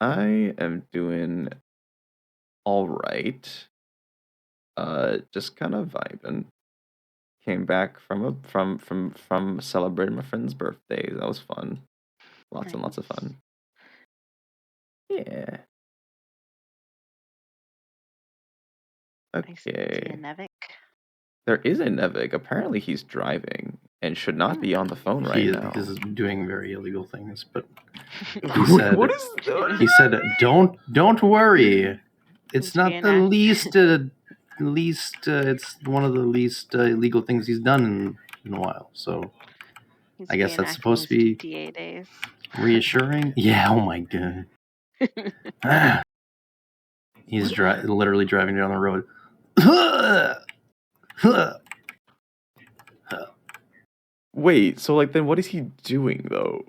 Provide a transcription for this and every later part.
I am doing all right. Just kind of vibing. Came back from celebrating my friend's birthday. That was fun. Lots and lots of fun. Yeah. I see a Okay. Nevik. There is a Nevik. Apparently he's driving and should not be on the phone right He is, now. because he's doing very illegal things. But What is he said, "Don't worry. It's He's not being the act- least. It's one of the least illegal things he's done in a while. So He's I guess being that's active supposed to his be GTA days. reassuring. Yeah. Oh my god. He's literally driving down the road. Wait, so like then what is he doing though?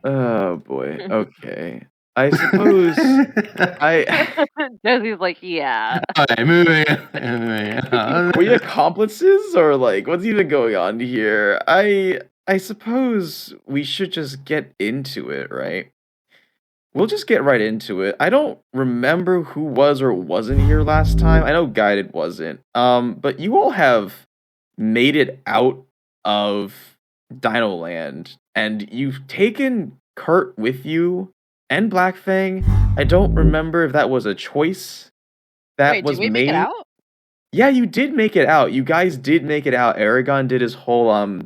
Oh boy. Okay. I suppose Josie's like, yeah. Alright, moving. Are we accomplices or like what's even going on here? I suppose we should just get into it, right? We'll just get right into it. I don't remember who was or wasn't here last time. I know Guided wasn't. But you all have made it out of Dino Land, and you've taken Kurt with you and Blackfang. I don't remember if that was a choice that Wait, was did we made. make it out? Yeah, you did make it out. You guys did make it out. Aragon did his whole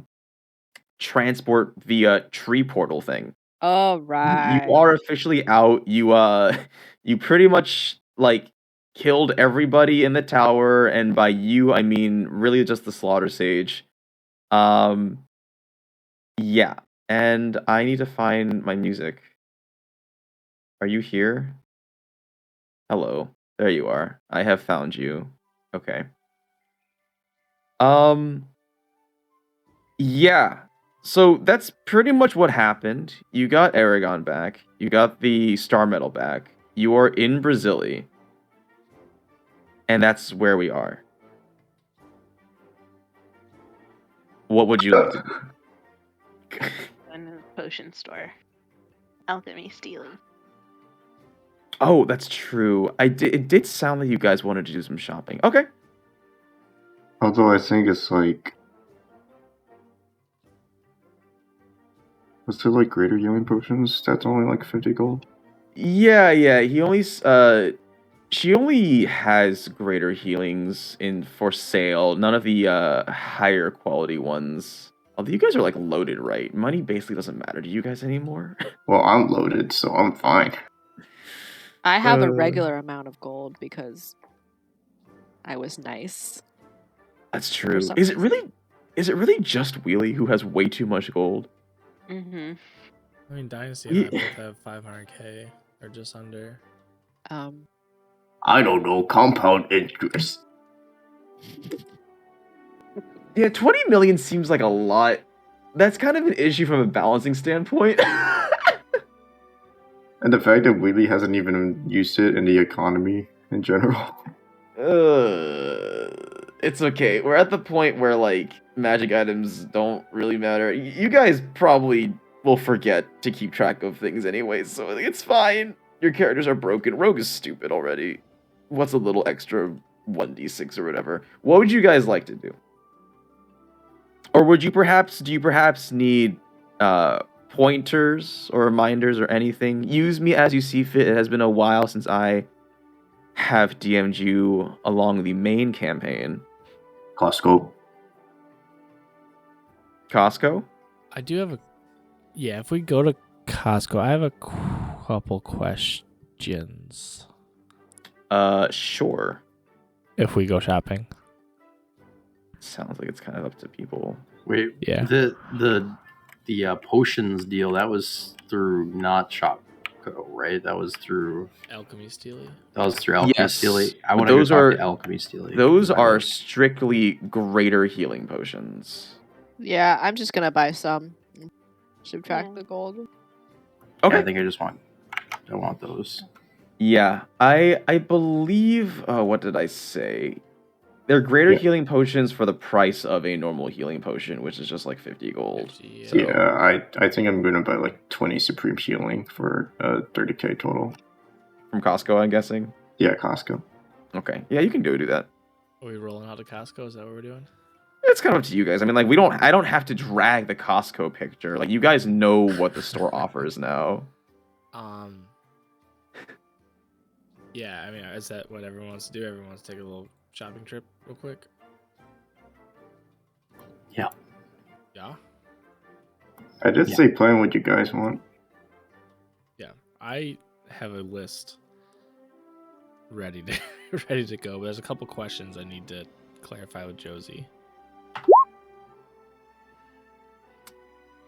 transport via tree portal thing. Oh, You right. are officially out. You pretty much like killed everybody in the tower, and by you I mean really just the Slaughter Sage. Yeah, and I need to find my music. Are you here? Hello. There you are. I have found you. Okay. Yeah. So that's pretty much what happened. You got Aragon back. You got the Star Medal back. You are in Brasilia. And that's where we are. What would you like to do? In the potion store. Alchemy Steely. Oh, that's true. It did sound like you guys wanted to do some shopping. Okay. Although I think it's like... Was there like greater healing potions? That's only like 50 gold? Yeah. She only has greater healings for sale. None of the higher quality ones. Although you guys are like loaded, right? Money basically doesn't matter to you guys anymore. Well, I'm loaded, so I'm fine. I have a regular amount of gold because I was nice. That's true. Is it really just Wheelie who has way too much gold? Mm-hmm. I mean, Dynasty and I both have 500k or just under. I don't know, compound interest. Yeah, 20 million seems like a lot. That's kind of an issue from a balancing standpoint. And the fact that Wheelie hasn't even used it in the economy in general. It's okay. We're at the point where, like, magic items don't really matter. You guys probably will forget to keep track of things anyway, so it's fine. Your characters are broken. Rogue is stupid already. What's a little extra 1d6 or whatever? What would you guys like to do? Or do you perhaps need pointers or reminders or anything? Use me as you see fit. It has been a while since I have DM'd you along the main campaign. Costco. I do have if we go to Costco, I have a couple questions. Sure. If we go shopping. Sounds like it's kind of up to people. Wait, yeah. The potions deal, that was through not Shopco, right? That was through Alchemy Steely. That was through Alchemy Yes. Steely. I want to go talk to Alchemy Steely. Those are strictly greater healing potions. Yeah, I'm just gonna buy some. Subtract the gold. Okay. Yeah, I think I want those. Yeah, I believe. What did I say? They're greater Yeah. healing potions for the price of a normal healing potion, which is just like 50 gold. 50, So- Yeah, I think I'm gonna buy like 20 Supreme Healing for 30k total. From Costco, I'm guessing. Yeah, Costco. Okay. Yeah, you can do that. Are we rolling out to Costco? Is that what we're doing? It's kind of up to you guys. I mean, like, I don't have to drag the Costco picture. Like, you guys know what the store offers now. Yeah, I mean, is that what everyone wants to do? Everyone wants to take a little shopping trip real quick? Yeah. Yeah? I did Yeah. say plan what you guys want. Yeah. I have a list ready to ready to go, but there's a couple questions I need to clarify with Josie.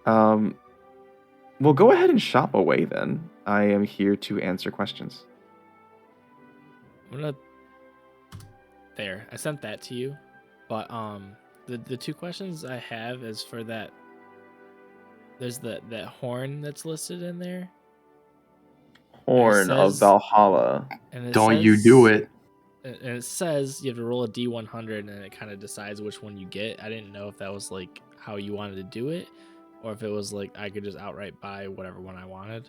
Well, go ahead and shop away then. I am here to answer questions. I'm gonna there. I sent that to you, but the two questions I have is for that. There's that horn that's listed in there, Horn of says- Valhalla. and it Don't you says- do it. And it says you have to roll a D100, and it kind of decides which one you get. I didn't know if that was like how you wanted to do it, or if it was like I could just outright buy whatever one I wanted.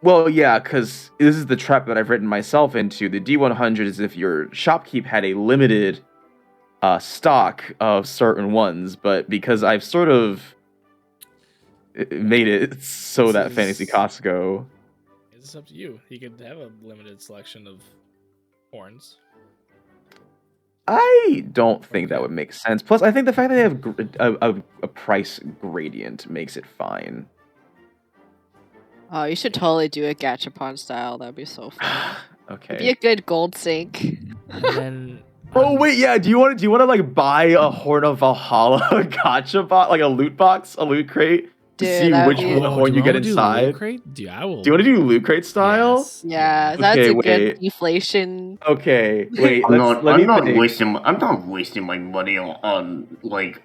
Well, yeah, because this is the trap that I've written myself into. The D100 is if your shopkeep had a limited stock of certain ones, but because I've sort of made it so This that is- Fantasy Costco. It's up to you. You could have a limited selection of horns. I don't think that would make sense. Plus, I think the fact that they have a price gradient makes it fine. Oh, you should totally do it gachapon style. That'd be so fun. Okay. Be a good gold sink. And then Oh wait, yeah. Do you want to like buy a Horn of Valhalla gotcha bot, like a loot box, a loot crate, to Dude, see that would which be- one horn you get inside? Dude, I will. Do you want to do loot crate style? Yes. Yeah, Okay, that's a wait. good deflation. Okay, wait. I'm not think. wasting my money on like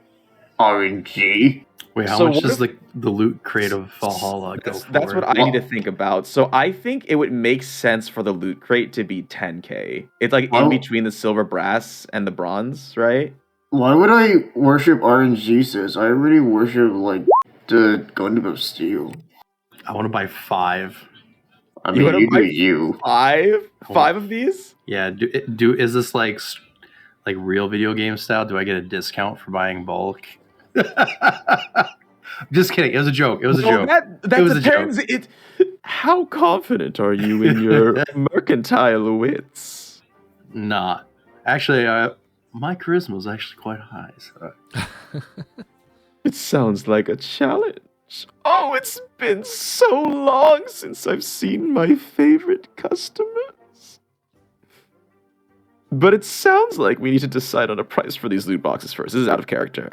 RNG. Wait, how So much what does if- the loot crate of Valhalla go for? That's what I need to think about. So I think it would make sense for the loot crate to be 10k. It's like in Well- between the silver brass and the bronze, right? Why would I worship RNG, sis? I already worship like the Gundam of Steel. I want to buy 5. I You mean, wanna you buy do you. Five of these? Yeah, is this like real video game style? Do I get a discount for buying bulk? Just kidding. It was a joke. It was a joke. That It was a joke. depends. How confident are you in your mercantile wits? Not. Actually, my charisma is actually quite high. So. It sounds like a challenge. Oh, it's been so long since I've seen my favorite customers. But it sounds like we need to decide on a price for these loot boxes first. This is out of character.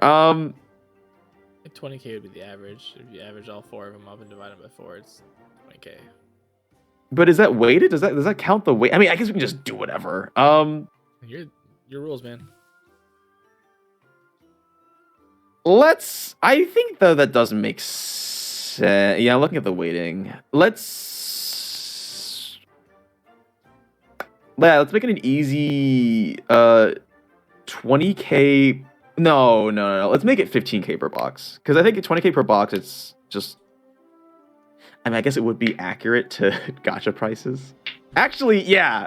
20k would be the average. If you average all 4 of them up and divide them by 4, it's 20k. But is that weighted? Does that count the weight? I mean, I guess we can just do whatever. Your rules, man. I think though that doesn't make sense. Yeah, I'm looking at the weighting. Let's make it an easy 20k. No. Let's make it 15k per box. Because I think at 20k per box, it's just. I mean, I guess it would be accurate to gacha prices. Actually, yeah.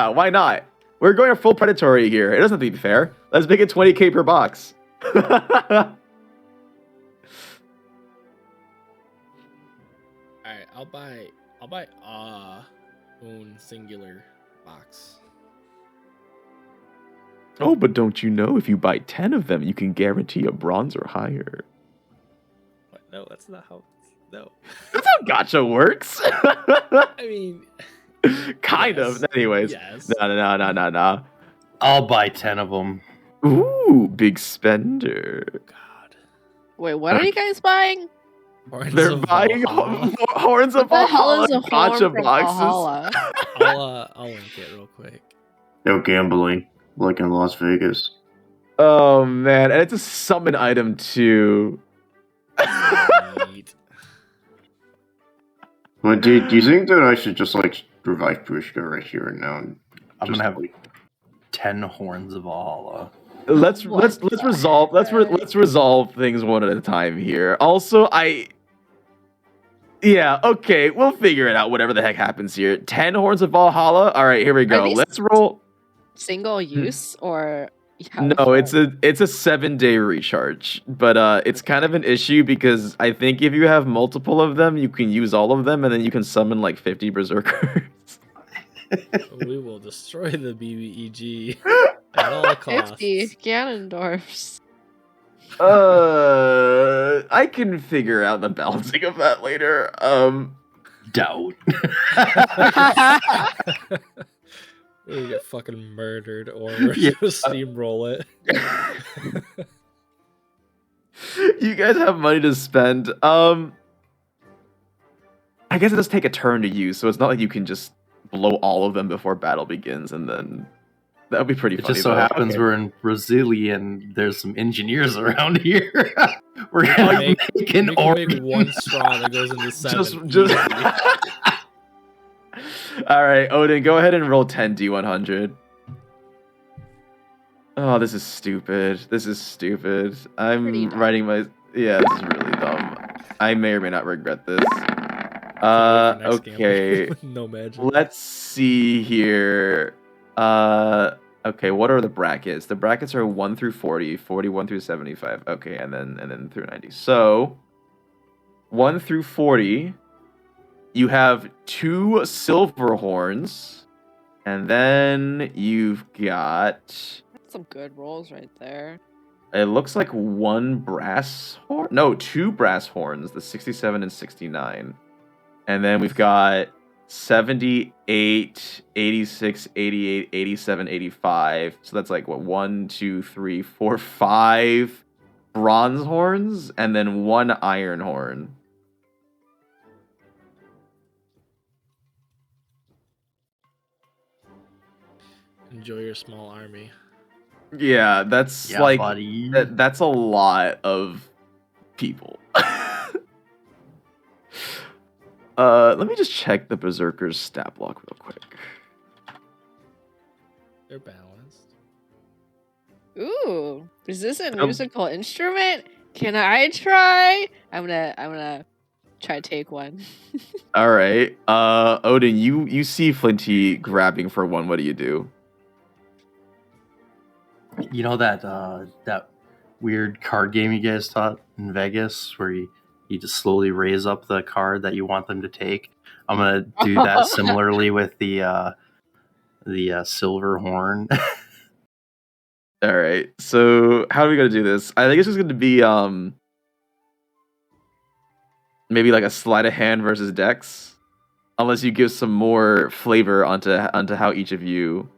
Why not? We're going a full predatory here. It doesn't have to be fair. Let's make it 20k per box. Alright, I'll buy own singular box. Oh, but don't you know if you buy 10 of them, you can guarantee a bronze or higher. What? No, that's not how. No. That's how gacha works. I mean, kind yes. of. Anyways. yes. No. I'll buy 10 of them. Ooh, big spender. God. Wait, what are you guys buying? Horns They're of buying Valhalla. horns of What the hell Valhalla is a horn gacha from boxes. Valhalla? I'll link it real quick. No gambling, like in Las Vegas. Oh man, and it's a summon item too. Neat. But do you think that I should just like revive Pushka right here and now? And I'm just, gonna have like, 10 horns of Valhalla. Let's What the resolve heck? let's resolve things one at a time here. Also, yeah, okay, we'll figure it out. Whatever the heck happens here. 10 horns of Valhalla. All right, here we go. these- Let's roll. Single use or how No, far- it's a 7-day recharge, but it's kind of an issue because I think if you have multiple of them, you can use all of them, and then you can summon like 50 berserkers. We will destroy the BBEG at all costs. 50 Ganondorfs. I can figure out the balancing of that later. Doubt. We get fucking murdered, or Yeah. just steamroll it. You guys have money to spend. I guess it does take a turn to use, so it's not like you can just blow all of them before battle begins, and then that would be pretty It funny. just so though. happens Okay. we're in Brasilia and there's some engineers around here. We're gonna Make- make an We can orc. make one straw that goes into 7. Just. easy. All right, Odin, go ahead and roll 10 D100. Oh, this is stupid. This is stupid. Pretty I'm dumb. writing my. Yeah, this is really dumb. I may or may not regret this. For next game. Okay. No magic. Let's see here. Okay, what are the brackets? The brackets are 1 through 40, 41 through 75. Okay, and then through 90. So 1 through 40, you have 2 silver horns, and then you've got, That's some good rolls right there. it looks like 1 brass horn. No, 2 brass horns, the 67 and 69. And then we've got 78, 86, 88, 87, 85. So that's like what, 1, 2, 3, 4, 5 bronze horns, and then 1 iron horn. Enjoy your small army. Yeah, that's Yeah, like buddy. that's a lot of people. Let me just check the berserker's stat block real quick. They're balanced. Ooh, is this a Um, musical instrument? Can I try? I'm gonna try to take one. All right, Odin, you see Flinty grabbing for one. What do you do? You know that that weird card game you guys taught in Vegas where you just slowly raise up the card that you want them to take? I'm gonna do that similarly with the silver horn. All right, so how are we gonna do this? I think it's just gonna be maybe like a sleight of hand versus dex, unless you give some more flavor onto how each of you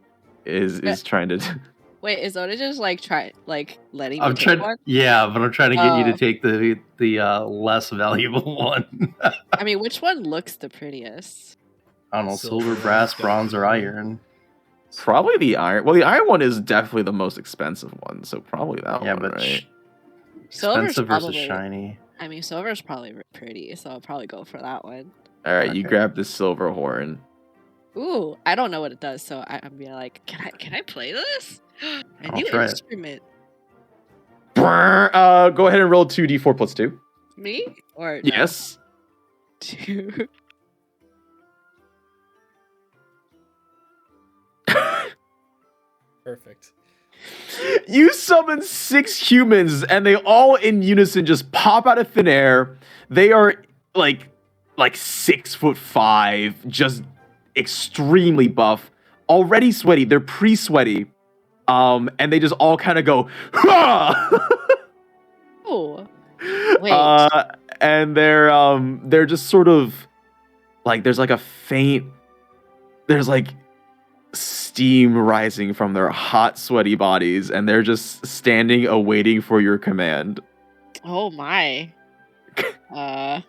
is trying to. Wait, is Oda just like letting me I'm take trying, one? yeah, but I'm trying to get you Oh. to take the less valuable one. I mean, which one looks the prettiest? I don't know, Silver, silver, brass, got bronze, or it. iron. Probably the iron. Well, the iron one is definitely the most expensive one, so probably that Yeah, one, but right? Silver's expensive versus probably. shiny. I mean, silver's probably pretty, so I'll probably go for that one. All right, you Okay. grab the silver horn. Ooh, I don't know what it does, so I'm being like, can I play this? A I'll new try it. instrument. Brr, go ahead and roll 2d4 plus 2. Me or no? Yes. 2? Perfect. You summon 6 humans, and they all in unison just pop out of thin air. They are like 6'5", just extremely buff, already sweaty. They're pre-sweaty, and they just all kind of go, "Hah!" Oh, wait. And they're just sort of like there's like steam rising from their hot, sweaty bodies, and they're just standing awaiting for your command. Oh my. In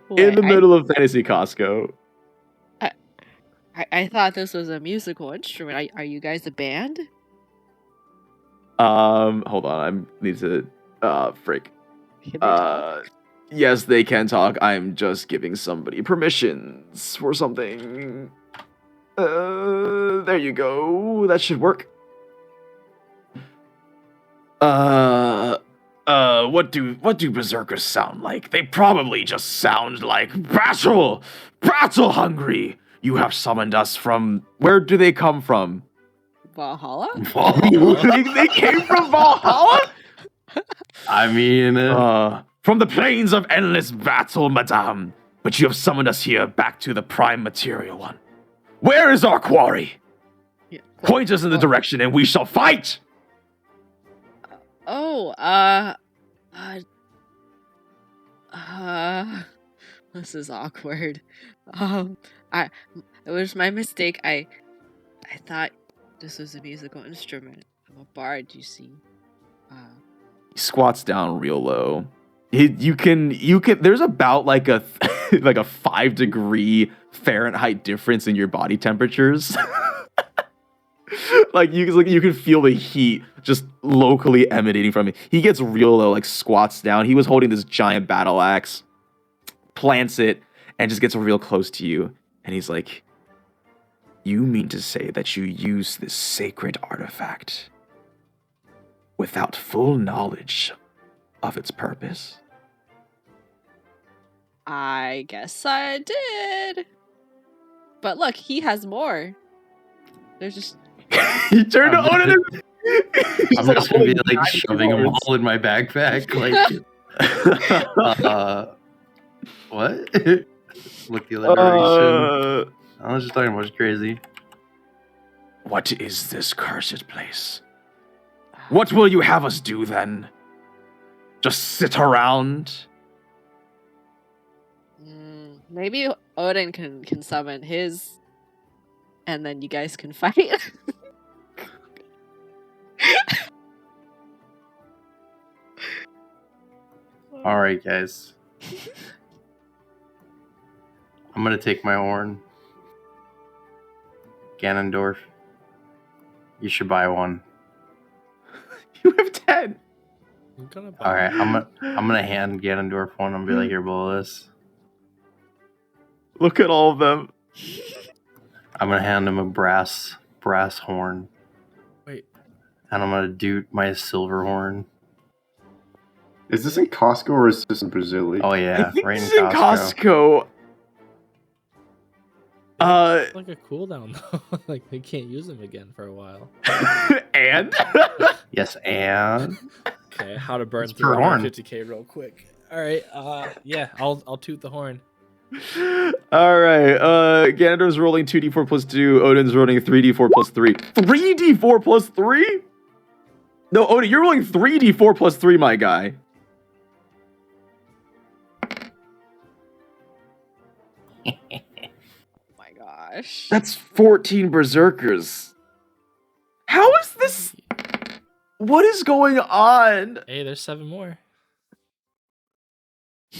the Wait, middle of Fantasy Costco. I thought this was a musical instrument. Are you guys a band? Hold on, I need to frick. Can they talk? Yes, they can talk. I'm just giving somebody permissions for something. There you go. That should work. What do berserkers sound like? They probably just sound like battle hungry. You have summoned us from. Where do they come from? Valhalla? They came from Valhalla? I mean, From the plains of endless battle, madame. But you have summoned us here back to the prime material one. Where is our quarry? Yeah, Point us in the direction and we shall fight! This is awkward. It was my mistake. I thought this was a musical instrument. I'm a bard, you see. He squats down real low. You can. There's about like a 5-degree Fahrenheit difference in your body temperatures. like you can feel the heat just locally emanating from him. He gets real low, like squats down. He was holding this giant battle axe, plants it, and just gets real close to you. And he's like, "You mean to say that you use this sacred artifact without full knowledge of its purpose?" I guess I did. But look, he has more. There's just He turned to Odin and I'm just gonna be like shoving them all in my backpack. Like, what? Look the other direction. I was just talking about crazy. What is this cursed place? What will you have us do then? Just sit around? maybe Odin can summon his, and then you guys can fight. All right, guys. I'm gonna take my horn. Ganondorf, you should buy one. You have 10. I'm gonna buy All right, I'm gonna hand Ganondorf one and be like, here, blow this. Look at all of them. I'm gonna hand him a brass horn. Wait. And I'm gonna do my silver horn. Is this in Costco or is this in Brazil? Oh I yeah, think right in this is in Costco. Costco. It's like a cooldown though. Like they can't use them again for a while. And? Yes, and Okay, how to burn It's through per horn. 150k real quick. All right, yeah, I'll toot the horn. Alright, Ganondorf's rolling 2d4 plus 2, Odin's rolling 3d4 plus 3. 3d4 plus 3? No, Odin, you're rolling 3d4 plus 3, my guy. Oh my gosh. That's 14 berserkers. How is this? What is going on? Hey, there's 7 more.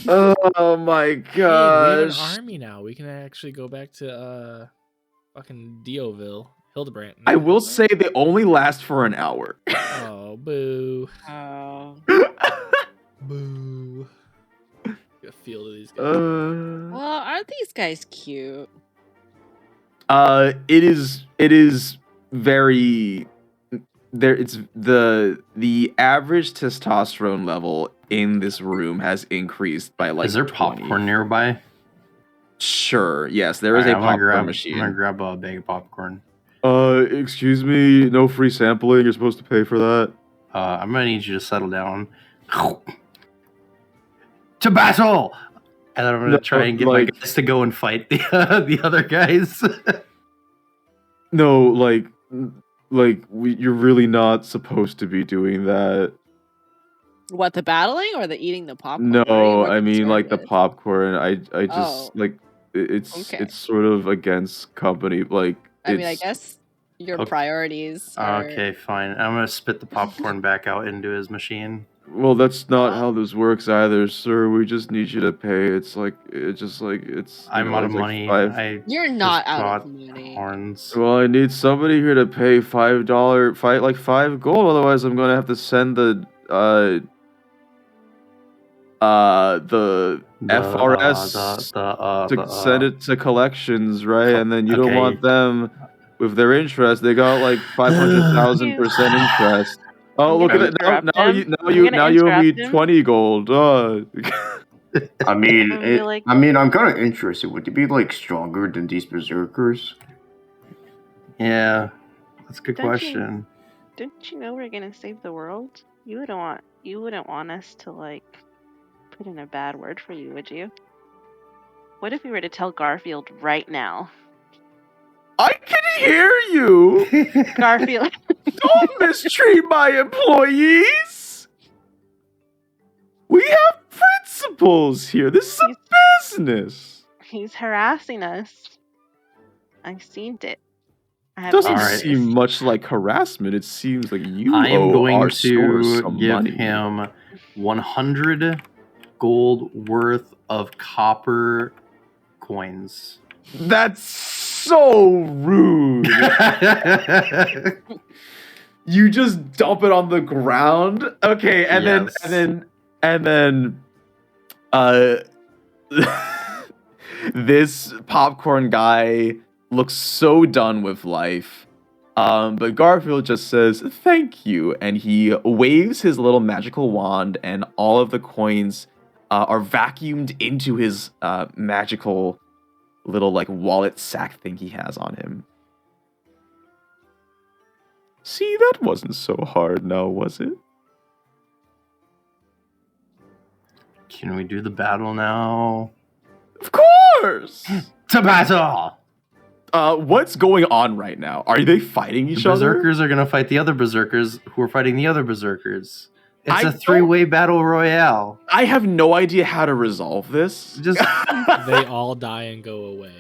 Oh my Hey, we have an gosh. army now. We can actually go back to fucking Dioville, Hildebrandt. I will say they only last for an hour. Oh, boo. Oh. Boo. Get a feel to these guys. Well, aren't these guys cute? It is very there. It's the average testosterone level in this room has increased by like. is there 20. popcorn nearby? Sure. Yes, there is a Alright, I'm popcorn gonna machine. grab a bag of popcorn. Excuse me, no free sampling. You're supposed to pay for that. I'm gonna need you to settle down. To battle! And then I'm gonna No, try and get like- my guys to go and fight the other guys. No, you're really not supposed to be doing that. What, the battling or the eating the popcorn? No, What are you more I mean concerned like the with? popcorn. I just Oh. like it's Okay. it's sort of against company. Like I mean, I it's- guess your Okay. priorities are... Okay, fine. I'm gonna spit the popcorn back out into his machine. Well, that's not how this works either, sir. We just need you to pay. It's like it's just like it's. I'm out of it's like money. five- I You're not just out bought of money. horns. Well, I need somebody here to pay $5, $5 gold. Otherwise, I'm gonna have to send the the FRS to send it to collections, right? And then you don't want them with their interest. They got like 500,000% interest. Oh, look at it now! You owe me 20 gold. I mean, like, I'm kind of interested. Would it be like stronger than these berserkers? Yeah, that's a good Don't you- question. Didn't you know we're gonna save the world? You wouldn't want us to like put in a bad word for you, would you? What if we were to tell Garfield right now? I can hear you. Garfield, Don't mistreat my employees. We have principles here. This is a business. he's harassing us. I've seen it. I have Doesn't Alright. seem much like harassment. It seems like you I am owe going our store to some give money. him 100 gold worth of copper coins. That's so rude. You just dump it on the ground. Okay, and Yes. then this popcorn guy looks so done with life. But Garfield just says, "Thank you," and he waves his little magical wand, and all of the coins are vacuumed into his magical little like wallet sack thing he has on him. See, that wasn't so hard now, was it? Can we do the battle now? Of course! To battle! What's going on right now? Are they fighting each The other? berserkers are gonna fight the other berserkers who are fighting the other berserkers. It's I a don't- 3-way battle royale. I have no idea how to resolve this. Just They all die and go away.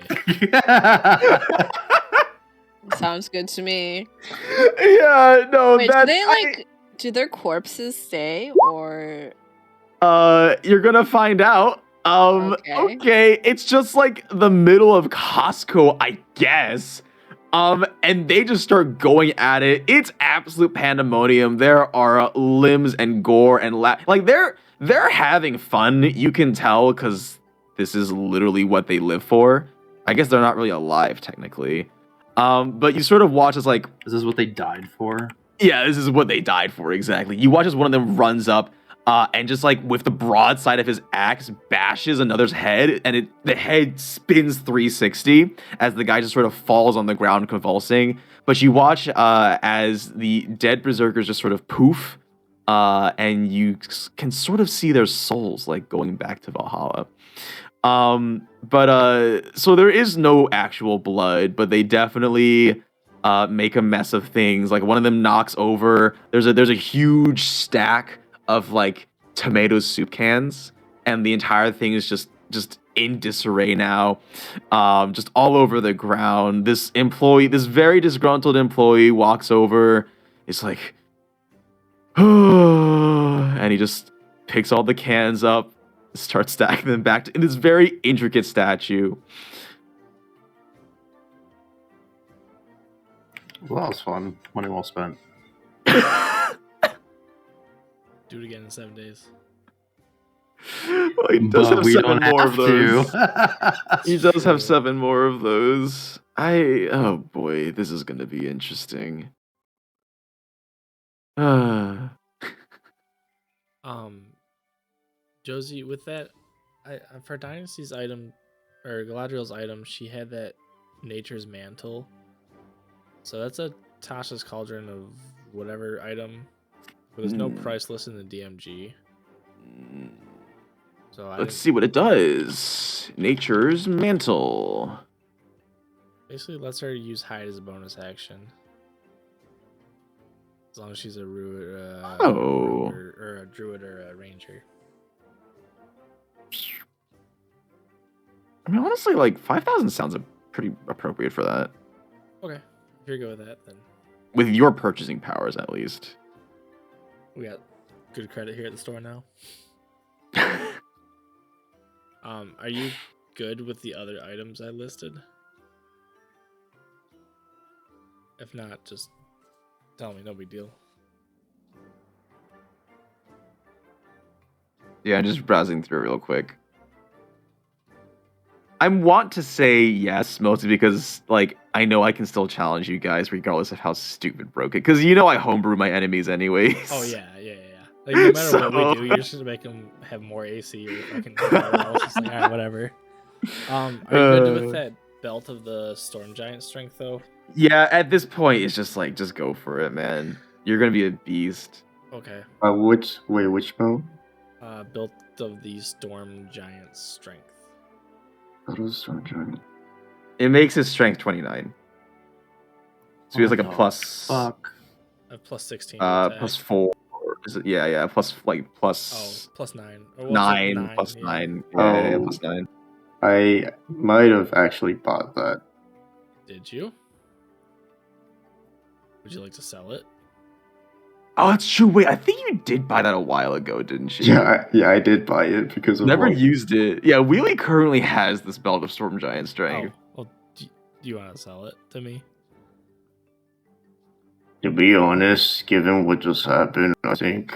Sounds good to me. Yeah, no, Wait, do that's they like? Do their corpses stay or? you're gonna find out. Okay, it's just like the middle of Costco, I guess. And they just start going at it. It's absolute pandemonium. There are limbs and gore and like they're having fun. You can tell because this is literally what they live for. I guess they're not really alive technically. But you sort of watch as like, This is what they died for. yeah, this is what they died for exactly. You watch as one of them runs up. And just like with the broadside of his axe bashes another's head, and the head spins 360 as the guy just sort of falls on the ground convulsing. But you watch as the dead berserkers just sort of poof, and you can sort of see their souls like going back to Valhalla. So there is no actual blood, but they definitely make a mess of things. Like one of them knocks over. There's a huge stack of like tomato soup cans, and the entire thing is just in disarray now, just all over the ground. This very disgruntled employee walks over. It's like, and he just picks all the cans up, starts stacking them back in this very intricate statue. Well, that was fun. Money well spent. Do it again in 7 days. Well, he does But have we 7 don't more have of those. to. He does have True. 7 more of those. Oh boy, this is gonna be interesting. Josie, with that, for Dynasty's item, or Galadriel's item, she had that Nature's Mantle. So that's a Tasha's Cauldron of whatever item. But there's no price list in the DMG. So Let's see what it does. Nature's Mantle. basically lets her use hide as a bonus action. As long as she's a Druid, or a Druid or a Ranger. I mean, honestly, like 5,000 sounds pretty appropriate for that. Okay, if you're good with that, then With your purchasing powers, at least. we got good credit here at the store now. Are you good with the other items I listed? If not, just tell me, no big deal. Yeah, just browsing through real quick. I want to say yes, mostly because like I know I can still challenge you guys regardless of how stupid broken. Because I homebrew my enemies anyways. Oh yeah. Like no matter what we So- do, you're just gonna make them have more AC or fucking whatever else. Just like, all right, whatever. Are you good with that belt of the Storm Giant strength though? Yeah, at this point, it's just like just go for it, man. You're gonna be a beast. Okay. Which spell? Built of the Storm Giant strength. That was Storm Giant. It makes his strength 29. So he has like a What the plus Fuck. Plus 16. to attack. plus 4. Is it? Yeah, plus like Oh, plus plus 9. Or 9, plus yeah. 9. Oh. Yeah, plus 9. I might have actually bought that. Did you? Would you like to sell it? Oh, that's true. Wait, I think you did buy that a while ago, didn't you? Yeah, I did buy it because of Never like, used it. Yeah, Wheelie currently has this belt of Storm Giant strength. Oh, well, do you want to sell it to me? to be honest, given what just happened, I think.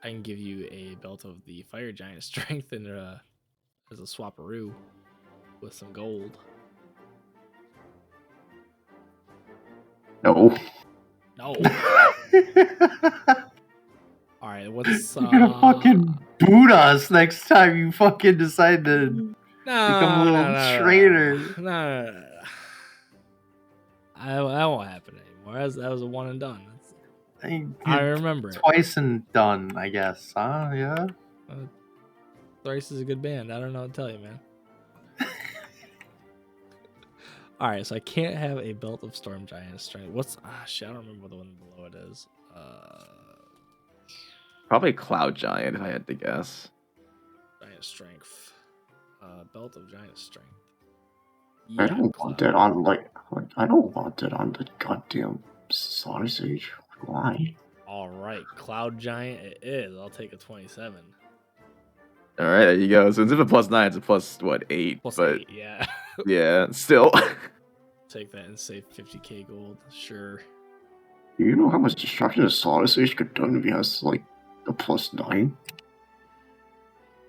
I can give you a belt of the Fire Giant strength and as a swapperoo with some gold. No. No. All right, what's You're gonna fucking boot us next time you fucking decide to become a little traitor. No. That won't happen anymore. That was a one and done. I remember it. Twice and done, I guess. Huh? Yeah. Thrice is a good band. I don't know what to tell you, man. All right, so I can't have a belt of Storm Giant strength. What's shit? I don't remember what the one below it is. Probably Cloud Giant, if I had to guess. Giant strength. Belt of Giant strength. I don't want that on I don't want it on the goddamn Slaughter Sage. Why? All right, Cloud Giant it is. I'll take a 27. All right, there you go. So instead of a plus 9, it's a plus, what, 8? Plus but 8, yeah. yeah, still. Take that and save 50k gold. Sure. Do you know how much destruction a Slaughter Sage could do if he has like a plus 9?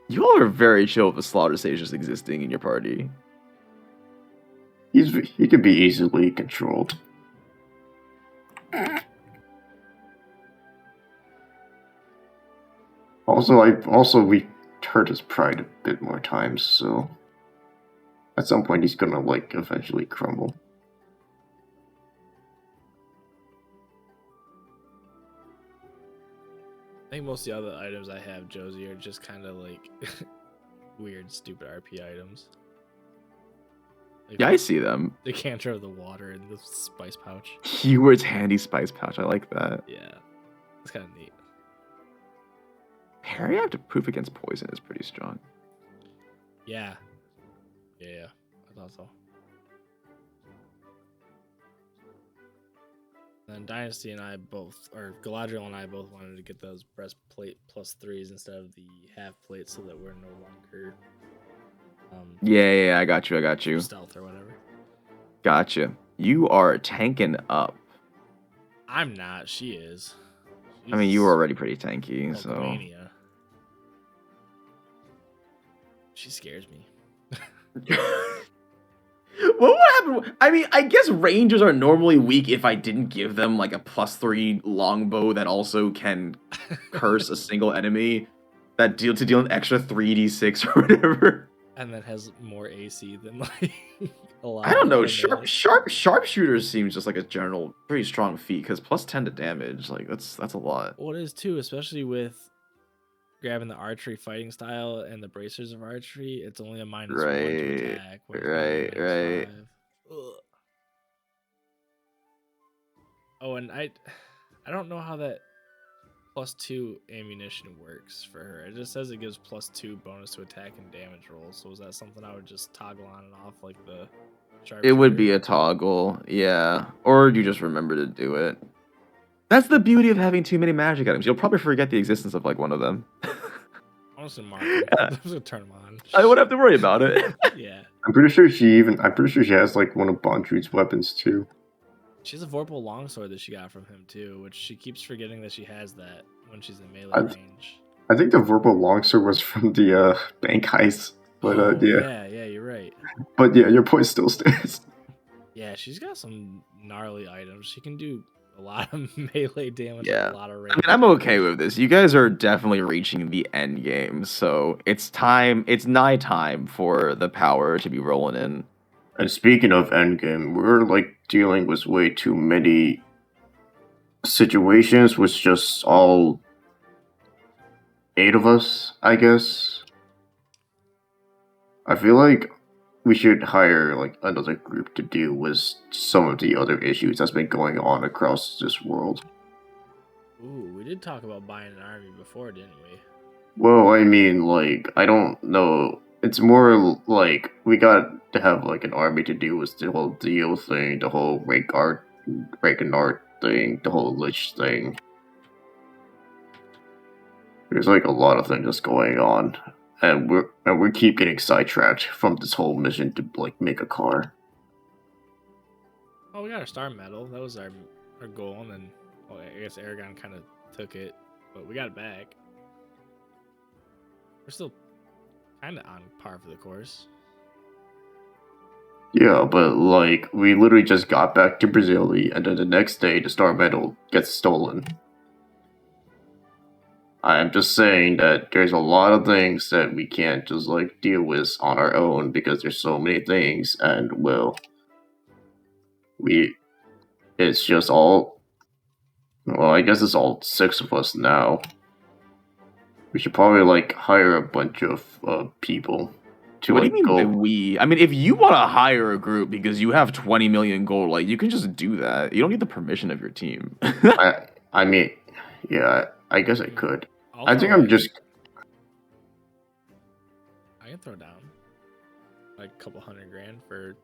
You all are very chill with the Slaughter Sage just existing in your party. He could be easily controlled. Also we hurt his pride a bit more times, so at some point he's gonna like eventually crumble. I think most of the other items I have, Josie, are just kind of like weird, stupid RP items. Like Yeah, I see them. the cantrip of the water and the spice pouch. Keyword's handy spice pouch. I like that. Yeah, it's kind of neat. Parry after proof against poison is pretty strong. Yeah, I thought so. And then Dynasty and I both, or Galadriel and I both wanted to get those breastplate plus 3s instead of the half plate so that we're no longer Yeah, I got you. stealth or whatever. Gotcha. You are tanking up. I'm not. She is. I mean, you were already pretty tanky, so. Hulkamania. She scares me. What would happen? I mean, I guess rangers are normally weak if I didn't give them like a +3 longbow that also can curse a single enemy that deal an extra 3d6 or whatever. And that has more AC than like a lot. I don't know. of them. Sharpshooters seems just like a general pretty strong feat because +10 to damage, like that's a lot. Well, it is too, especially with grabbing the archery fighting style and the bracers of archery. It's only a -1 to attack. when it's Right. -5. Ugh. Oh, and I don't know how that +2 ammunition works for her. It just says it gives +2 bonus to attack and damage rolls. So is that something I would just toggle on and off like the It would sharpshooter? be a toggle, yeah. Or you just remember to do it. That's the beauty of having too many magic items. You'll probably forget the existence of like one of them. I'm just gonna mark them. I'm just gonna turn them on. I wouldn't have to worry about it. Yeah. I'm pretty sure she has like one of Bondrude's weapons too. She has a Vorpal longsword that she got from him too, which she keeps forgetting that she has that. when she's in melee I- range. I think the verbal longsword was from the bank heist. But Oh, yeah. yeah, you're right. But yeah, your point still stands. Yeah, she's got some gnarly items. She can do a lot of melee damage with Yeah. a lot of I range. mean, I'm okay with this. You guys are definitely reaching the end game, so it's nigh time for the power to be rolling in. And speaking of endgame, we're like dealing with way too many situations with just all 8 of us, I guess. I feel like we should hire like another group to deal with some of the other issues that's been going on across this world. Ooh, we did talk about buying an army before, didn't we? Well, I mean, like, I don't know. It's more like we got to have like an army to deal with the whole deal thing, the whole Reincarnation thing, the whole Lich thing. There's like a lot of things that's going on, and we keep getting sidetracked from this whole mission to like make a car. Oh, we got our star medal. That was our goal, and then I guess Aragon kind of took it, but we got it back. We're still kind of on par for the course. Yeah, but like we literally just got back to Brazil, and then the next day the star medal gets stolen. I'm just saying that there's a lot of things that we can't just like deal with on our own because there's so many things, and well, it's just all. Well, I guess it's all 6 of us now. We should probably like hire a bunch of people to What do like you mean by go. we? I mean, if you want to hire a group because you have 20 million gold, like you can just do that. You don't need the permission of your team. I mean, yeah, I guess I could. I'll I think throw I'm in- just. I can throw down like a couple $100,000 for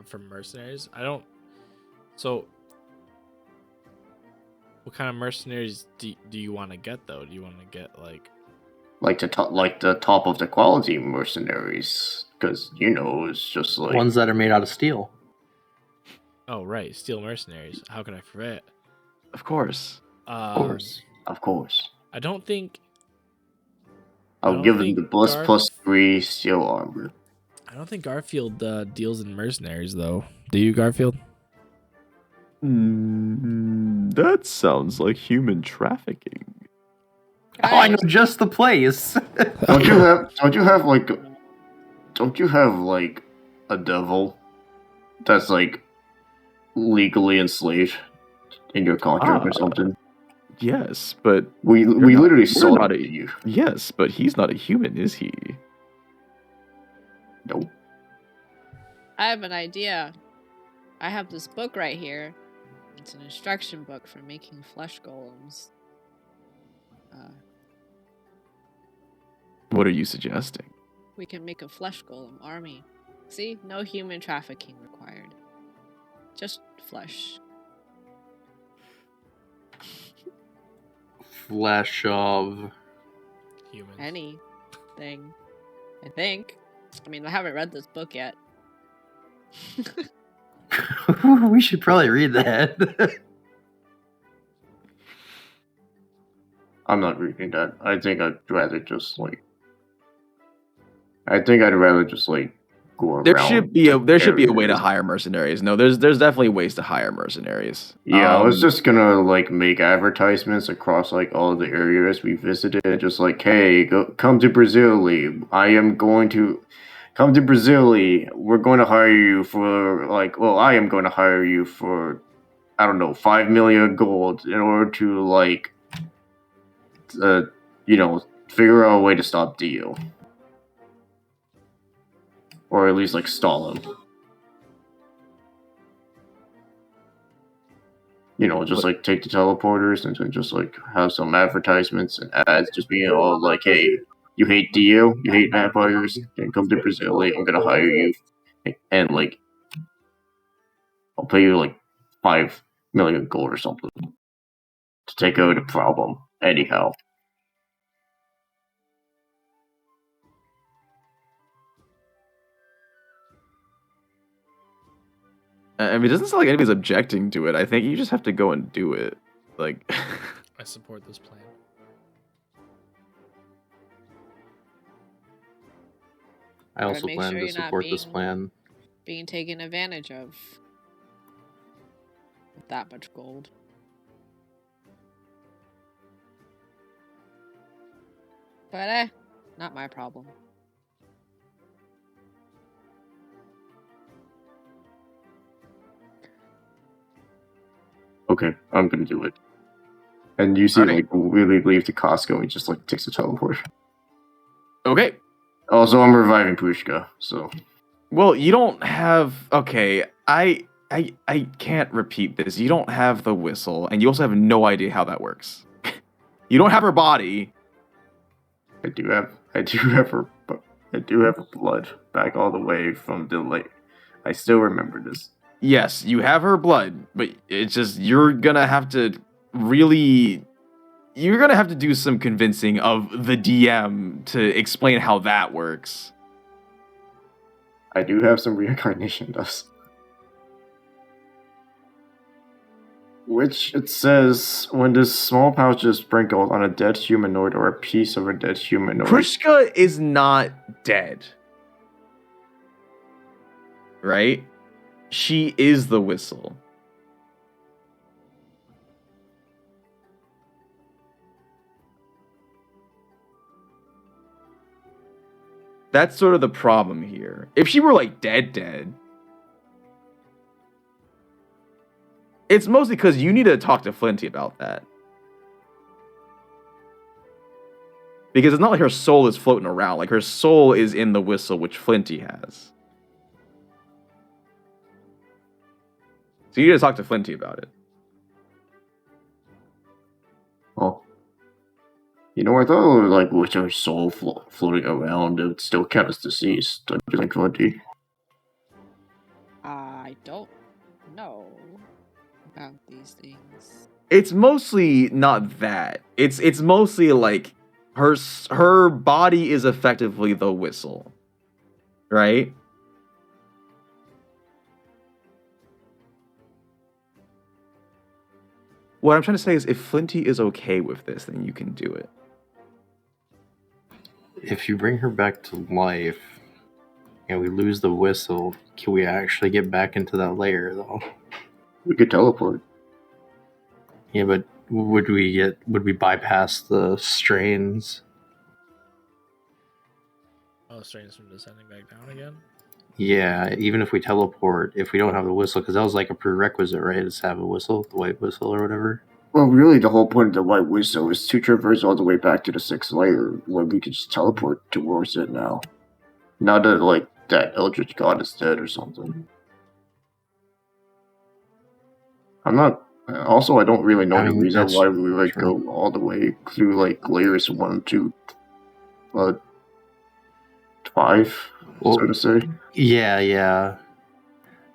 for mercenaries. I don't. So, what kind of mercenaries do you want to get though? Do you want to get like The top of the quality mercenaries, because it's just like Ones that are made out of steel. Oh, right, steel mercenaries. How can I forget? Of course. of course. I don't think. I'll don't give them think the +3 steel armor. I don't think Garfield deals in mercenaries though. Do you, Garfield? That sounds like human trafficking. Oh, I know just the place. Don't you have like a devil that's like legally enslaved in your contract or something? Yes, but We not- literally we're sold not it a- to you. yes, but he's not a human, is he? Nope. I have an idea. I have this book right here. It's an instruction book for making flesh golems. What are you suggesting? We can make a flesh golem army. See? No human trafficking required. Just flesh. Flesh of. Humans. Anything. I think. I mean, I haven't read this book yet. We should probably read that. I'm not reading that. I think I'd rather just like go around. There should be a way to areas. hire mercenaries. No, there's definitely ways to hire mercenaries. Yeah, I was just gonna like make advertisements across like all the areas we visited, just like, hey, come to Brazil. I am going to come to Brazil. We're going to hire you for I am going to hire you for I don't know 5 million gold in order to like figure out a way to stop Dio, or at least like stall him. Just like take the teleporters and then just like have some advertisements and ads just being all like, hey, you hate Dio, you hate vampires, then come to Brazil, I'm gonna hire you. And like, I'll pay you like 5 million gold or something to take over the problem. Anyhow. I mean, it doesn't sound like anybody's objecting to it. I think you just have to go and do it. Like, I support this plan. I also make plan sure to you're not support this being- plan. Being taken advantage of. With that much gold. But not my problem. Okay, I'm gonna do it. And you see, Alright. like, really leave the Costco and just, like, takes a teleport. okay. Also, I'm reviving Pushka, so... Well, you don't have. Okay, I can't repeat this. You don't have the whistle, and you also have no idea how that works. You don't have her body. I do have her blood back all the way from the lake. I still remember this. Yes, you have her blood, but it's just you're gonna have to really. You're gonna have to do some convincing of the DM to explain how that works. I do have some reincarnation dust. Which it says when this small pouch is sprinkled on a dead humanoid or a piece of a dead humanoid. Pushka is not dead. Right? She is the whistle. That's sort of the problem here. If she were like dead, it's mostly because you need to talk to Flinty about that. Because it's not like her soul is floating around. Like her soul is in the whistle, which Flinty has. So you need to talk to Flinty about it. Oh. You know, I thought, like, with her soul floating around, it would still count as deceased. Don't you think, Flinty? I don't know about these things. It's mostly not that. It's mostly like her body is effectively the whistle. Right? What I'm trying to say is if Flinty is okay with this, then you can do it. If you bring her back to life and we lose the whistle, can we actually get back into that layer though? We could teleport. Yeah, but would we bypass the strains? Oh, strains from descending back down again? Yeah, even if we teleport, if we don't have the whistle, because that was like a prerequisite, right? Is to have a whistle, the white whistle or whatever. Well, really, the whole point of the white whistle is to traverse all the way back to the 6th layer, where we could just teleport towards it now. Not that, like, that Eldritch God is dead or something. I'm not... Also, I don't really know the reason that's why we would true. go all the way through, like, layers 1 to... 5, so to say. Yeah.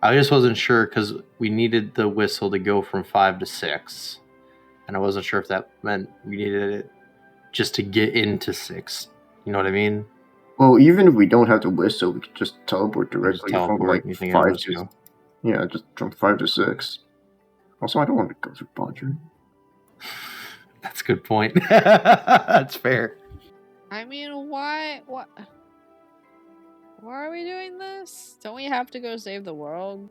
I just wasn't sure because we needed the whistle to go from 5 to 6. And I wasn't sure if that meant we needed it just to get into 6. You know what I mean? Well, even if we don't have the whistle, we could just teleport directly from, like, you think 5 to... Yeah, just from 5 to 6. Also, I don't want to go through Bodger. That's a good point. That's fair. I mean, why? What? Why are we doing this? Don't we have to go save the world?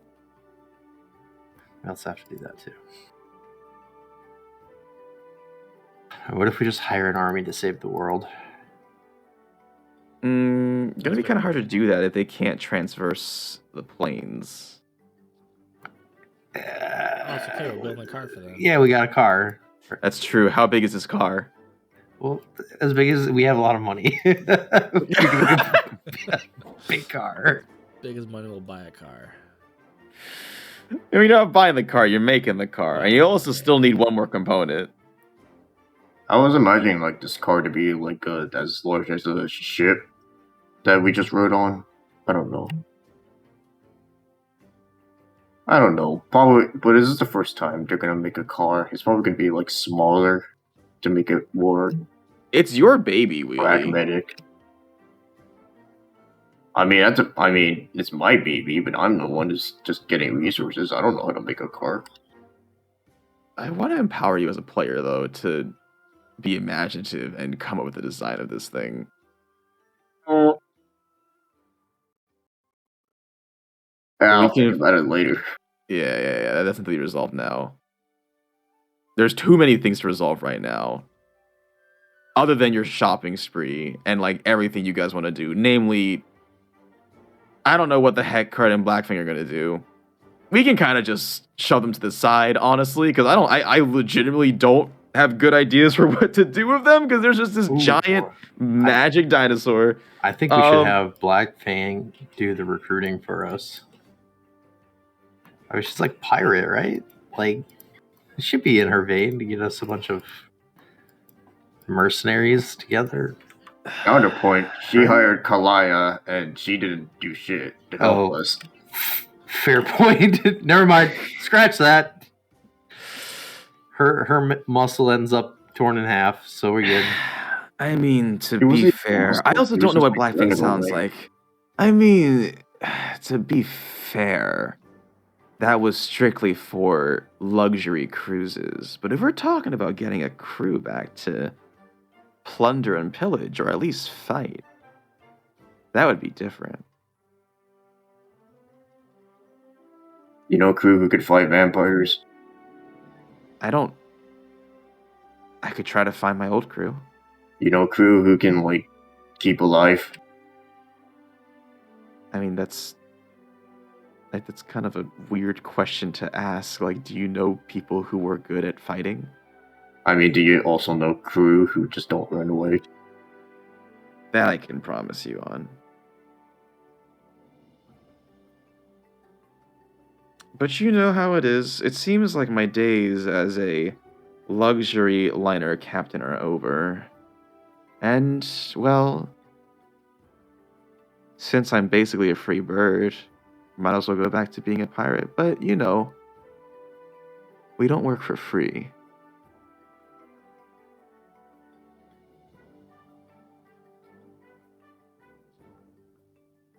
We also have to do that too. What if we just hire an army to save the world? Gonna be kind of hard to do that if they can't transverse the plains. Oh, it's okay. We're building a car for them. Yeah, we got a car. That's true. How big is this car? Well, as big as we have a lot of money. Big car. Big as money will buy a car. I mean, you're not buying the car, you're making the car. And you also still need one more component. I was imagining, like, this car to be, like, as large as a ship that we just rode on. I don't know. Probably, but this is the first time they're gonna make a car. It's probably gonna be, like, smaller to make it more It's your baby, Wheelie. pragmatic. I mean, it's my baby, but I'm the one who's just getting resources. I don't know how to make a car. I want to empower you as a player, though, to be imaginative and come up with the design of this thing. I'll think about it later. Yeah. That's something to be resolved now. There's too many things to resolve right now. Other than your shopping spree and like everything you guys want to do. Namely, I don't know what the heck Kurt and Blackfang are gonna do. We can kind of just shove them to the side, honestly, because I legitimately don't have good ideas for what to do with them, because there's just this giant magic dinosaur. I think we should have Blackfang do the recruiting for us. I mean, she's like pirate, right? Like, it should be in her vein to get us a bunch of mercenaries together. Counterpoint, she hired Kalaya, and she didn't do shit to help us. Fair point. Never mind. Scratch that. Her muscle ends up torn in half, so we're good. I mean, to be fair, I also don't know what Blackfang sounds like. I mean, to be fair, that was strictly for luxury cruises. But if we're talking about getting a crew back to plunder and pillage, or at least fight, that would be different. You know a crew who could fight vampires? I could try to find my old crew. You know a crew who can, like, keep alive? I mean, that's kind of a weird question to ask. Like, do you know people who were good at fighting? I mean, do you also know crew who just don't run away? That I can promise you on. But you know how it is. It seems like my days as a luxury liner captain are over. And, well, since I'm basically a free bird, might as well go back to being a pirate. But, you know, we don't work for free.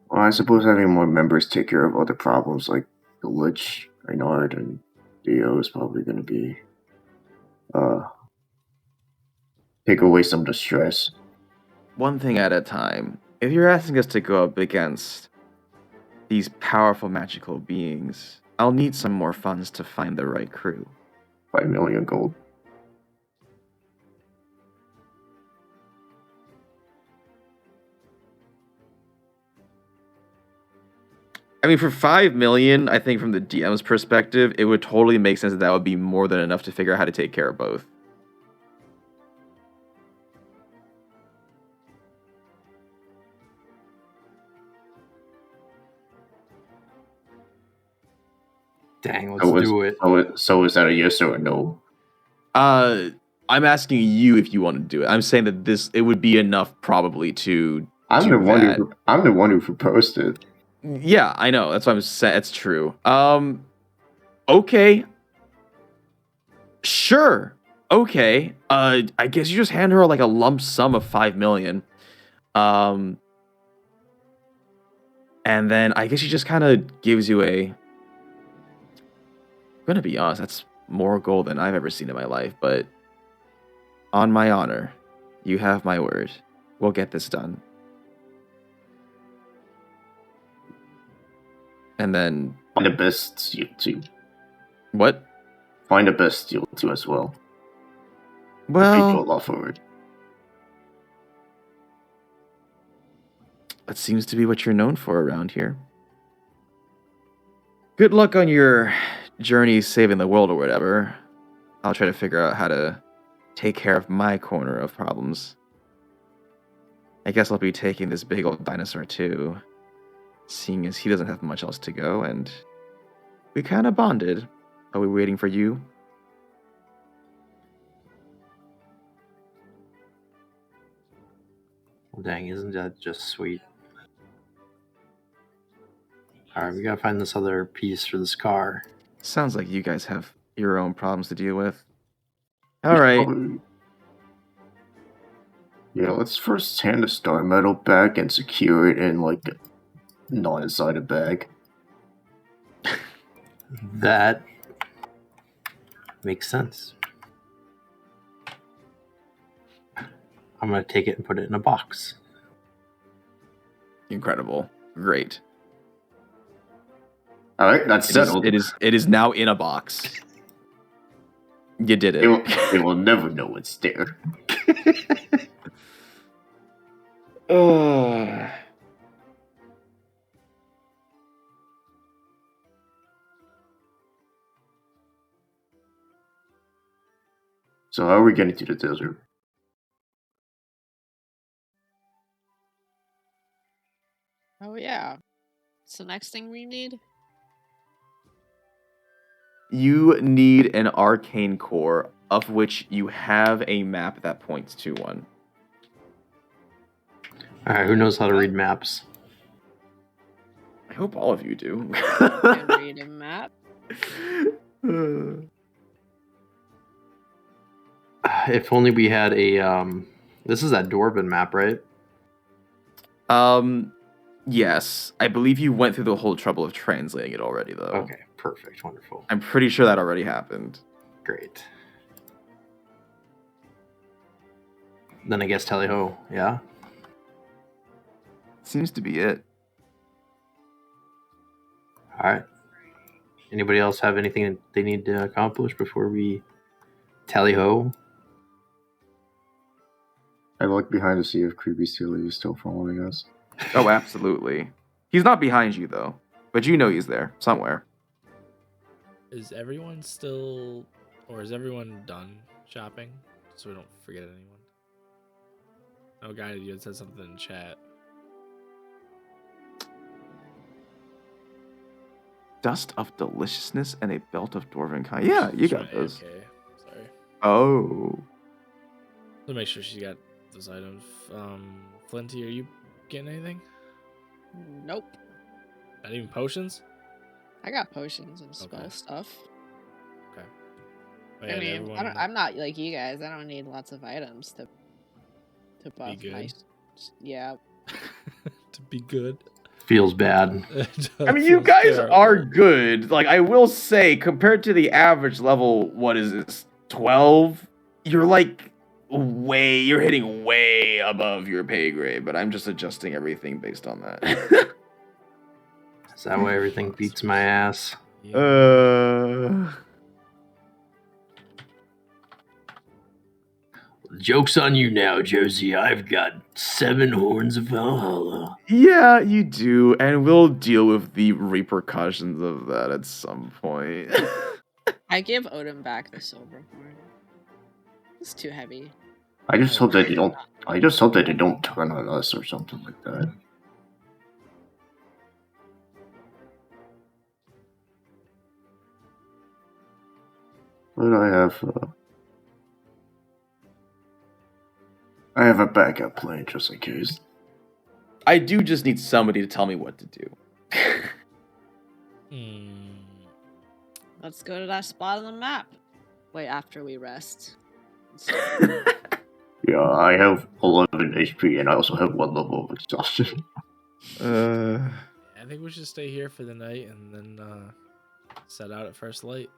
Well, I suppose having more members take care of other problems like the Lich, Reynard, and Dio is probably going to be take away some of the stress. One thing at a time. If you're asking us to go up against these powerful magical beings, I'll need some more funds to find the right crew. 5 million gold. I mean, for 5 million, I think from the DM's perspective, it would totally make sense that would be more than enough to figure out how to take care of both. Dang, let's do it. So is that a yes or a no? I'm asking you if you want to do it. I'm saying that it would be enough probably to. I'm the one who proposed it. Yeah, I know. That's what I'm saying. It's true. Okay. Sure. Okay. I guess you just hand her like a lump sum of 5 million. And then I guess she just kind of gives you I'm gonna be honest, that's more gold than I've ever seen in my life, but on my honor, you have my word. We'll get this done. And then Find the best steel too. What? Find the best steel too as well. Well, People love forward. That seems to be what you're known for around here. Good luck on your journey saving the world or whatever. I'll try to figure out how to take care of my corner of problems. I guess I'll be taking this big old dinosaur too, seeing as he doesn't have much else to go, and we kind of bonded. Are we waiting for you? Well, dang, isn't that just sweet? Alright, we gotta find this other piece for this car. Sounds like you guys have your own problems to deal with. Alright. Yeah, let's first hand the star medal back and secure it in, like, a non-sided bag. That Makes sense. I'm going to take it and put it in a box. Incredible. Great. All right, that's It is, settled. it is now in a box. You did it. They will never know what's there. So how are we getting to the desert? Oh yeah. What's the next thing we need? You need an arcane core, of which you have a map that points to one. All right, who knows how to read maps? I hope all of you do. Can read a map. If only we had a. This is that Dwarven map, right? Yes. I believe you went through the whole trouble of translating it already, though. Okay, perfect, wonderful, I'm pretty sure that already happened. great. Then I guess tally ho, yeah. Seems to be it. All right. Anybody else have anything that they need to accomplish before we tally ho? I look behind to see if creepy Steely is still following us. Oh, absolutely. He's not behind you, though. But you know he's there, somewhere. Is everyone still, or is everyone done shopping? So we don't forget anyone. Oh, guy, you had said something in chat. Dust of deliciousness and a belt of dwarven kind. Yeah, you got those. Okay, sorry. Oh. Let's make sure she got those items. Flinty, are you getting anything? Nope. Not even potions? I got potions and spell Okay. stuff. Okay. Oh, I yeah, mean, everyone I'm not like you guys. I don't need lots of items to buff good. my. Yeah. to be good. Feels bad. I mean, you guys are good. Like, I will say, compared to the average level, what is this, 12? You're like you're hitting way above your pay grade, but I'm just adjusting everything based on that. Is that why everything beats my ass? Joke's on you now, Josie. I've got 7 horns of Valhalla. Yeah, you do, and we'll deal with the repercussions of that at some point. I give Odin back the silver horn. It's too heavy. I just hope that they don't. I just hope that they don't turn on us or something like that. But I have a backup plan just in case. I do just need somebody to tell me what to do. Let's go to that spot on the map. Wait, after we rest. Yeah, I have 11 HP and I also have 1 level of exhaustion. I think we should stay here for the night and then set out at first light.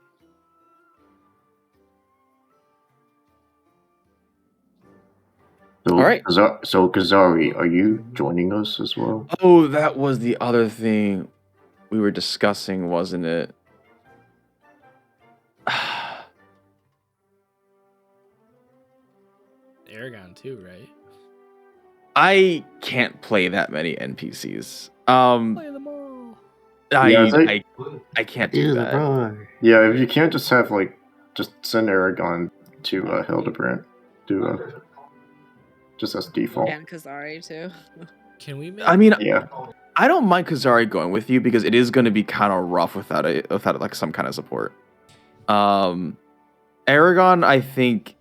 So, All right. So Kazari, are you joining us as well? Oh, that was the other thing we were discussing, wasn't it? Aragon too, right? I can't play that many NPCs. Play them all. I can't do Ew, that. bro. Yeah, if you can't just have just send Aragon to Hildebrand, just as default. And Kazari too. Can we make? I mean, Yeah. I don't mind Kazari going with you because it is going to be kind of rough without like some kind of support. Aragon, I think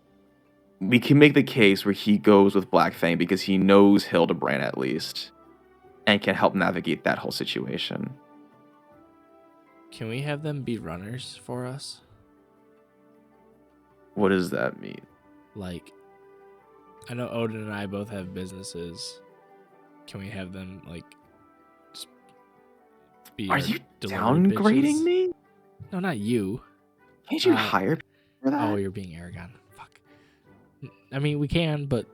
we can make the case where he goes with Black Fang because he knows Hildebrand at least and can help navigate that whole situation. Can we have them be runners for us? What does that mean? Like, I know Odin and I both have businesses. Can we have them just be? Are our you delivery downgrading bitches? me? No, not you. Can't you hire? for that? Oh, you're being arrogant. Fuck. I mean, we can, but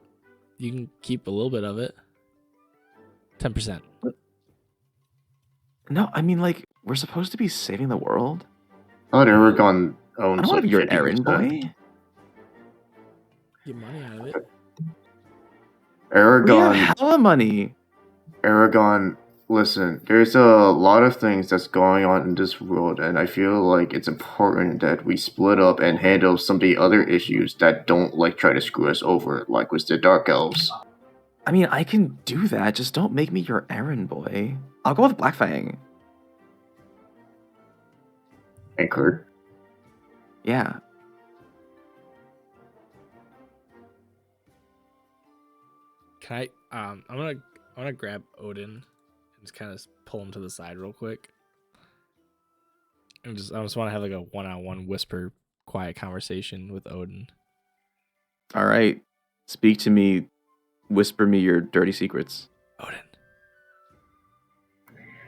you can keep a little bit of it. 10%. No, I mean, like, we're supposed to be saving the world. I thought Aragon I owns don't want to like be your 50%. errand boy. Get money out of it. We Aragon, have hella money. Aragon, listen, there's a lot of things that's going on in this world, and I feel like it's important that we split up and handle some of the other issues that don't like try to screw us over, like with the Dark Elves. I mean, I can do that. Just don't make me your errand boy. I'll go with Blackfang. And Kurt. Yeah. Can I? I'm gonna grab Odin and just kind of pull him to the side real quick. I just want to have like a one-on-one whisper, quiet conversation with Odin. All right. Speak to me. Whisper me your dirty secrets. Odin,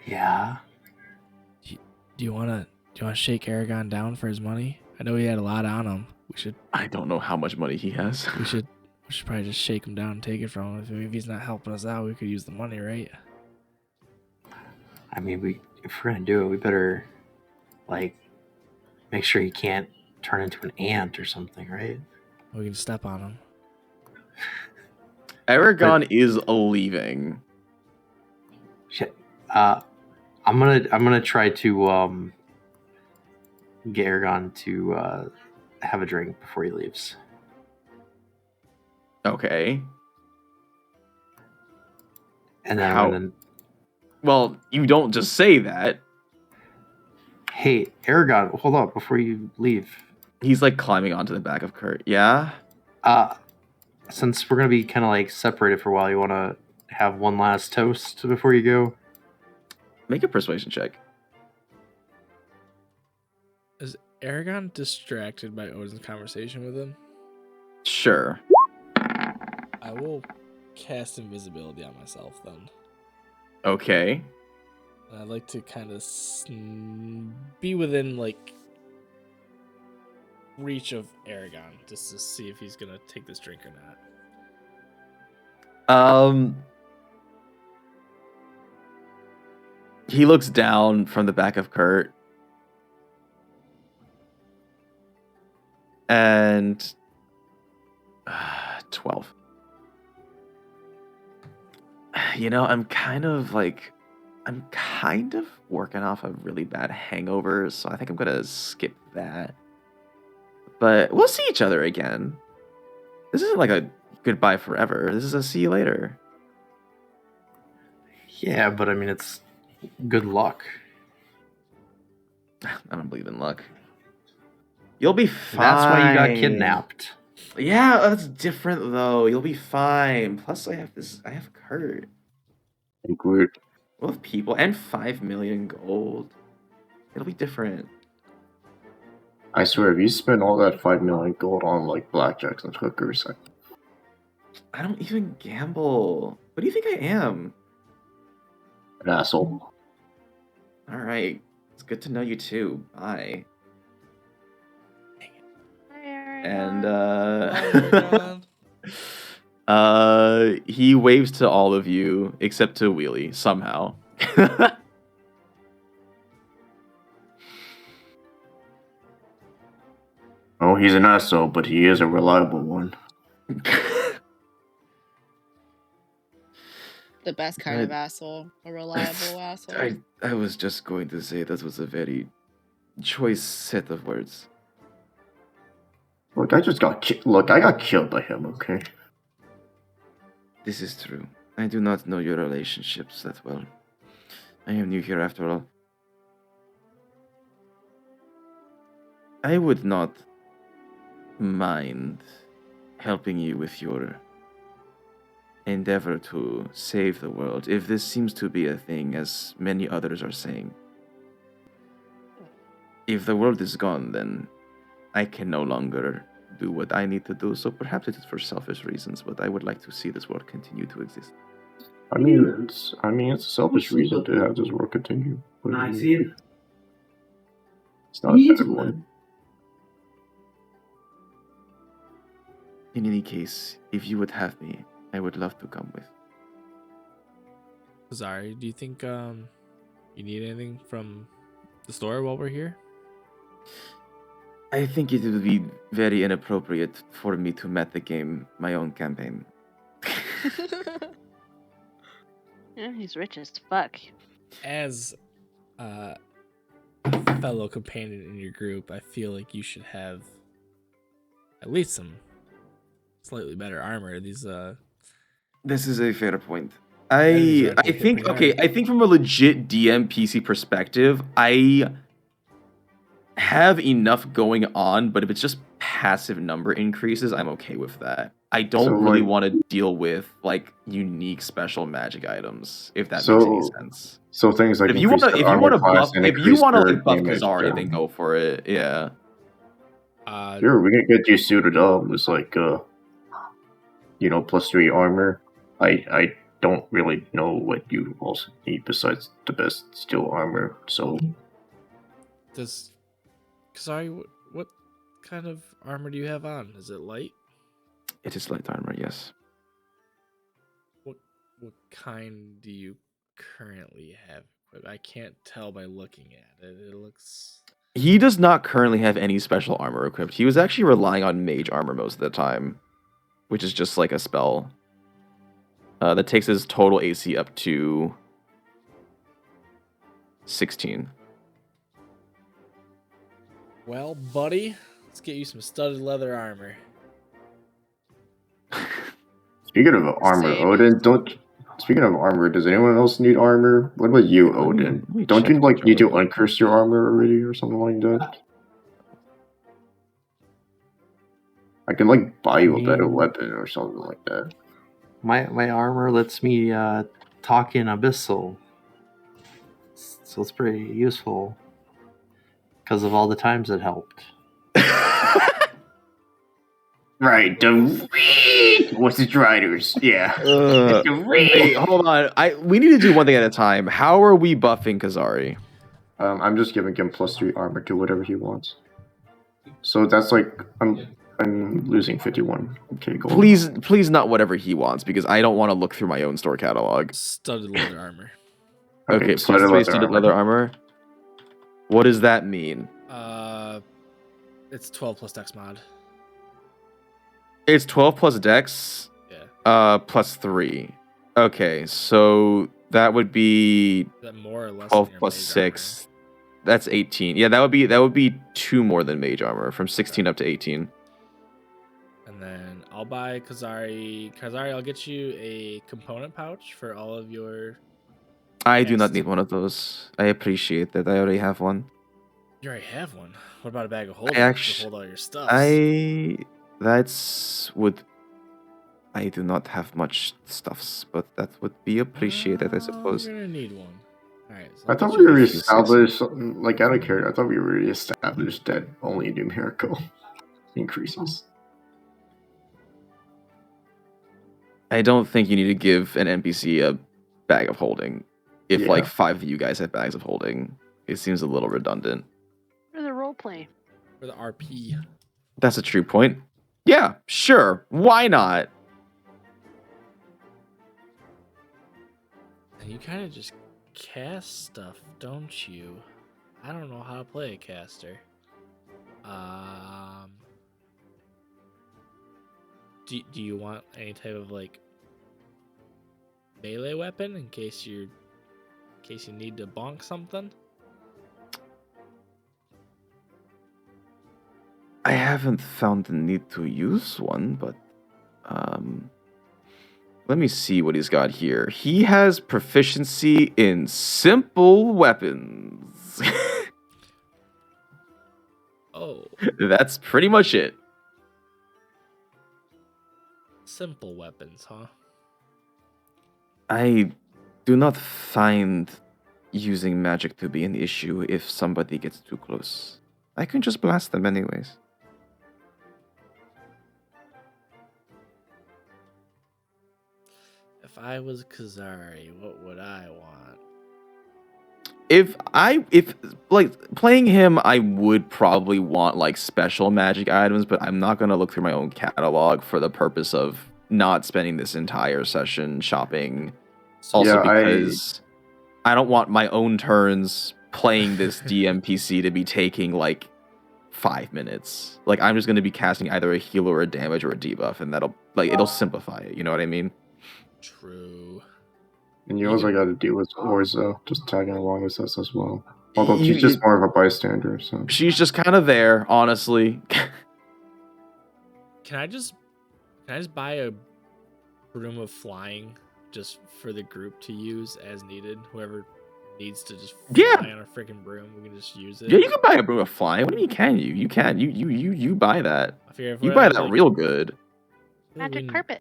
Yeah. do you wanna shake Aragon down for his money? I know he had a lot on him. I don't know how much money he has. We should probably just shake him down and take it from him. If he's not helping us out, we could use the money, right? I mean, if we're gonna do it, we better like make sure he can't turn into an ant or something, right? We can step on him. Aragon is leaving. Shit. I'm gonna try to get Aragon to have a drink before he leaves. Okay. And then How? I'm gonna, Well, you don't just say that. hey, Aragon, hold up before you leave. He's like climbing onto the back of Kurt. Yeah? Since we're gonna be kind of like separated for a while, you want to have one last toast before you go? Make a persuasion check. Is Aragon distracted by Odin's conversation with him? Sure. I will cast invisibility on myself then. Okay. And I'd like to kind of be within like reach of Aragon just to see if he's gonna take this drink or not. He looks down from the back of Kurt. And 12. You know, I'm kind of working off a really bad hangover, so I think I'm gonna skip that. But we'll see each other again. This isn't like a goodbye forever. This is a see you later. Yeah, but I mean, it's good luck. I don't believe in luck. You'll be fine. That's why you got kidnapped. Yeah, that's different though. You'll be fine. Plus, I have Kurt. And Kurt. We'll have people and 5 million gold. It'll be different. I swear, if you spend all that 5 million gold on like blackjacks and hookers, I don't even gamble. What do you think I am? an asshole. All right. It's good to know you too. Bye. And he waves to all of you except to Wheelie somehow. Oh, he's an asshole, but he is a reliable one. The best kind of asshole. A reliable asshole. I was just going to say that was a very choice set of words. Look, I got killed by him, okay? This is true. I do not know your relationships that well. I am new here after all. I would not mind helping you with your endeavor to save the world, if this seems to be a thing, as many others are saying. If the world is gone, then I can no longer do what I need to do, so perhaps it is for selfish reasons, but I would like to see this world continue to exist. I mean, it's a selfish reason to have this world continue. I see it. It's not a bad one. In any case, if you would have me, I would love to come with. Kazari, do you think you need anything from the store while we're here? I think it would be very inappropriate for me to meta game my own campaign. Yeah, he's rich as fuck. As a fellow companion in your group, I feel like you should have at least some slightly better armor. These This is a fair point. These I aren't too think pretty okay, hard. I think from a legit DM PC perspective, I have enough going on, but if it's just passive number increases, I'm okay with that. I don't So, really like- want to deal with like unique special magic items, if that So, makes any sense. So things like If you want to, buff, if you want to like buff Kazari, then go for it. Yeah. Sure, we can get you suited up with like +3 armor. I don't really know what you also need besides the best steel armor. So Does Kazari, what kind of armor do you have on? Is it light? It is light armor, yes. What kind do you currently have equipped? I can't tell by looking at it. It looks. He does not currently have any special armor equipped. He was actually relying on mage armor most of the time, which is just like a spell. That takes his total AC up to 16. Well, buddy, let's get you some studded leather armor. speaking of armor, Same. Odin, Speaking of armor, does anyone else need armor? What about you, Odin? Let me Don't check you like need to Odin. uncurse your armor already or something like that? I can like buy you a better weapon or something like that. My armor lets me talk in Abyssal, so it's pretty useful because of all the times it helped. Right, what's the riders? Yeah. Wait, hold on. We need to do one thing at a time. How are we buffing Kazari? I'm just giving him +3 armor to whatever he wants. So that's like I'm losing 51. Okay, gold. Please not whatever he wants, because I don't want to look through my own store catalog. Studded leather armor. Okay, +3 studded leather armor. What does that mean? It's 12 plus dex mod. It's 12 plus dex. Yeah. +3. Okay, so that would be Is that more or less? 12 than your plus mage 6. That's 18. Yeah, that would be 2 more than mage armor, from 16 up to 18. armor? And then I'll buy Kazari. Kazari, I'll get you a component pouch for all of your. I do not Yes. need one of those. I appreciate that. I already have one. You already have one. What about a bag of holding to hold all your stuff? I do not have much stuffs, but that would be appreciated, I suppose. You're gonna need one. All right. So I I'll thought get we you- already established, like out of character, I thought we already established that only numerical increases. I don't think you need to give an NPC a bag of holding. If Yeah. like 5 of you guys have bags of holding, it seems a little redundant. For the roleplay. for the RP. That's a true point. Yeah, sure. Why not? And you kind of just cast stuff, don't you? I don't know how to play a caster. Do you want any type of like melee weapon in case you need to bonk something? I haven't found the need to use one, but let me see what he's got here. He has proficiency in simple weapons. Oh, That's pretty much it. simple weapons, huh? I do not find using magic to be an issue if somebody gets too close. I can just blast them anyways. If I was Kazari, what would I want? if like playing him, I would probably want like special magic items, but I'm not gonna look through my own catalog for the purpose of not spending this entire session shopping. Also, because I don't want my own turns playing this DMPC to be taking like 5 minutes. Like I'm just gonna be casting either a heal or a damage or a debuff, and it'll simplify it. You know what I mean? True. And you also got to deal with Orzo just tagging along with us as well. Although she's just more of a bystander, so she's just kind of there, honestly. Can I just buy a broom of flying just for the group to use as needed? Whoever needs to just fly on a freaking broom, we can just use it. Yeah, you can buy a broom of flying. What do you mean can you? You can. You buy that. You buy that real good. Magic carpet.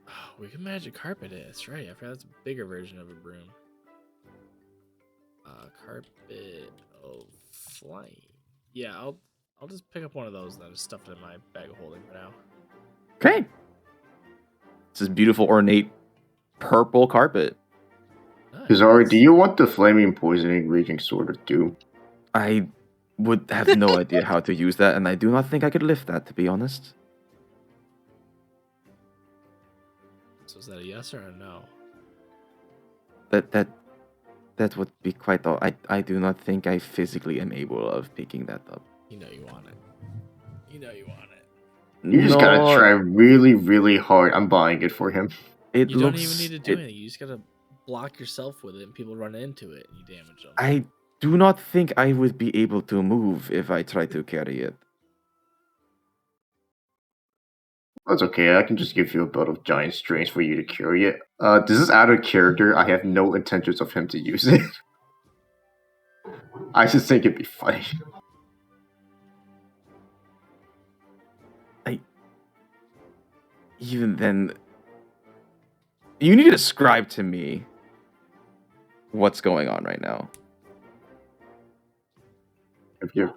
Oh, we can magic carpet it. That's right. I forgot that's a bigger version of a broom. Carpet of flying. Yeah, I'll just pick up one of those and then just stuff it in my bag of holding for now. Okay. This is beautiful, ornate, purple carpet. Nice. Kazari, do you want the flaming poisoning raging sword too? I would have no idea how to use that, and I do not think I could lift that, to be honest. So is that a yes or a no? That would be quite all. I do not think I physically am able of picking that up. You know you want it. You know you want it. You just gotta try really, really hard. I'm buying it for him. You don't even need to do anything. You just gotta block yourself with it, and people run into it, and you damage them. I do not think I would be able to move if I try to carry it. That's okay. I can just give you a belt of giant strength for you to carry it. This is out of character. I have no intentions of him to use it. I just think it'd be funny. Even then, you need to describe to me what's going on right now.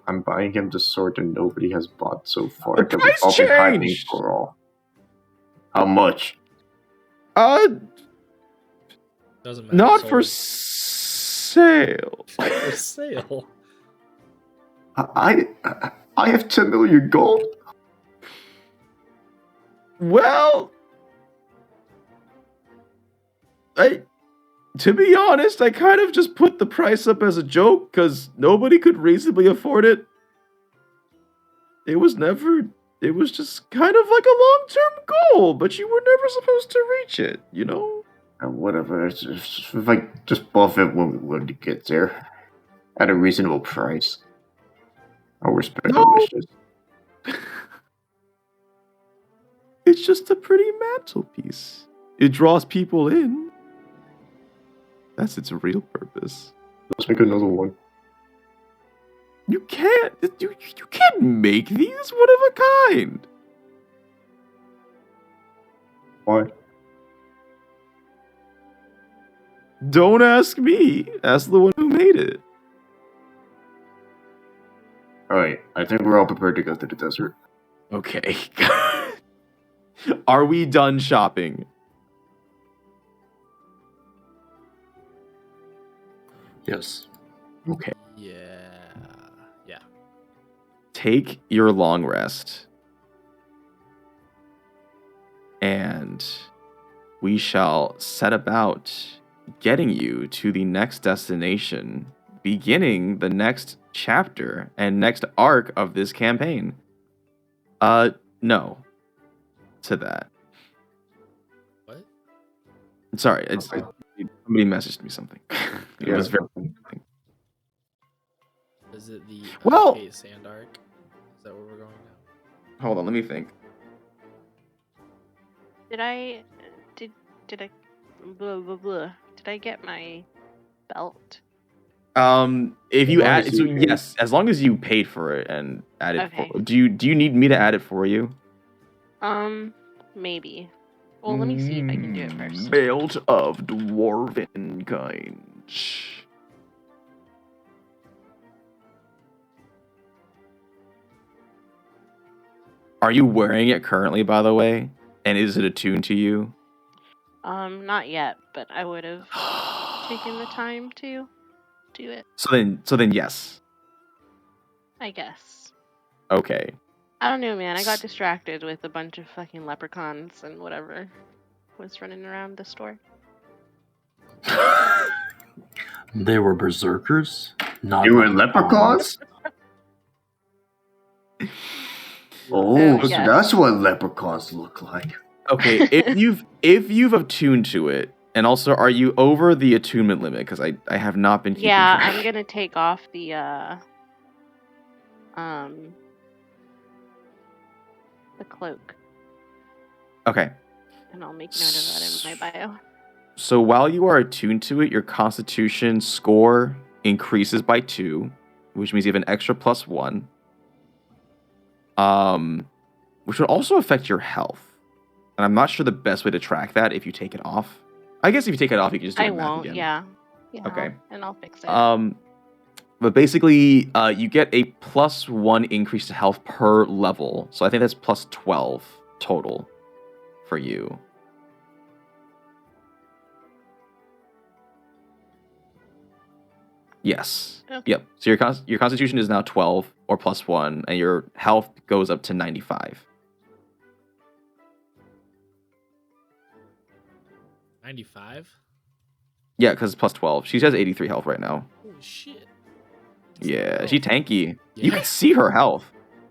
I'm buying him the sword that nobody has bought so far. The price changed! For all. How much? Doesn't matter. Not for sale. For sale. I have 10 million gold. Well, to be honest, I kind of just put the price up as a joke because nobody could reasonably afford it. It was just kind of like a long-term goal, but you were never supposed to reach it, you know? Whatever, if I just buff it when it gets there, at a reasonable price. I'll respect the wishes. It's just a pretty mantelpiece. It draws people in. That's its real purpose. Let's make another one. You can't make these one of a kind. Why? Don't ask me. Ask the one who made it. Alright, I think we're all prepared to go to the desert. Okay. Are we done shopping? Yes. Okay. Yeah. Take your long rest. And we shall set about getting you to the next destination, beginning the next chapter and next arc of this campaign. No. To that. What? Sorry, somebody messaged me something. It was very. Is it the Sand Arc? Is that where we're going now? Hold on, let me think. Did I blah blah blah? Did I get my belt? If you add, so yes, as long as you paid for it and added. Okay. Do you need me to add it for you? Maybe. Well, let me see if I can do it first. Belt of dwarven kind. Are you wearing it currently, by the way? And is it attuned to you? Not yet, but I would have taken the time to. do it, So then, yes. I guess. Okay. I don't know, man. I got distracted with a bunch of fucking leprechauns and whatever was running around the store. They were berserkers, not You were leprechauns? Oh, so yes. that's what leprechauns look like. Okay, if you've attuned to it, and also, are you over the attunement limit? Because I have not been keeping Yeah, track. I'm gonna take off the cloak, Okay. and I'll make note of that in my bio. So while you are attuned to it, your Constitution score increases by 2, which means you have an extra +1. Which would also affect your health. And I'm not sure the best way to track that if you take it off. I guess if you take it off, you can just do I the math won't. again. Yeah. Okay. And I'll fix it. But basically, you get a +1 increase to health per level. So I think that's +12 total for you. Yes. Okay. Yep. So your Constitution is now 12 or +1, and your health goes up to 95. 95? Yeah, because it's +12. She has 83 health right now. Holy shit. Yeah, she tanky. You Yeah. can see her health.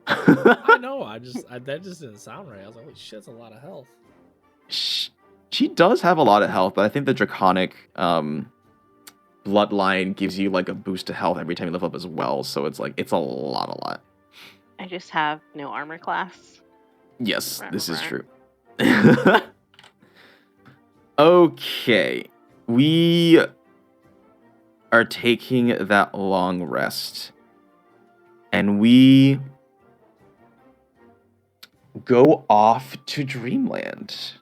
I know. That just didn't sound right. I was like, holy shit, that's a lot of health. She does have a lot of health, but I think the draconic bloodline gives you like a boost to health every time you level up as well. So it's like it's a lot. I just have no armor class. Yes, this is Right. true. Okay, we are taking that long rest, and we go off to Dreamland.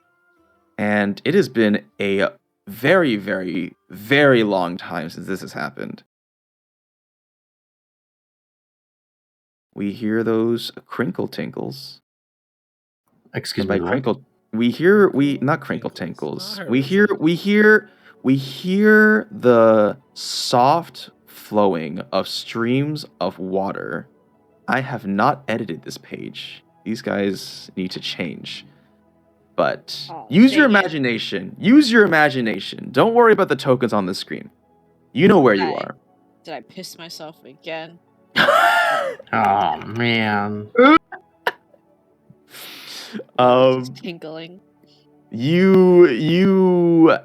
And it has been a very, very, very long time since this has happened. We hear those crinkle tinkles. Excuse And by me, what? crinkle, not crinkle tinkles. I heard We hear the soft flowing of streams of water. I have not edited this page. These guys need to change. But use your imagination. Use your imagination. Don't worry about the tokens on the screen. You know where you are. Did I piss myself again? Oh man. Just tinkling. You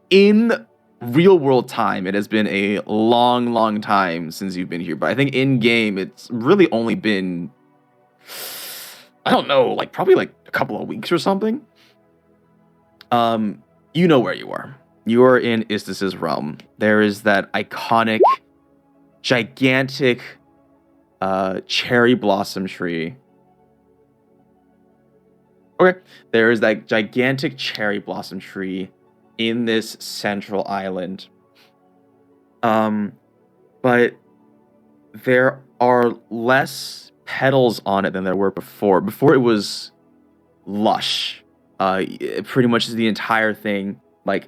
in real world time, it has been a long time since you've been here. But I think in game, it's really only been, I don't know, like probably like a couple of weeks or something. You know where you are. You are in Istis's realm. There is that iconic, gigantic cherry blossom tree. Okay, there is that gigantic cherry blossom tree in this central island. But there are less petals on it than there were before. Before it was lush. Pretty much the entire thing, like,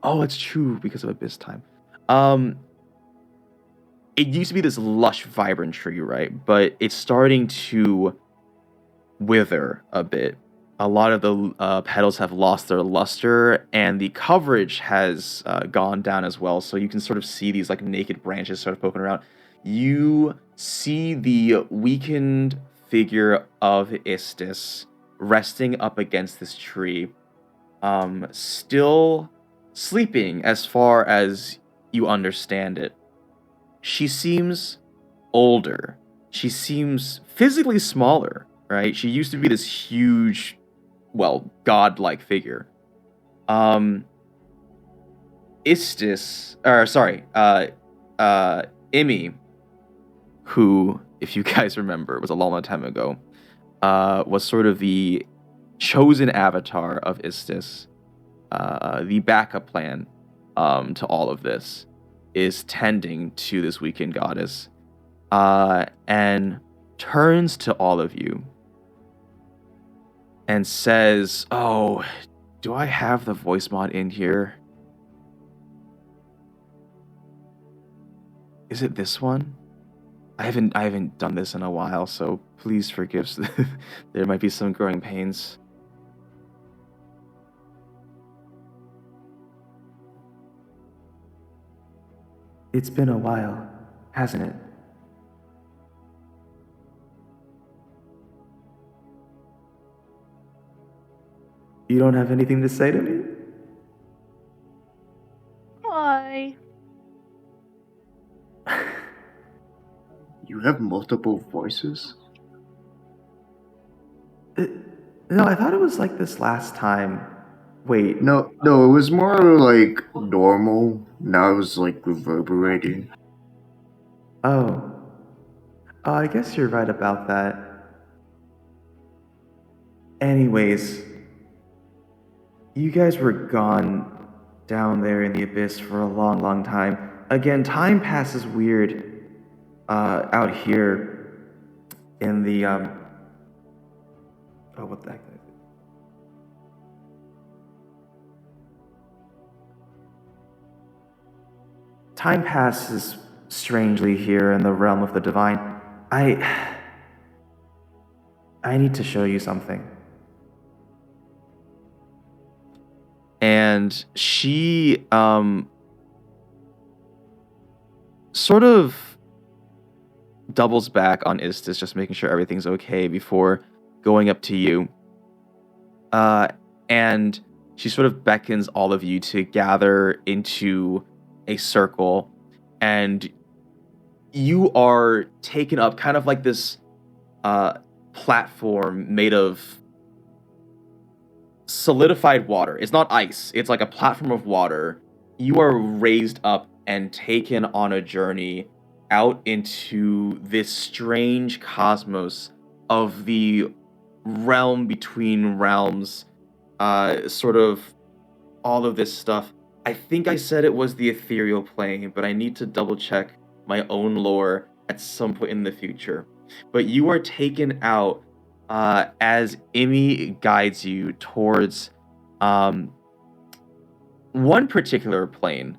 oh, it's true because of Abyss time. It used to be this lush, vibrant tree, right? But it's starting to wither a bit. A lot of the petals have lost their luster, and the coverage has gone down as well. So you can sort of see these like naked branches sort of poking around. You see the weakened figure of Istis resting up against this tree, still sleeping as far as you understand it. She seems older. She seems physically smaller, right? She used to be this huge, well, godlike figure. Imi, who, if you guys remember, was a long time ago, was sort of the chosen avatar of Istis. The backup plan to all of this is tending to this weakened goddess, and turns to all of you and says, "Oh, do I have the voice mod in here? Is it this one? I haven't done this in a while, so please forgive. There might be some growing pains. It's been a while, hasn't it? You don't have anything to say to me? Hi. You have multiple voices? No, I thought it was like this last time. Wait. No, it was more like normal. Now it was like reverberating. Oh. I guess you're right about that. Anyways, you guys were gone down there in the abyss for a long, long time. Again, time passes weird out here in the oh, what the heck? Time passes strangely here in the realm of the divine. I need to show you something. And she sort of doubles back on Istis, just making sure everything's okay before going up to you. And she sort of beckons all of you to gather into a circle, and you are taken up kind of like this platform made of solidified water. It's not ice. It's like a platform of water. You are raised up and taken on a journey out into this strange cosmos of the realm between realms, sort of all of this stuff. I think I said it was the ethereal plane, but I need to double check my own lore at some point in the future. But you are taken out as Imi guides you towards one particular plane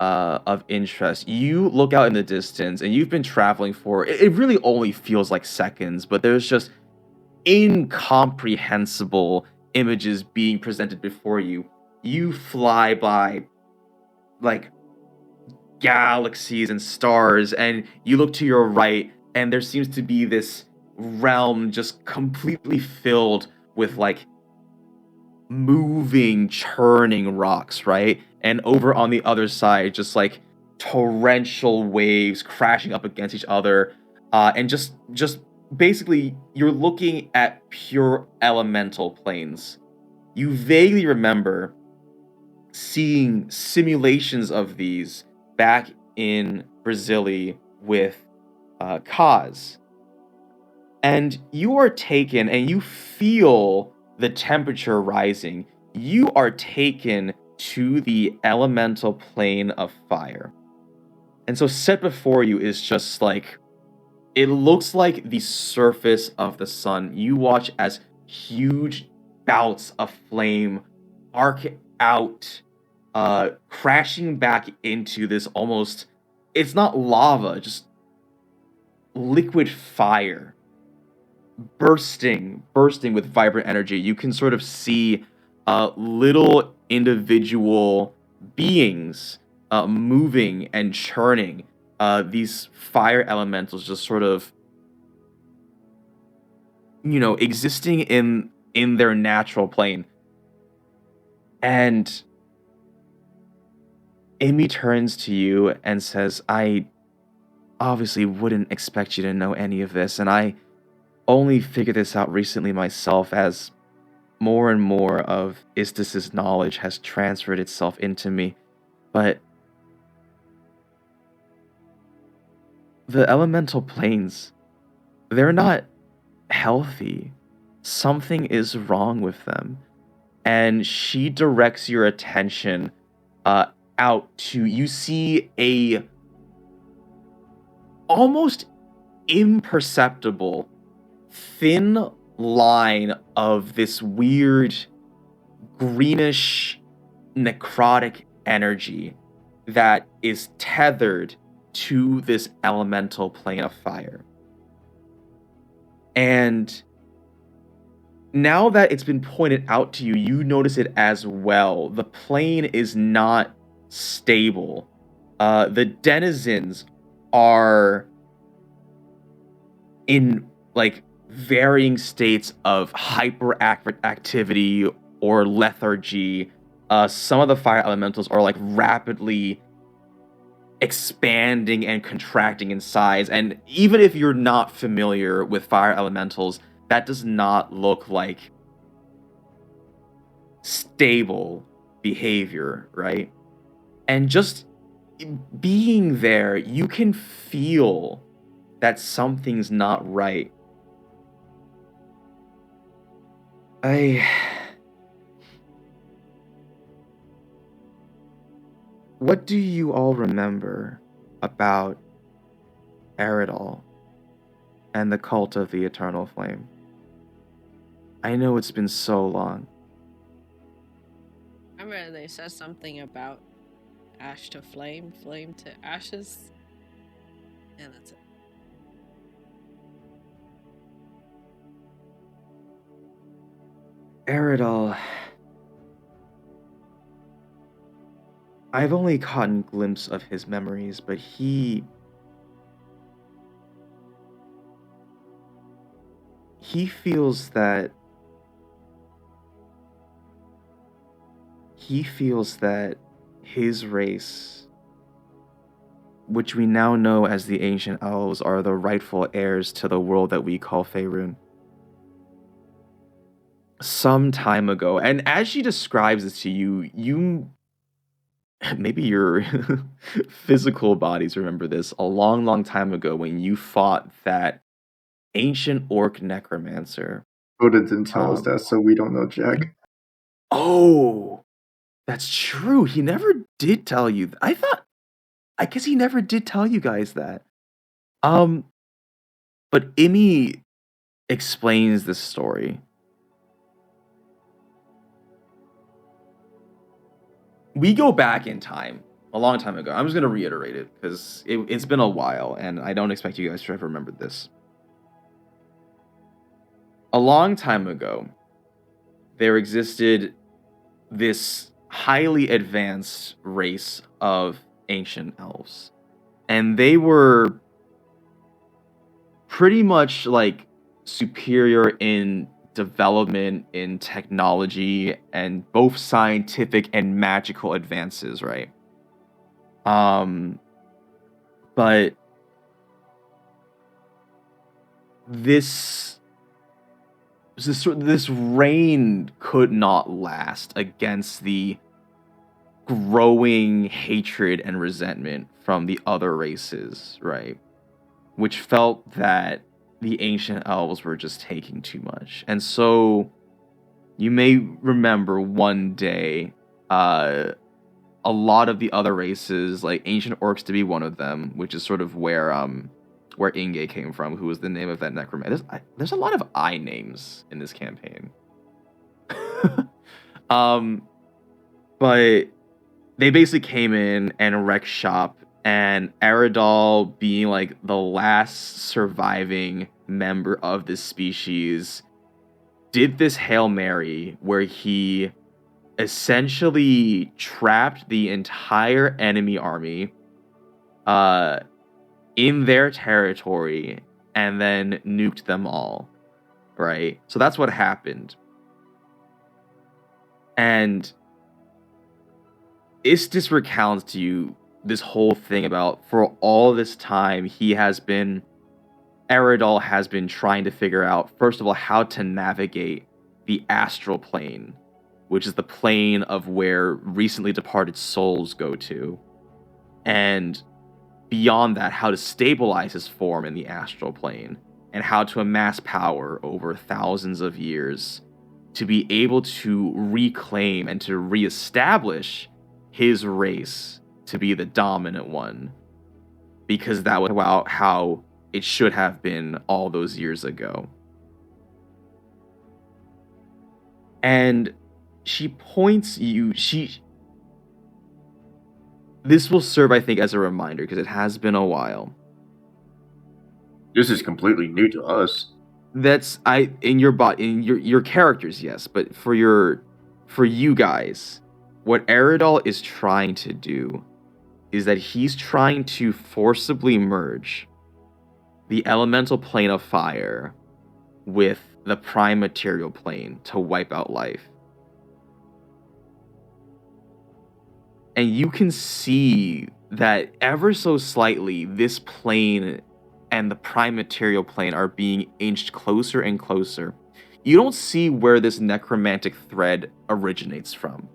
of interest. You look out in the distance, and you've been traveling for, it really only feels like seconds, but there's just incomprehensible images being presented before you. You fly by like galaxies and stars, and you look to your right, and there seems to be this realm just completely filled with like moving, churning rocks, right? And over on the other side, just like torrential waves crashing up against each other, and just basically you're looking at pure elemental planes. You vaguely remember seeing simulations of these back in Brazili with Kaz. And you are taken, and you feel the temperature rising. You are taken to the elemental plane of fire. And so set before you is just like, it looks like the surface of the sun. You watch as huge bouts of flame arc out, crashing back into this almost, it's not lava, just liquid fire, bursting with vibrant energy. You can sort of see little individual beings moving and churning. These fire elementals just sort of, existing in their natural plane. And Amy turns to you and says, I obviously wouldn't expect you to know any of this, and I only figured this out recently myself as more and more of Istis's knowledge has transferred itself into me. But the elemental planes, they're not healthy. Something is wrong with them. And she directs your attention out to, you see a almost imperceptible thin line of this weird greenish necrotic energy that is tethered to this elemental plane of fire. And now that it's been pointed out to you, you notice it as well. The plane is not stable. The denizens are in like varying states of hyperactivity or lethargy. Some of the fire elementals are like rapidly expanding and contracting in size, and even if you're not familiar with fire elementals, that does not look like stable behavior, right? And just being there, you can feel that something's not right. What do you all remember about Eridol and the cult of the Eternal Flame? I know it's been so long. Remember they said something about ash to flame, flame to ashes? And that's it. Eridol. I've only caught a glimpse of his memories, but he feels that his race, which we now know as the Ancient Elves, are the rightful heirs to the world that we call Faerun. Some time ago, and as she describes it to you maybe your physical bodies remember this, a long, long time ago when you fought that ancient orc necromancer. Odin didn't tell us that, so we don't know Jack. Oh, that's true. He never did tell you. I guess he never did tell you guys that. But Imi explains this story. We go back in time a long time ago. I'm just going to reiterate it because it's been a while and I don't expect you guys to have remembered this. A long time ago, there existed this highly advanced race of ancient elves. And they were pretty much like superior in development, in technology, and both scientific and magical advances, right? But this reign could not last against the growing hatred and resentment from the other races, right? Which felt that the ancient elves were just taking too much. And so you may remember one day, a lot of the other races, like ancient orcs to be one of them, which is sort of where Inge came from, who was the name of that necromancer. There's a lot of I names in this campaign. But they basically came in and wrecked shop, and Eridol, being like the last surviving member of this species, did this Hail Mary where he essentially trapped the entire enemy army in their territory and then nuked them all, right? So that's what happened. And Istis recounts to you this whole thing about, for all this time, Eridol has been trying to figure out, first of all, how to navigate the astral plane, which is the plane of where recently departed souls go to. And beyond that, how to stabilize his form in the astral plane, and how to amass power over thousands of years to be able to reclaim and to reestablish his race to be the dominant one, because that was how it should have been all those years ago. And she points you, this will serve, I think, as a reminder because it has been a while. This is completely new to us. That's in your characters, yes, but for you guys, what Eridol is trying to do is that he's trying to forcibly merge the elemental plane of fire with the prime material plane to wipe out life. And you can see that ever so slightly, this plane and the prime material plane are being inched closer and closer. You don't see where this necromantic thread originates from.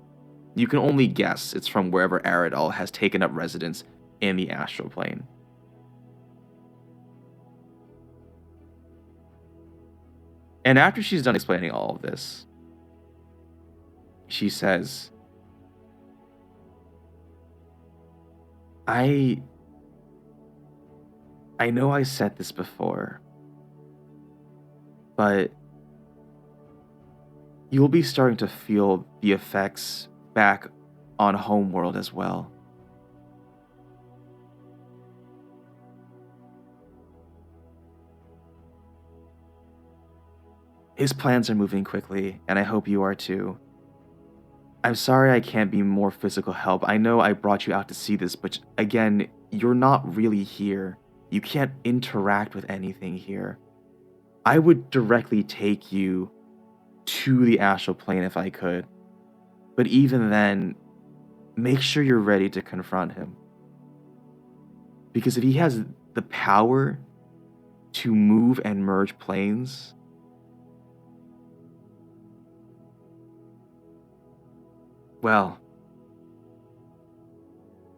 You can only guess it's from wherever Eridol has taken up residence in the astral plane. And after she's done explaining all of this, she says, I know I said this before, but you'll be starting to feel the effects back on Homeworld as well. His plans are moving quickly, and I hope you are too. I'm sorry I can't be more physical help. I know I brought you out to see this, but again, you're not really here. You can't interact with anything here. I would directly take you to the astral plane if I could. But even then, make sure you're ready to confront him. Because if he has the power to move and merge planes, well,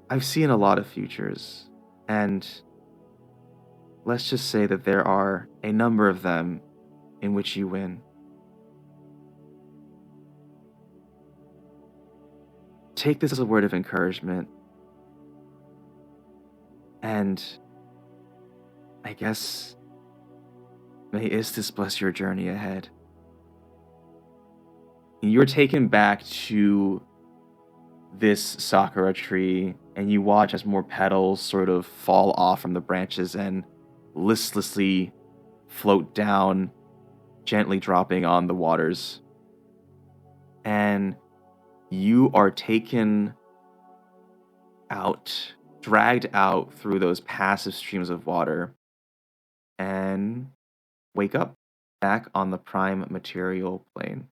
I've seen a lot of futures, and let's just say that there are a number of them in which you win. Take this as a word of encouragement, and I guess may Istis bless your journey ahead. You're taken back to this sakura tree, and you watch as more petals sort of fall off from the branches and listlessly float down, gently dropping on the waters. And you are taken out, dragged out through those passive streams of water, and wake up back on the prime material plane.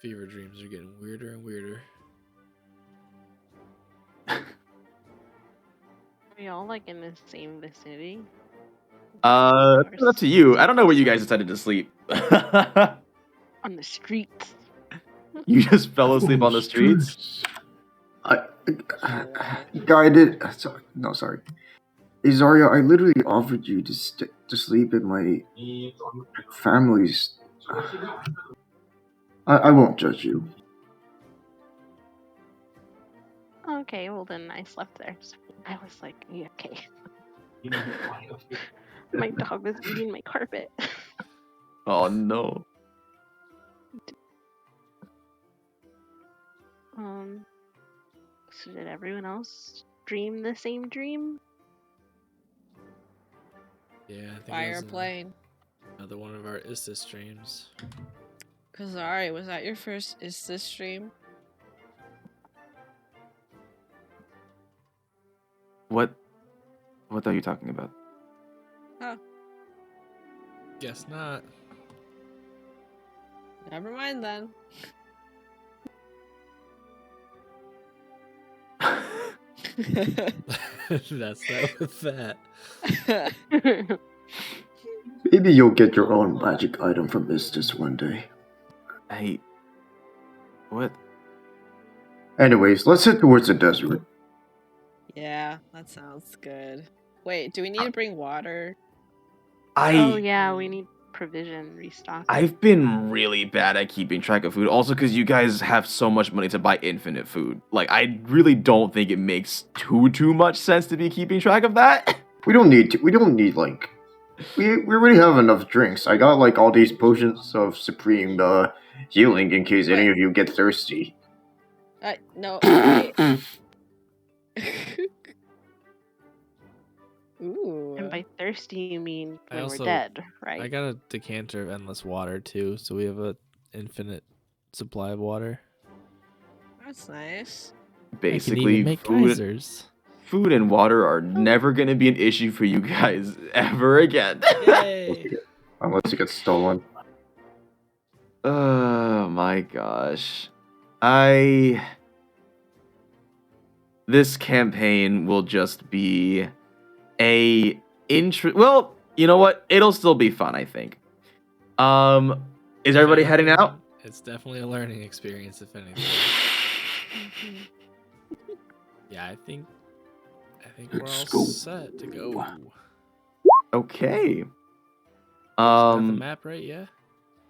Fever dreams are getting weirder and weirder. Are y'all like in the same vicinity? It's up to you. I don't know where you guys decided to sleep. On the streets. You just fell asleep on the streets? Guided. Sorry. Isarya, I literally offered you to sleep in my family's. I won't judge you. Okay, well then I slept there. So I was like, yeah, okay. My dog was eating my carpet. Oh no. So did everyone else dream the same dream? Yeah, I think Fire plane. another one of our Istis streams. Kazari, was that your first Istis stream? What are you talking about? Huh. Guess not. Never mind then. That's that with that. Maybe you'll get your own magic item from Istis one day. What? Anyways, let's head towards the desert. Yeah, that sounds good. Wait, do we need to bring water? Oh yeah, we need provision restock. I've been really bad at keeping track of food, also because you guys have so much money to buy infinite food. Like, I really don't think it makes too much sense to be keeping track of that. We don't need like We already have enough drinks. I got like all these potions of supreme healing in case any Wait. of you get thirsty. No, I. Ooh. And by thirsty, you mean I when also- we're dead, right? I got a decanter of endless water too, so we have an infinite supply of water. That's nice. I can Basically, even make food, geysers. food and water are never going to be an issue for you guys ever again. Yay! Unless it gets stolen. Oh my gosh. This campaign will just be well, you know what? It'll still be fun, I think. Is everybody heading out? It's definitely a learning experience, if anything. Yeah, I think we're all Let's go. set to go. Okay. Got the map right, yeah?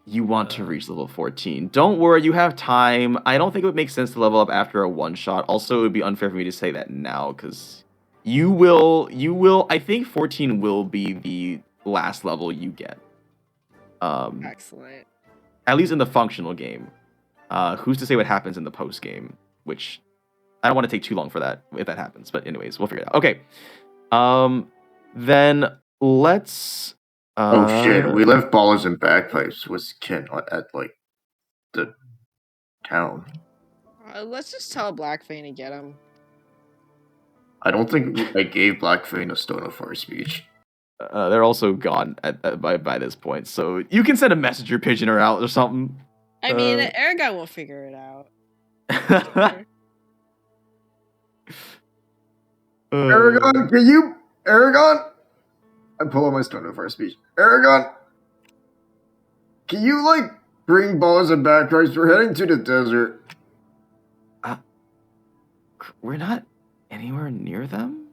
You want to reach level 14. Don't worry, you have time. I don't think it would make sense to level up after a one-shot. Also, it would be unfair for me to say that now, because you will, I think 14 will be the last level you get. Excellent. At least in the functional game. Who's to say what happens in the post-game, which I don't want to take too long for that, if that happens, but anyways, we'll figure it out. Okay. Then let's... Oh shit, we left ballers and bagpipes with Ken at like the town. Let's just tell Blackfang to get him. I don't think I gave Blackfang a stone of fire speech. They're also gone by this point, so you can send a messenger pigeon or out or something. I mean, Aragon will figure it out. Aragon, can you... Aragon? I pull out my stone of fire speech. Aragon! Can you, like, bring balls and bagpipes? We're heading to the desert. We're not anywhere near them?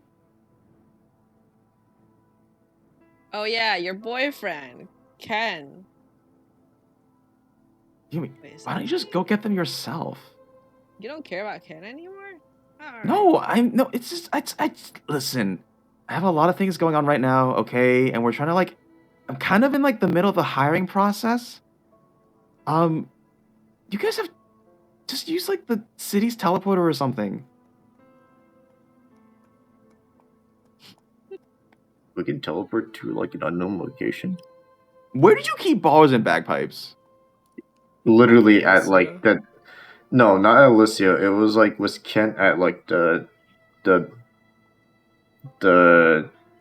Oh yeah, your boyfriend, Ken. Why don't you just go get them yourself? You don't care about Ken anymore? Alright. No, it's just, I listen, I have a lot of things going on right now, okay? And we're trying to, like, I'm kind of in, like, the middle of the hiring process. You guys have, just use, like, the city's teleporter or something. We can teleport to, like, an unknown location. Where did you keep ballers and bagpipes? Literally at, like, that... No, not at Alicia. It was, like, was Kent at, like, the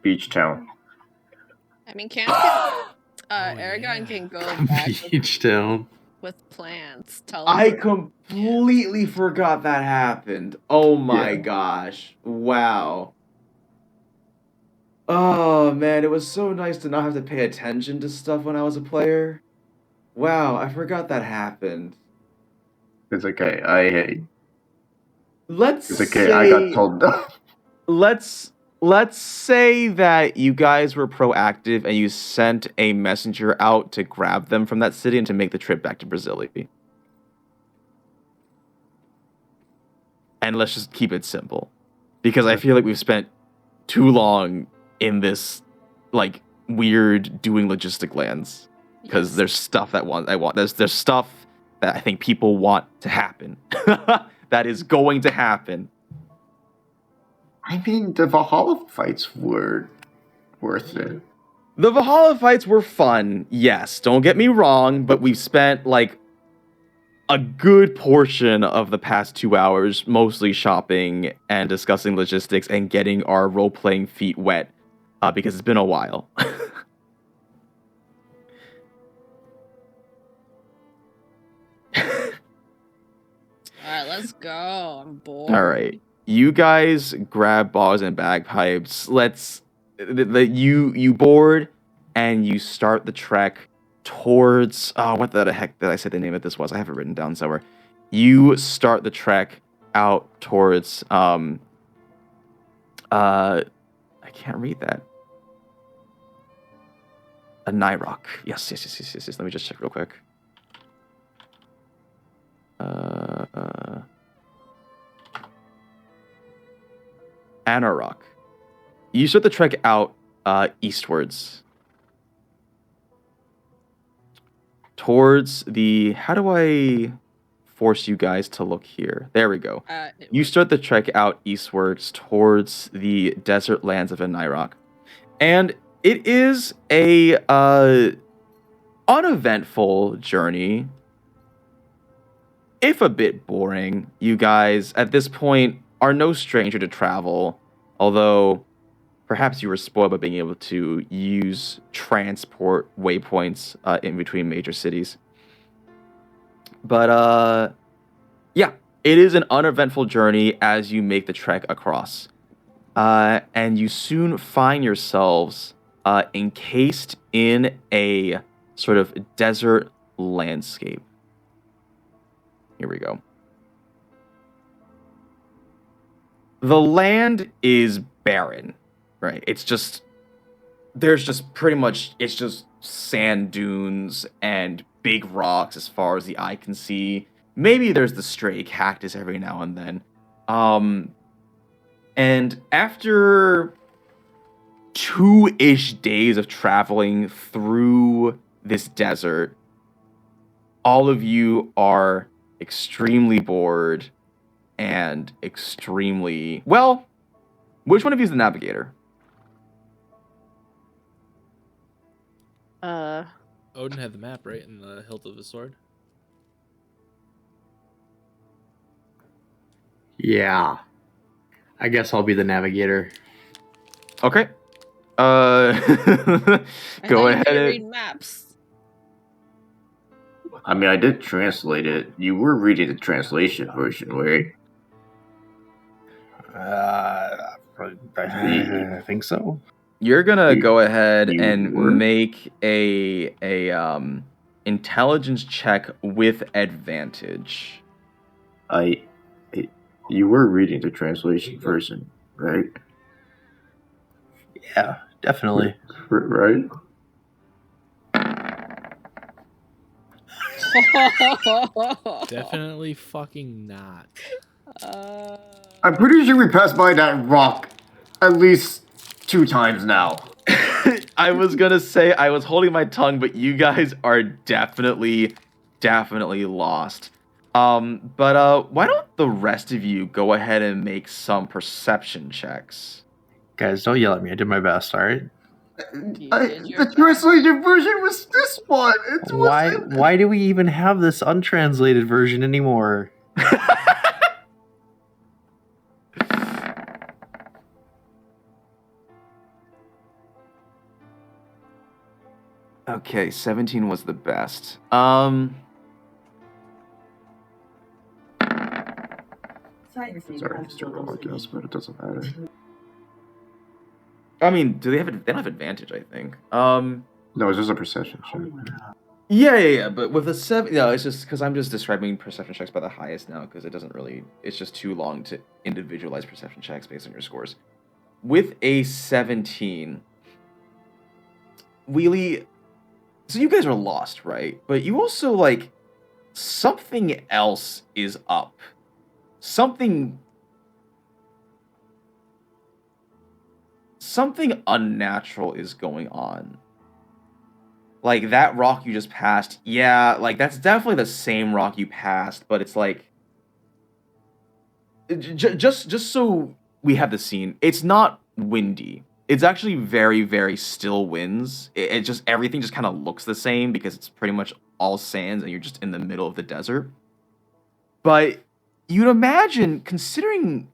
beach town. I mean, Aragon can go back Beach town. with plants. I completely forgot that happened. Oh my gosh. Wow. Oh man, it was so nice to not have to pay attention to stuff when I was a player. Wow, I forgot that happened. It's okay. I I got told no. Let's say that you guys were proactive and you sent a messenger out to grab them from that city and to make the trip back to Brasilia. And let's just keep it simple. Because I feel like we've spent too long in this, like, weird doing logistic lands. Because there's stuff there's stuff that I think people want to happen. That is going to happen. I mean, the Valhalla fights were worth it. The Valhalla fights were fun, yes, don't get me wrong, but we've spent, like, a good portion of the past 2 hours mostly shopping and discussing logistics and getting our role-playing feet wet, because it's been a while. Alright, let's go. I'm bored. Alright. You guys grab bars and bagpipes. You board and you start the trek towards... Oh, what the heck did I say the name of this was? I have it written down somewhere. You start the trek out towards... I can't read that. A Nyrock. Yes. Let me just check real quick. Anarok. You start the trek out eastwards. towards the... How do I force you guys to look here? There we go. You start the trek out eastwards towards the desert lands of Anairock. And it is a uneventful journey, if a bit boring. You guys, at this point, are no stranger to travel, although perhaps you were spoiled by being able to use transport waypoints in between major cities. But, yeah, it is an uneventful journey as you make the trek across. And you soon find yourselves encased in a sort of desert landscape. Here we go. The land is barren, right? There's just pretty much, it's just sand dunes and big rocks as far as the eye can see. Maybe there's the stray cactus every now and then. And after 2-ish days of traveling through this desert, all of you are extremely bored and extremely... Well, which one of you is the navigator? Odin had the map, right, in the hilt of his sword? Yeah. I guess I'll be the navigator. Okay. I Go thought ahead. You read maps. I mean, I did translate it. You were reading the translation version, right? I think so. You're gonna go ahead you and were? make a intelligence check with advantage. You were reading the translation version, right? Yeah, definitely. Right? Definitely fucking not. I'm pretty sure we passed by that rock at least 2 times now. I was gonna say I was holding my tongue, but you guys are definitely lost. But why don't the rest of you go ahead and make some perception checks? Guys, don't yell at me. I did my best, alright? The translated version was this one. Why do we even have this untranslated version anymore? Okay, 17 was the best. Sorry, Mr. Warlock, yes, but it doesn't matter. I mean, they don't have advantage, I think. No, it's just a perception check. Yeah. But with a 7, no, it's just because I'm just describing perception checks by the highest now because it doesn't really. It's just too long to individualize perception checks based on your scores. With a 17, Wheelie. So you guys are lost, right? But you also like something else is up. Something unnatural is going on. Like that rock you just passed, yeah, like that's definitely the same rock you passed, but it's like just so we have the scene, it's not windy. It's actually very, very still winds. It just everything just kind of looks the same because it's pretty much all sands and you're just in the middle of the desert. But you'd imagine, considering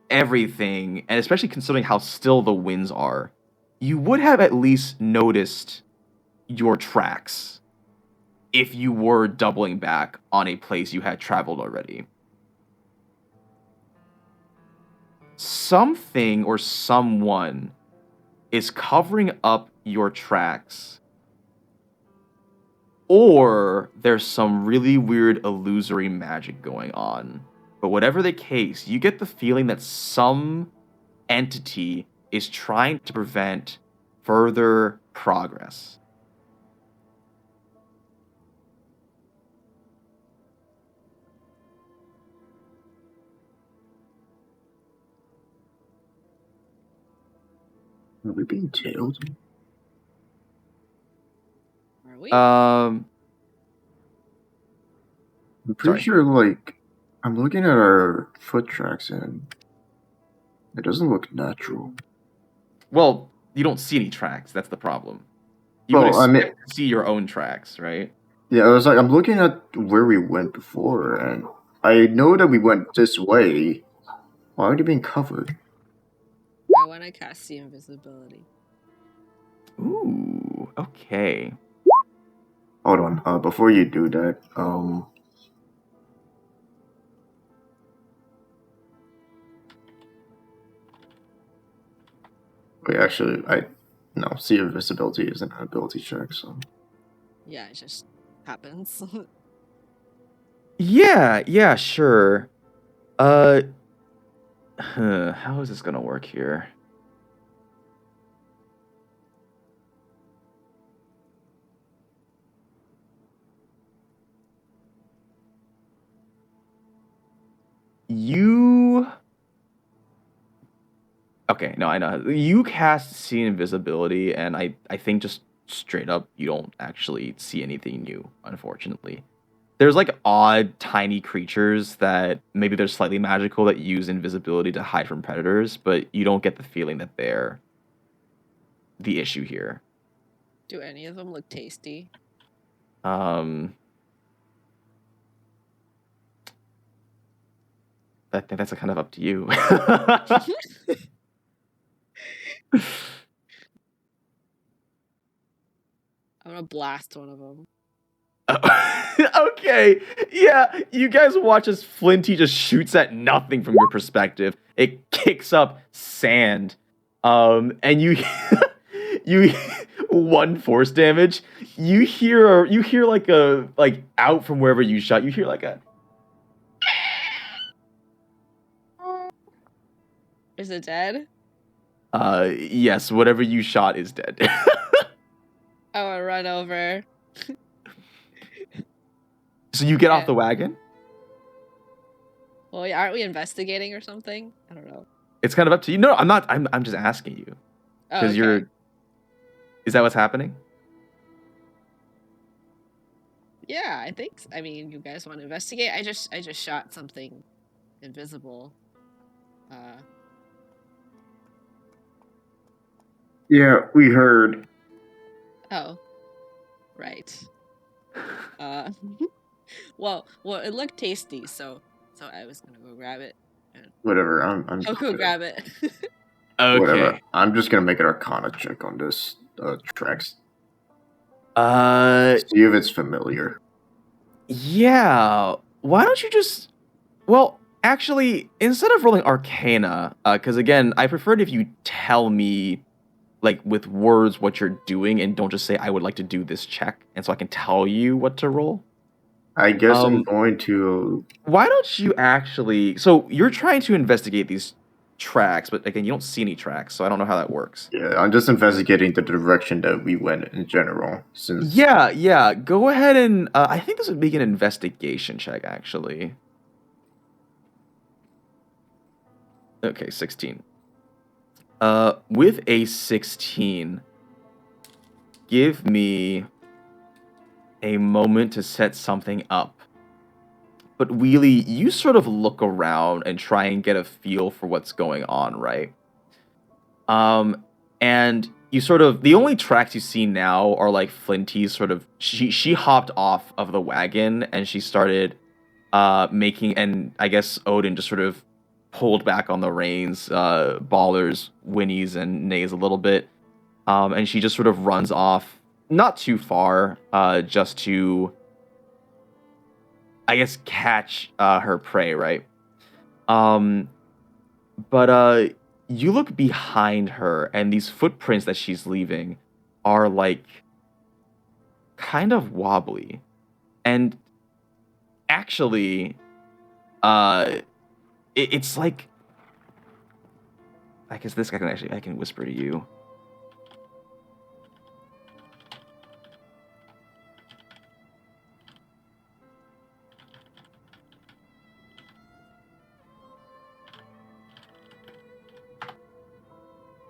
everything, and especially considering how still the winds are, you would have at least noticed your tracks if you were doubling back on a place you had traveled already. Something or someone is covering up your tracks, or there's some really weird illusory magic going on. But whatever the case, you get the feeling that some entity is trying to prevent further progress. Are we being tailed? Are we? I'm pretty sure, like, I'm looking at our foot tracks and it doesn't look natural. Well, you don't see any tracks. That's the problem. You would Well, I mean, expect to see your own tracks, right? yeah, I was like, I'm looking at where we went before, and I know that we went this way. Why are they being covered? I want to cast see invisibility. Ooh, okay. Hold on. Before you do that, wait, actually, no, see invisibility isn't an ability check, so. Yeah, it just happens. Yeah, sure. How is this gonna work here? Okay, no, I know. You cast see invisibility, and I think just straight up, you don't actually see anything new, unfortunately. There's like odd, tiny creatures that maybe they're slightly magical that use invisibility to hide from predators, but you don't get the feeling that they're the issue here. Do any of them look tasty? I think that's kind of up to you. I'm gonna blast one of them. Okay, yeah, you guys watch as Flinty just shoots at nothing from your perspective. It kicks up sand, and you you 1 force damage. You hear like out from wherever you shot. You hear like a. Is it dead? Yes, whatever you shot is dead. I want to run over. So you get off the wagon? Well, aren't we investigating or something? I don't know. It's kind of up to you. No, I'm not. I'm just asking you. Because okay. Is that what's happening? Yeah, I think. I mean, you guys want to investigate? I just shot something invisible. Yeah, we heard. Oh. Right. Well, it looked tasty, so I was gonna go grab it. Whatever. I'll go grab it. Okay. Whatever. I'm just gonna make an Arcana check on this tracks. See if it's familiar. Yeah. Why don't you just? Well, actually, instead of rolling Arcana, because again, I prefer it if you tell me, like with words, what you're doing, and don't just say I would like to do this check, and so I can tell you what to roll. I guess I'm going to. Why don't you actually? So you're trying to investigate these tracks, but again, you don't see any tracks, so I don't know how that works. Yeah, I'm just investigating the direction that we went in general. Since Yeah. Go ahead and I think this would be an investigation check, actually. Okay, 16. With a 16, give me a moment to set something up. But Wheelie, you sort of look around and try and get a feel for what's going on, right? And you sort of, the only tracks you see now are like Flinty's sort of, she hopped off of the wagon and she started making, and I guess Odin just sort of pulled back on the reins, Ballers whinnies and neighs a little bit, and she just sort of runs off, not too far, just to, I guess, catch her prey, right? But you look behind her, and these footprints that she's leaving are like kind of wobbly, and actually, it's like, I guess this guy I can whisper to you.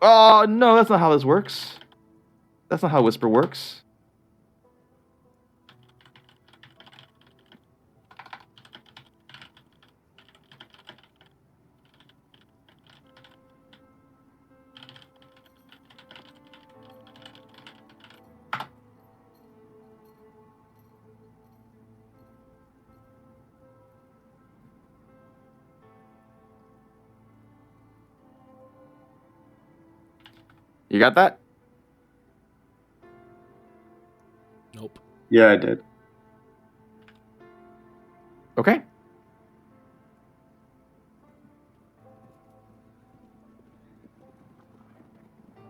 Oh, no, that's not how this works. That's not how whisper works. You got that? Nope. Yeah, I did. Okay.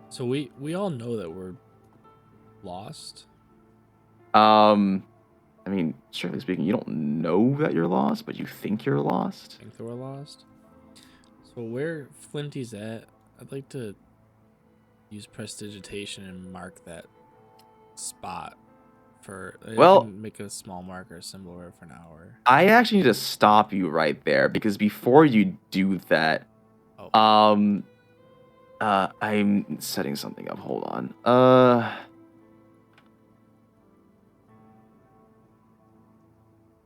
So we all know that we're lost. I mean, strictly speaking, you don't know that you're lost, but you think you're lost. I think that we're lost. So where Flinty's at, I'd like to use prestidigitation and mark that spot for. I Well- can make a small marker symbol for an hour. I actually need to stop you right there because before you do that, Oh. I'm setting something up. Hold on.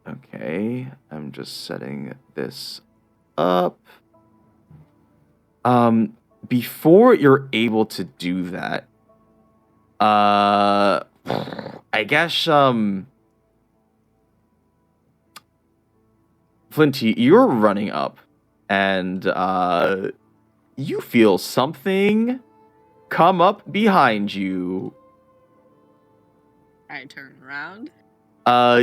Okay, I'm just setting this up. Before you're able to do that, I guess, Flinty, you're running up, and, you feel something come up behind you. I turn around.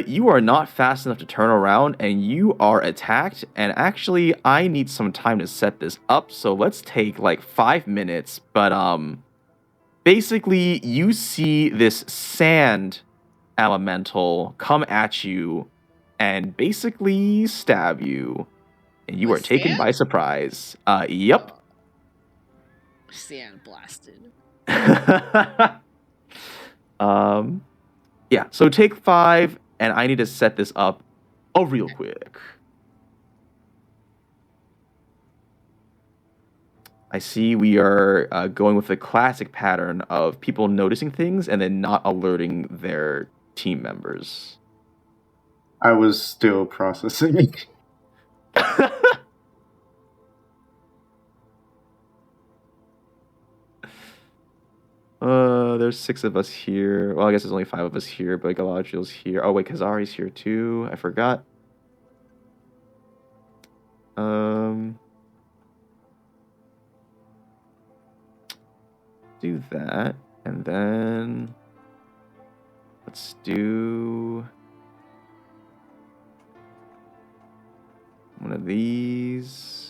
You are not fast enough to turn around, and you are attacked. And actually, I need some time to set this up, so let's take like 5 minutes. But basically, you see this sand elemental come at you, and basically stab you, and you With are taken sand? by surprise. Yep. Oh. Sand blasted. Yeah, so take 5, and I need to set this up real quick. I see we are going with the classic pattern of people noticing things and then not alerting their team members. I was still processing it. There's 6 of us here. Well, I guess there's only 5 of us here, but Galadriel's here. Oh, wait, Kazari's here too. I forgot. Do that, and then let's do one of these.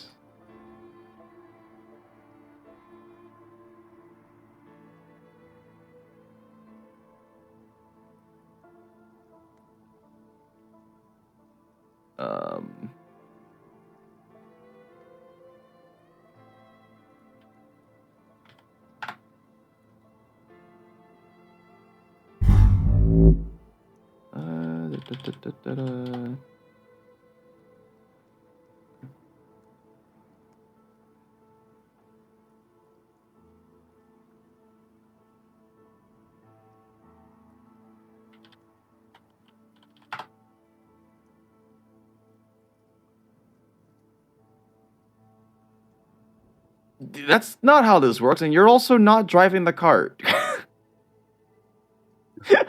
That's not how this works, and you're also not driving the cart.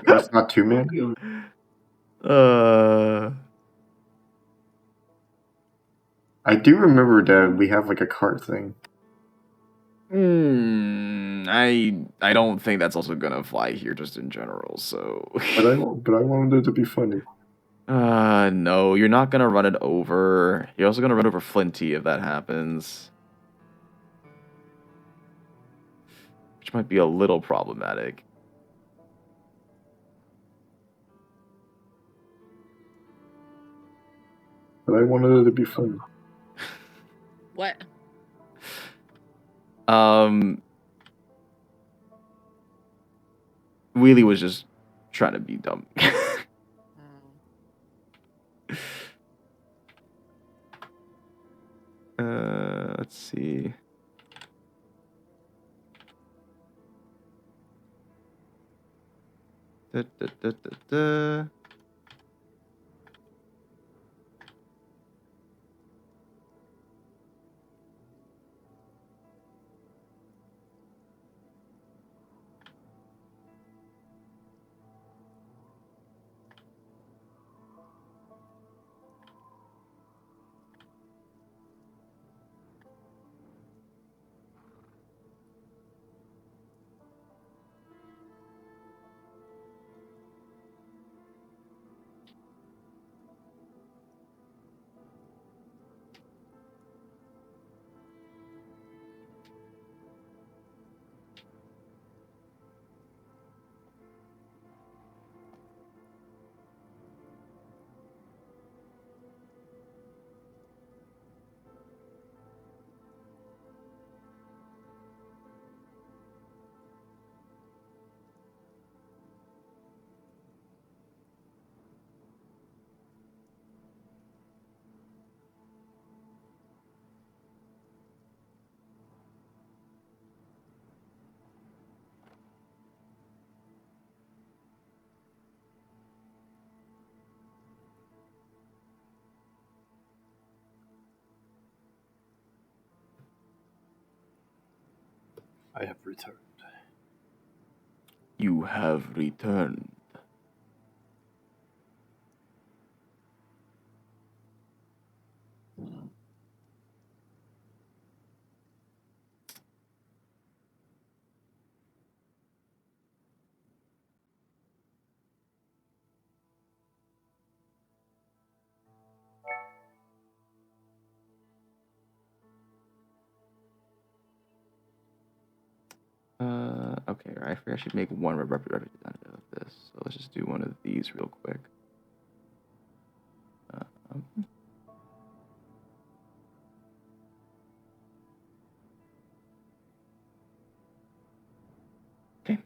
That's not 2-man. I do remember that we have like a cart thing. I don't think that's also gonna fly here just in general, so But I wanted it to be funny. no, you're not gonna run it over. You're also gonna run over Flinty if that happens. Which might be a little problematic. But I wanted it to be funny. What? Wheelie was just trying to be dumb. Let's see. Da, da, da, da, da. I have returned. You have returned. Okay, I forgot I should make one representative of this. So let's just do one of these real quick. Okay.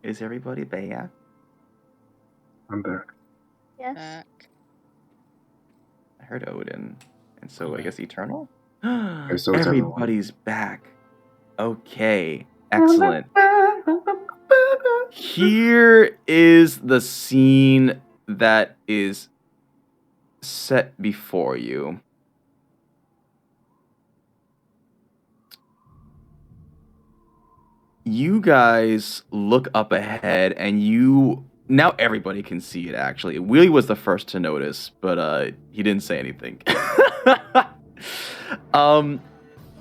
Is everybody back? I'm back. Yes. Back. I heard Odin, and so I Okay. guess Eternal? so it's everyone. Everybody's back. Okay, excellent. Here is the scene that is set before you. You guys look up ahead, and now everybody can see it. Actually, Willie was the first to notice, but he didn't say anything.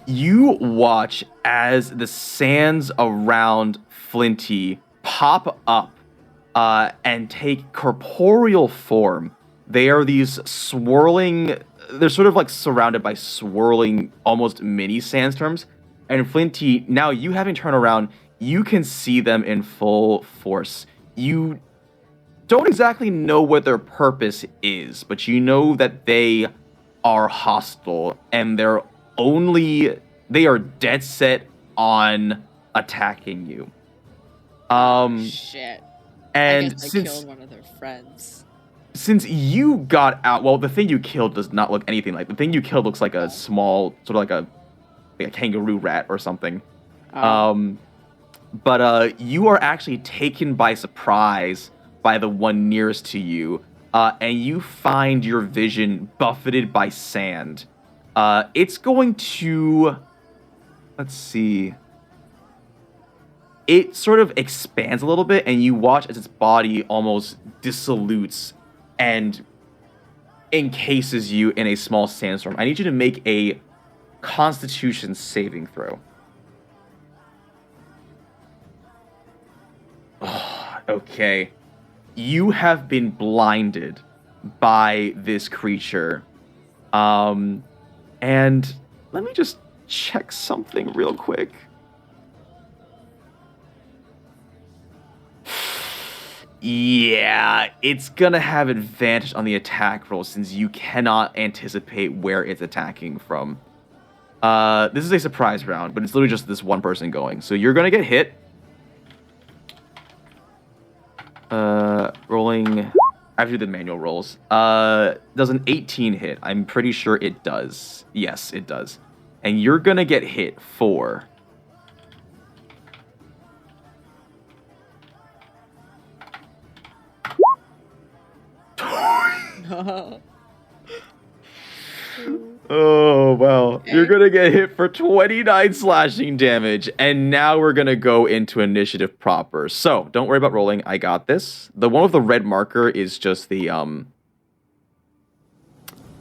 You watch as the sands around Flinty pop up and take corporeal form. They are these swirling, they're sort of like surrounded by swirling, almost mini sandstorms. And Flinty, now you having turned around, you can see them in full force. You don't exactly know what their purpose is, but you know that they are hostile and they are dead set on attacking you. Shit. And I guess I killed one of their friends. since you got out, well, the thing you killed does not look anything like. The thing you killed looks like a small, sort of like a kangaroo rat or something. But you are actually taken by surprise by the one nearest to you, and you find your vision buffeted by sand. It's going to, let's see. It sort of expands a little bit, and you watch as its body almost dissolutes and encases you in a small sandstorm. I need you to make a Constitution saving throw. Okay. You have been blinded by this creature. And let me just check something real quick. Yeah, it's gonna have advantage on the attack roll since you cannot anticipate where it's attacking from. This is a surprise round, but it's literally just this one person going. So you're gonna get hit. Rolling. I have to do the manual rolls. Does an 18 hit? I'm pretty sure it does. Yes, it does. And you're gonna get hit for... Oh, well. Okay. You're gonna get hit for 29 slashing damage, and now we're gonna go into initiative proper. So, don't worry about rolling. I got this. The one with the red marker is just the,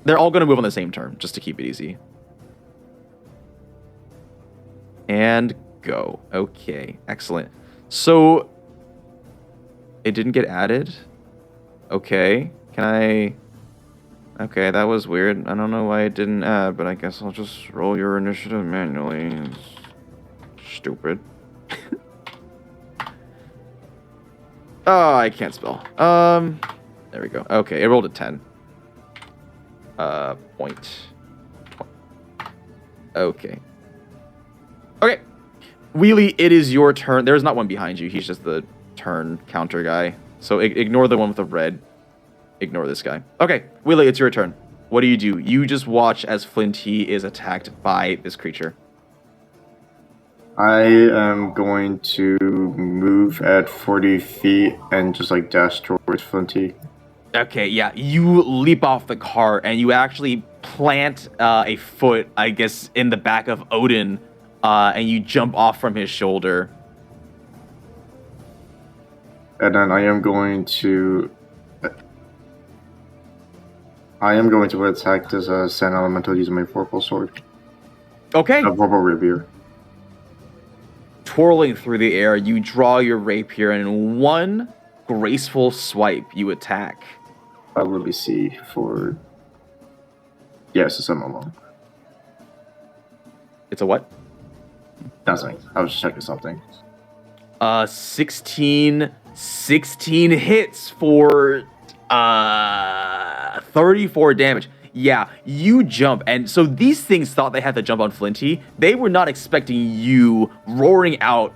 They're all gonna move on the same turn, just to keep it easy. And go. Okay, excellent. So, it didn't get added? Okay, can I... Okay, that was weird. I don't know why it didn't add, but I guess I'll just roll your initiative manually. It's stupid. Oh, I can't spell. There we go. Okay, it rolled a 10. Point. Okay. Okay. Wheelie, it is your turn. There's not one behind you. He's just the turn counter guy. So ignore the one with the red. Ignore this guy. Okay, Wheelie, it's your turn. What do? You just watch as Flinty is attacked by this creature. I am going to move at 40 feet and just like dash towards Flinty. Okay, yeah, you leap off the car and you actually plant a foot, I guess, in the back of Odin, and you jump off from his shoulder. And then I am going to attack this sand elemental using my vorpal sword. Okay. Vorpal rapier. Twirling through the air, you draw your rapier, and in one graceful swipe, you attack. Let me see for... Yes, it's a long. It's a what? Nothing. I was just checking something. 16 hits for 34 damage. Yeah, you jump, and so these things thought they had to jump on Flinty. They were not expecting you roaring out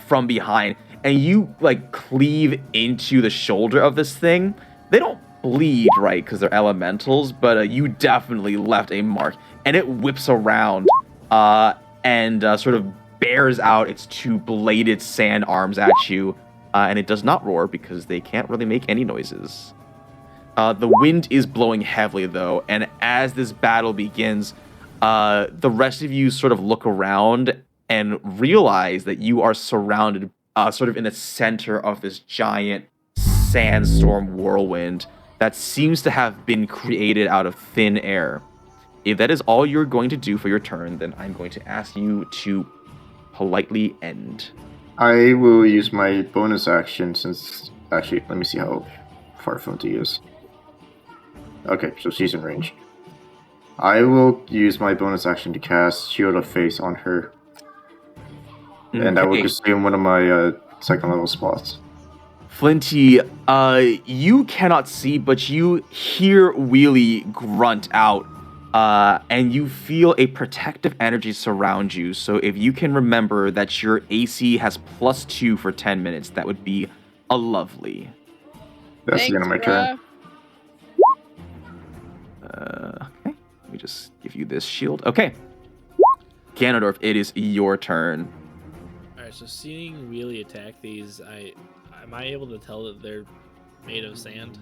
from behind, and you like cleave into the shoulder of this thing. They don't bleed, right, because they're elementals, but you definitely left a mark, and it whips around and sort of bears out its two bladed sand arms at you, and it does not roar because they can't really make any noises. The wind is blowing heavily, though, and as this battle begins, the rest of you sort of look around and realize that you are surrounded sort of in the center of this giant sandstorm whirlwind that seems to have been created out of thin air. If that is all you're going to do for your turn, then I'm going to ask you to politely end. I will use my bonus action since... Actually, let me see how far Flinty is. Okay, so she's in range. I will use my bonus action to cast Shield of Faith on her. And I will consume one of my second level spots. Flinty, you cannot see, but you hear Wheelie grunt out, and you feel a protective energy surround you. So if you can remember that your AC has +2 for 10 minutes, that would be a lovely. That's the end of my turn. Okay, let me just give you this shield. Okay. Ganondorf, it is your turn. Alright, so seeing Wheelie attack these, am I able to tell that they're made of sand?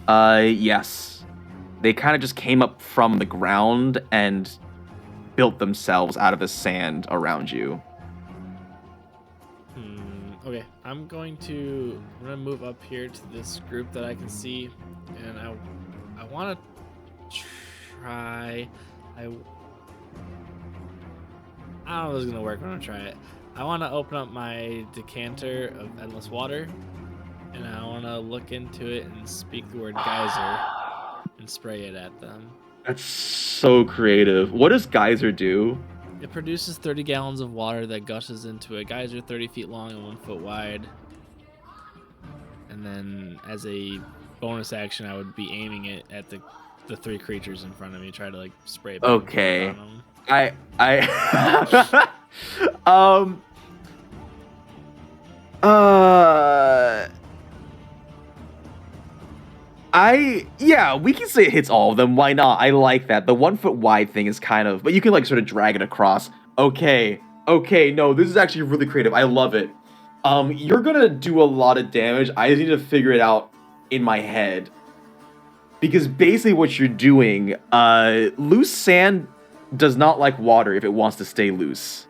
Yes. They kind of just came up from the ground and built themselves out of the sand around you. Okay, I'm gonna move up here to this group that I can see, and I want to try. I don't know if this is gonna work. I'm gonna try it. I want to open up my decanter of endless water, and I want to look into it and speak the word geyser and spray it at them. That's so creative. What does geyser do? It produces 30 gallons of water that gushes into a geyser 30 feet long and 1 foot wide. And then as a bonus action, I would be aiming it at the 3 creatures in front of me, try to like spray it back Okay. on them. Yeah, we can say it hits all of them. Why not? I like that. The 1 foot wide thing is kind of, but you can like sort of drag it across. Okay, no, this is actually really creative. I love it. You're gonna do a lot of damage. I just need to figure it out in my head. Because basically what you're doing, loose sand does not like water if it wants to stay loose.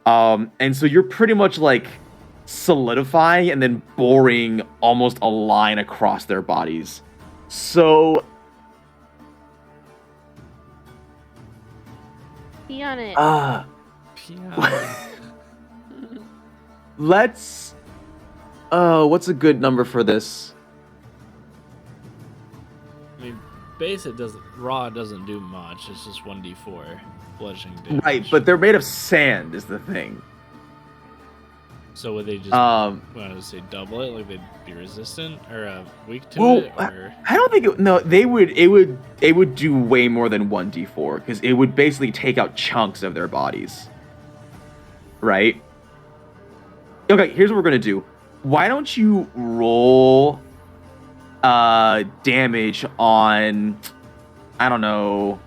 And so you're pretty much like solidifying and then boring almost a line across their bodies. So Pee on it. let's what's a good number for this? I mean, raw doesn't do much. It's just 1d4 bludgeoning damage. Right, but they're made of sand is the thing. So would they just want to say double it, like they'd be resistant or weak to it? Or? I don't think it would do way more than 1d4 because it would basically take out chunks of their bodies. Right? Okay, here's what we're gonna do. Why don't you roll damage on, I don't know,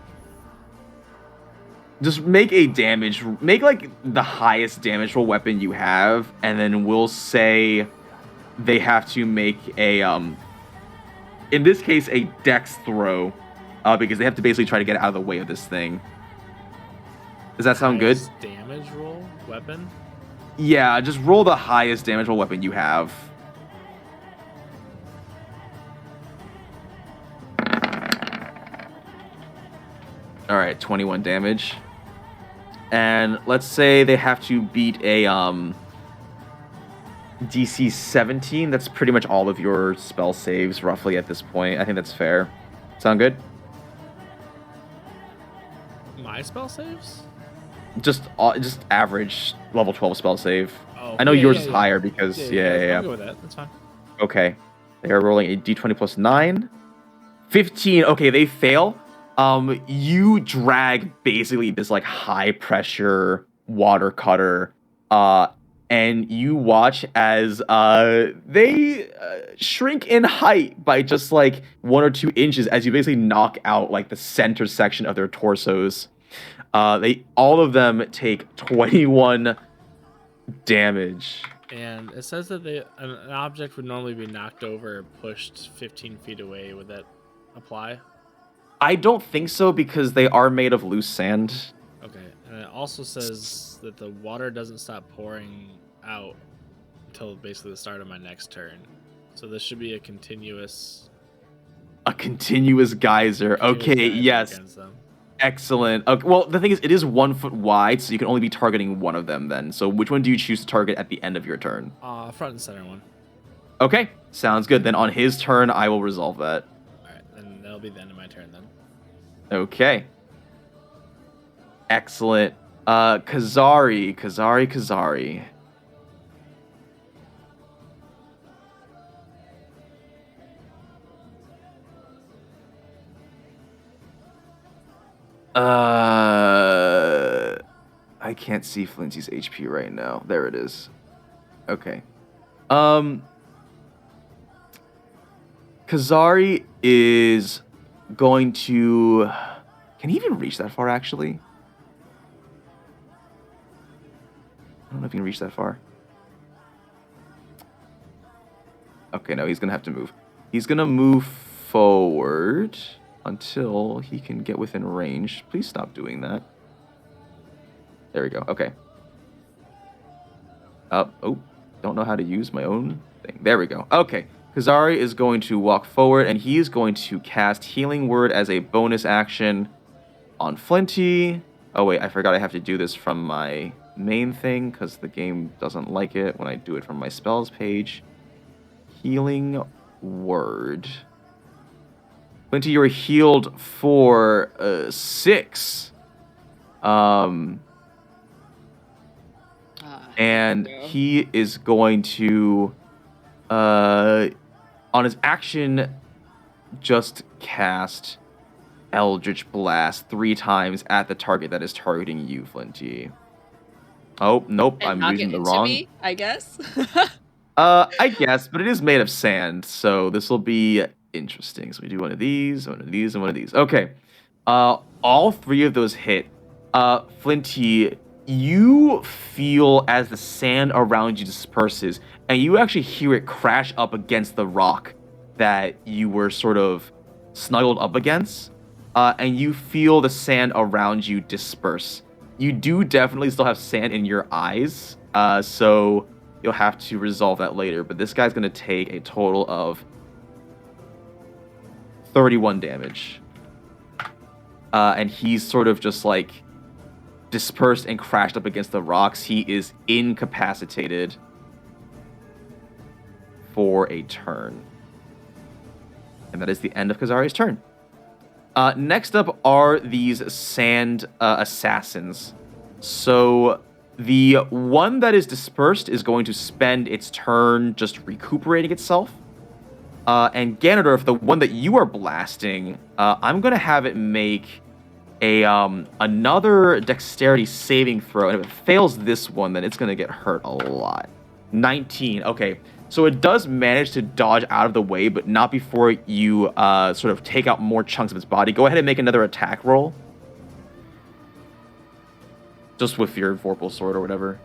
just make like the highest damage roll weapon you have, and then we'll say they have to make a in this case a dex throw, because they have to basically try to get out of the way of this thing. Does that sound good? Damage roll weapon? Yeah, just roll the highest damage roll weapon you have. Alright, 21 damage. And let's say they have to beat a DC 17. That's pretty much all of your spell saves, roughly, at this point. I think that's fair. Sound good? My spell saves? Just average level 12 spell save. Oh, I know yours is higher because... Yeah. I'll go with that. That's fine. Okay. They are rolling a d20 plus 9. 15. Okay, they fail. You drag basically this like high pressure water cutter, and you watch as they shrink in height by just like 1 or 2 inches as you basically knock out like the center section of their torsos. All of them take 21 damage. And it says that an object would normally be knocked over or pushed 15 feet away. Would that apply? I don't think so because they are made of loose sand. Okay, and it also says that the water doesn't stop pouring out until basically the start of my next turn. So this should be a continuous geyser. Okay, yes. Excellent. Okay, well, the thing is, it is 1 foot wide, so you can only be targeting one of them then. So which one do you choose to target at the end of your turn? Front and center one. Okay, sounds good. Then on his turn, I will resolve that. Alright, then that'll be the end of my turn then. Okay. Excellent. Kazari. I can't see Flinty's HP right now. There it is. Okay. Kazari is going to... Can he even reach that far, actually? I don't know if he can reach that far. Okay, no, he's going to have to move. He's going to move forward until he can get within range. Please stop doing that. There we go. Okay. Oh, don't know how to use my own thing. There we go. Okay. Kazari is going to walk forward, and he is going to cast Healing Word as a bonus action on Flinty. Oh, wait, I forgot I have to do this from my main thing, because the game doesn't like it when I do it from my spells page. Healing Word. Flinty, you're healed for 6. And he is going to, on his action, just cast Eldritch Blast 3 times at the target that is targeting you, Flinty. Oh, nope, And I'm using the wrong. Me, I guess. I guess, but it is made of sand, so this will be interesting. So we do one of these, one of these, and one of these. Okay. All 3 of those hit. Flinty, you feel as the sand around you disperses, and you actually hear it crash up against the rock that you were sort of snuggled up against, and you feel the sand around you disperse. You do definitely still have sand in your eyes, so you'll have to resolve that later. But this guy's going to take a total of 31 damage. And he's sort of just like dispersed and crashed up against the rocks. He is incapacitated for a turn. And that is the end of Kazari's turn. Next up are these sand assassins. So the one that is dispersed is going to spend its turn just recuperating itself. And Ganondorf, the one that you are blasting, I'm going to have it make another dexterity saving throw. And if it fails this one, then it's going to get hurt a lot. 19. Okay. So it does manage to dodge out of the way, but not before you sort of take out more chunks of its body. Go ahead and make another attack roll. Just with your Vorpal Sword or whatever.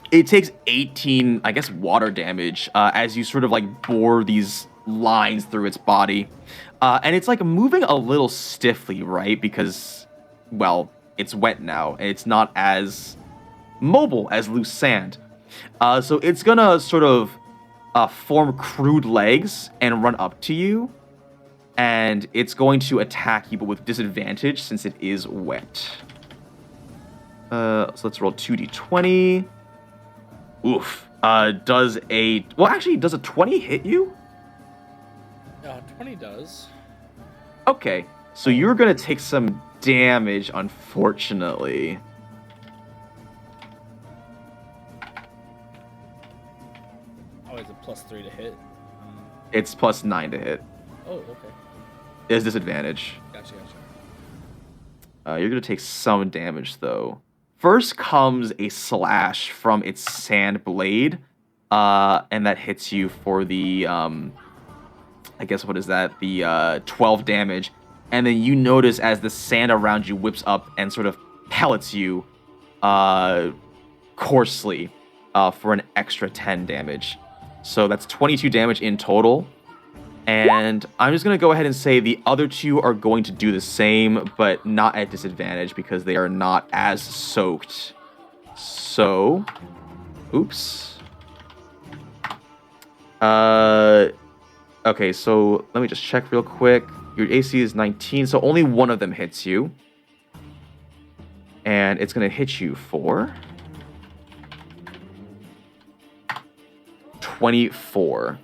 It takes 18, I guess, water damage as you sort of like bore these lines through its body. And it's like moving a little stiffly, right? Because, well, it's wet now, and it's not as mobile as loose sand. So it's gonna sort of form crude legs and run up to you. And it's going to attack you, but with disadvantage since it is wet. So let's roll 2d20. Oof. Does a 20 hit you? 20 does. Okay, so you're gonna take some damage, unfortunately. Oh, is it +3 to hit? It's +9 to hit. Oh, okay. There's disadvantage. Gotcha. You're gonna take some damage though. First comes a slash from its sand blade, and that hits you for the I guess what is that? The 12 damage, and then you notice as the sand around you whips up and sort of pellets you, coarsely, for an extra 10 damage. So that's 22 damage in total. And I'm just going to go ahead and say the other two are going to do the same, but not at disadvantage because they are not as soaked. So, oops. Okay, so let me just check real quick. Your AC is 19, so only one of them hits you. And it's going to hit you for 24.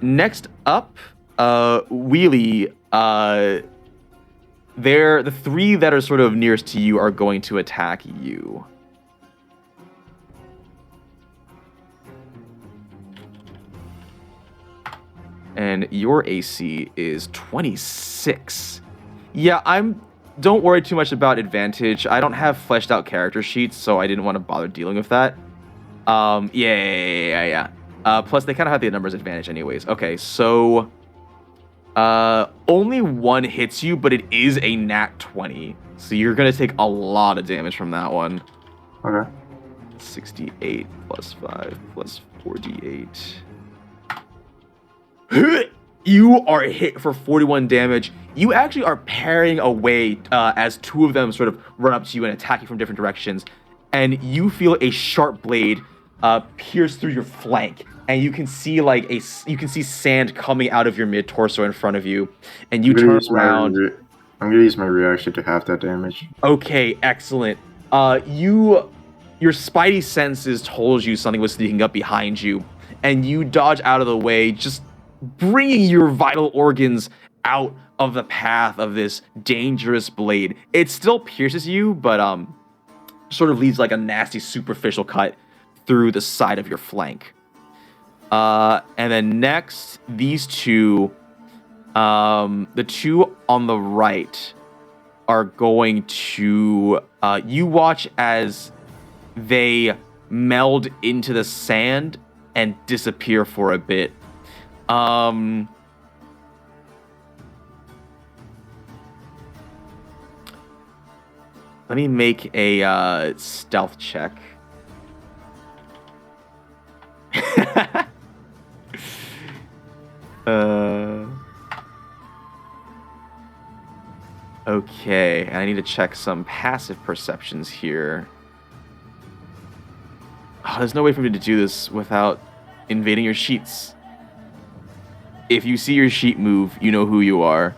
Next up, Wheelie, the three that are sort of nearest to you are going to attack you. And your AC is 26. Yeah, don't worry too much about advantage. I don't have fleshed out character sheets, so I didn't want to bother dealing with that. Yeah. Plus, they kind of have the numbers advantage anyways. Okay, so only one hits you, but it is a nat 20. So you're going to take a lot of damage from that one. Okay. 68 plus 5 plus 48. You are hit for 41 damage. You actually are parrying away as two of them sort of run up to you and attack you from different directions. And you feel a sharp blade pierce through your flank, and you can see sand coming out of your mid torso in front of you, and you turn around. I'm gonna use my reaction to half that damage. Okay, excellent. Your spidey senses told you something was sneaking up behind you, and you dodge out of the way, just bringing your vital organs out of the path of this dangerous blade. It still pierces you, but sort of leaves like a nasty superficial cut through the side of your flank. And then next, these two, the two on the right are going to, you watch as they meld into the sand and disappear for a bit. Let me make a stealth check. Okay, I need to check some passive perceptions here. Oh, there's no way for me to do this without invading your sheets. If you see your sheet move, you know who you are.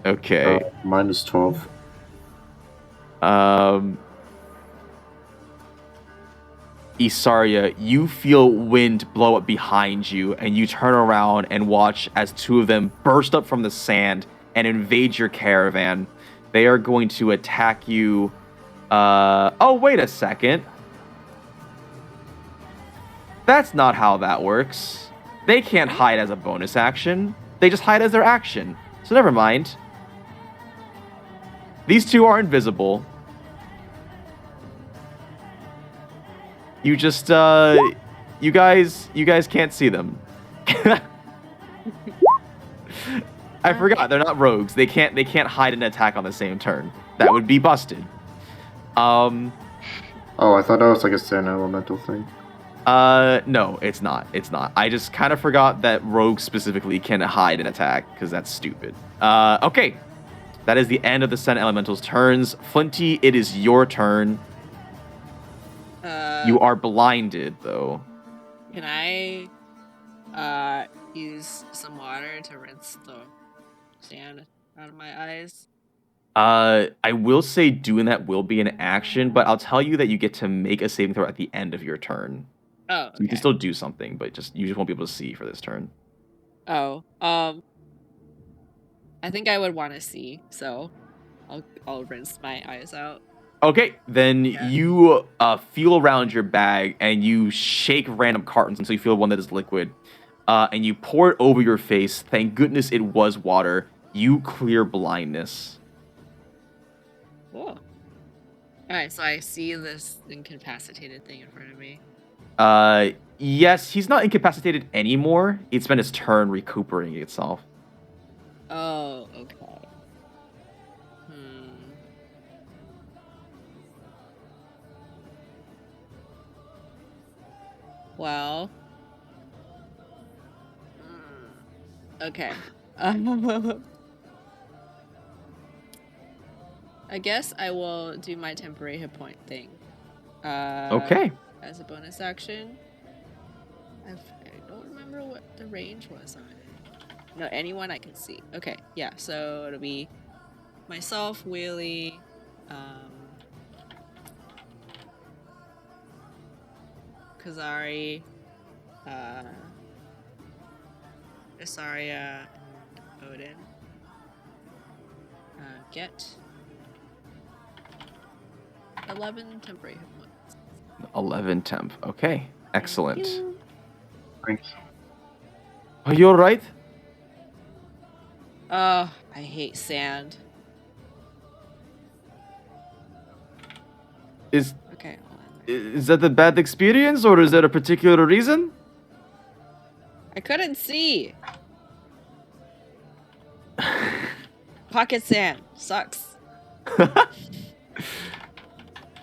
Okay. Minus 12. Isarya, you feel wind blow up behind you, and you turn around and watch as two of them burst up from the sand and invade your caravan. They are going to attack you. Oh, wait a second. That's not how that works. They can't hide as a bonus action. They just hide as their action. So never mind. These two are invisible. You just, you guys can't see them. I forgot, they're not rogues. They can't hide an attack on the same turn. That would be busted. Oh, I thought that was like a sand elemental thing. No, it's not. It's not. I just kind of forgot that rogues specifically can hide an attack, because that's stupid. Okay. That is the end of the Sen Elemental's turns. Flinty, it is your turn. You are blinded, though. Can I use some water to rinse the sand out of my eyes? I will say doing that will be an action, but I'll tell you that you get to make a saving throw at the end of your turn. Oh, okay. So you can still do something, but you just won't be able to see for this turn. Oh, I think I would want to see, so I'll rinse my eyes out. Okay, then you feel around your bag and you shake random cartons until you feel one that is liquid. And you pour it over your face. Thank goodness it was water. You clear blindness. Cool. Alright, so I see this incapacitated thing in front of me. Yes, he's not incapacitated anymore. It's spent his turn recuperating itself. Oh, okay. Well. Okay. I guess I will do my temporary hit point thing. Okay. As a bonus action. I don't remember what the range was on it. No, anyone I can see. Okay, yeah, so it'll be myself, Wheelie, Kazari, Isarya, and Odin. Get 11 temporary hit points. 11 temp. Okay, excellent. Thanks. Are you alright? Oh, I hate sand. Okay, hold on. Is that a bad experience, or is there a particular reason? I couldn't see. Pocket sand sucks.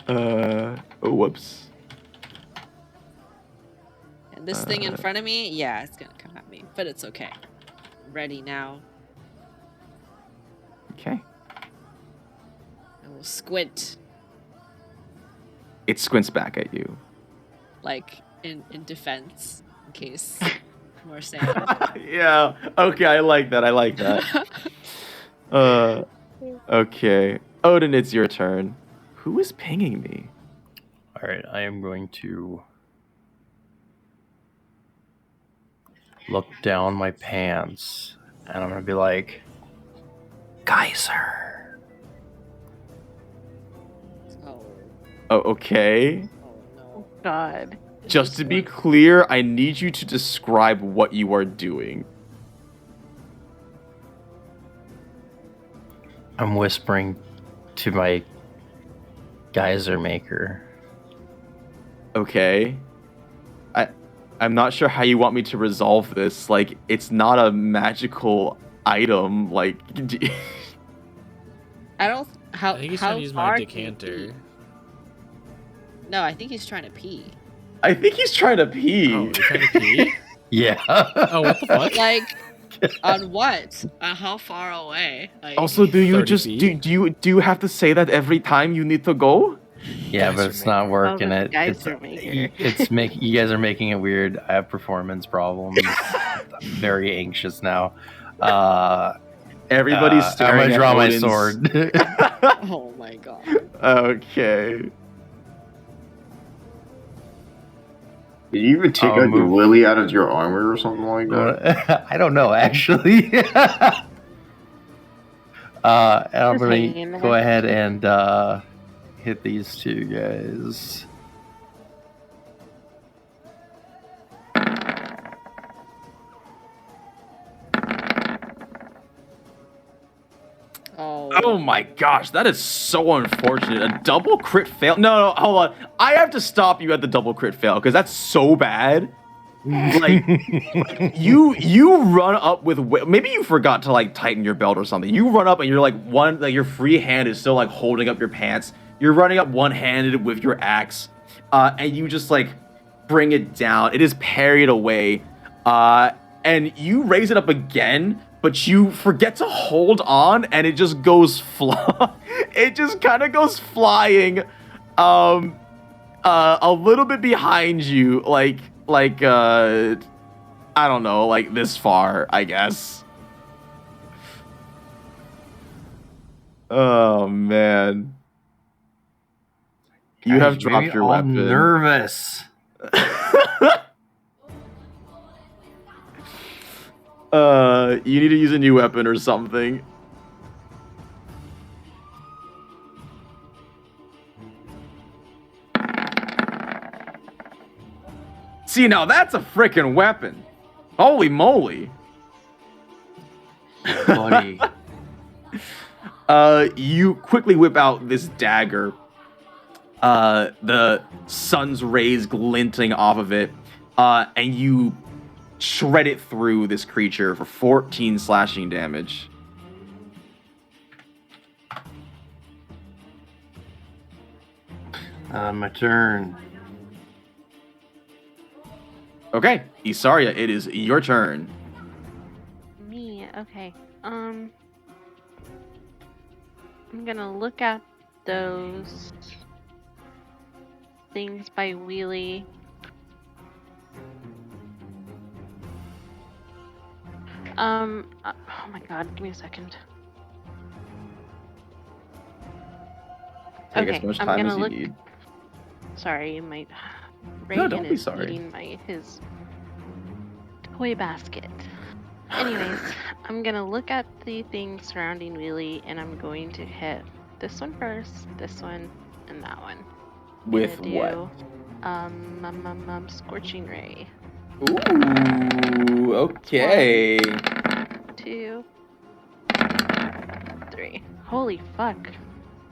Oh, whoops. And this thing in front of me, yeah, it's gonna come at me, but it's okay. I'm ready now. Okay. I will squint, It squints back at you. like in defense, in case more sand. Yeah. Okay, I like that. Okay. Odin, it's your turn. Who is pinging me? All right, I am going to look down my pants, and I'm going to be like, Geyser. Oh, okay. Oh no. God. Just to be clear, I need you to describe what you are doing. I'm whispering to my geyser maker. Okay. I'm not sure how you want me to resolve this. Like, it's not a magical item. Like, I don't. How? I think he's how trying to use far my can you decanter. pee? No, I think he's trying to pee. I think he's trying to pee. Oh, you're trying to pee? Yeah. Oh, what the fuck? Like, on what? On how far away? Like, Also, do you 30 just feet? do you have to say that every time you need to go? Yeah, but Geyser it's not maker. working. the It's geyser maker. you guys are making it weird. I have performance problems. I'm very anxious now. Everybody's I'm staring gonna at draw my Odin's- sword. oh my god. Okay. Did you even take I'll out your move. lily out of your armor or something like that? I don't know, actually. I'm Just gonna hanging in go there. ahead and hit these two guys. Oh my gosh, that is so unfortunate. A double crit fail. No, hold on. I have to stop you at the double crit fail because that's so bad. Like you run up with maybe you forgot to like tighten your belt or something. You run up and you're like your free hand is still like holding up your pants. You're running up one-handed with your axe, and you just like bring it down. It is parried away, and you raise it up again, but you forget to hold on, and it just goes it just kind of goes flying, a little bit behind you, like I don't know, like this far, I guess. Oh man. You have Guys, dropped maybe your all weapon. nervous. You need to use a new weapon or something. See, now that's a freaking weapon. Holy moly. Buddy. You quickly whip out this dagger. The sun's rays glinting off of it. And you shred it through this creature for 14 slashing damage. My turn. Okay, Isarya, it is your turn. Me, okay. I'm gonna look at those things by Wheelie. Oh my god, give me a second. Take Okay, as much I'm time gonna as you look. need. Sorry, my No, Reagan don't be is sorry. eating his toy basket. Anyways, I'm gonna look at the things surrounding Wheelie, and I'm going to hit this one first, this one, and that one. With Gonna what? do, Scorching Ray. Ooh, okay. 2, 3. Holy fuck.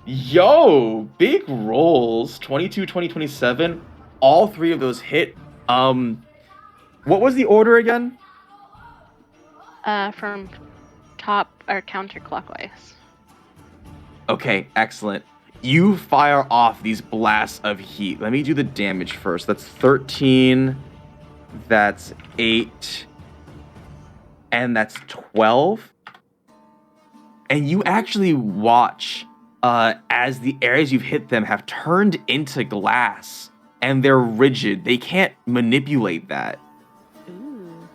Yo, big rolls. 22, 20, 27. All three of those hit. What was the order again? From top or counterclockwise. Okay, excellent. You fire off these blasts of heat. Let me do the damage first. That's 13. That's 8. And that's 12. And you actually watch as the areas you've hit them have turned into glass. And they're rigid. They can't manipulate that. Ooh.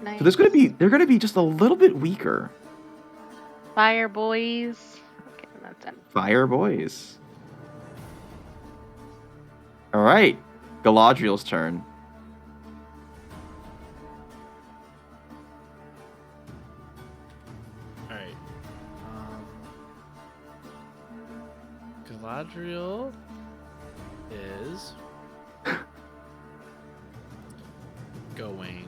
Nice. So they're gonna be just a little bit weaker. Fire boys. Okay, that's it. Fire boys. All right, Galadriel's turn. All right. Galadriel is going.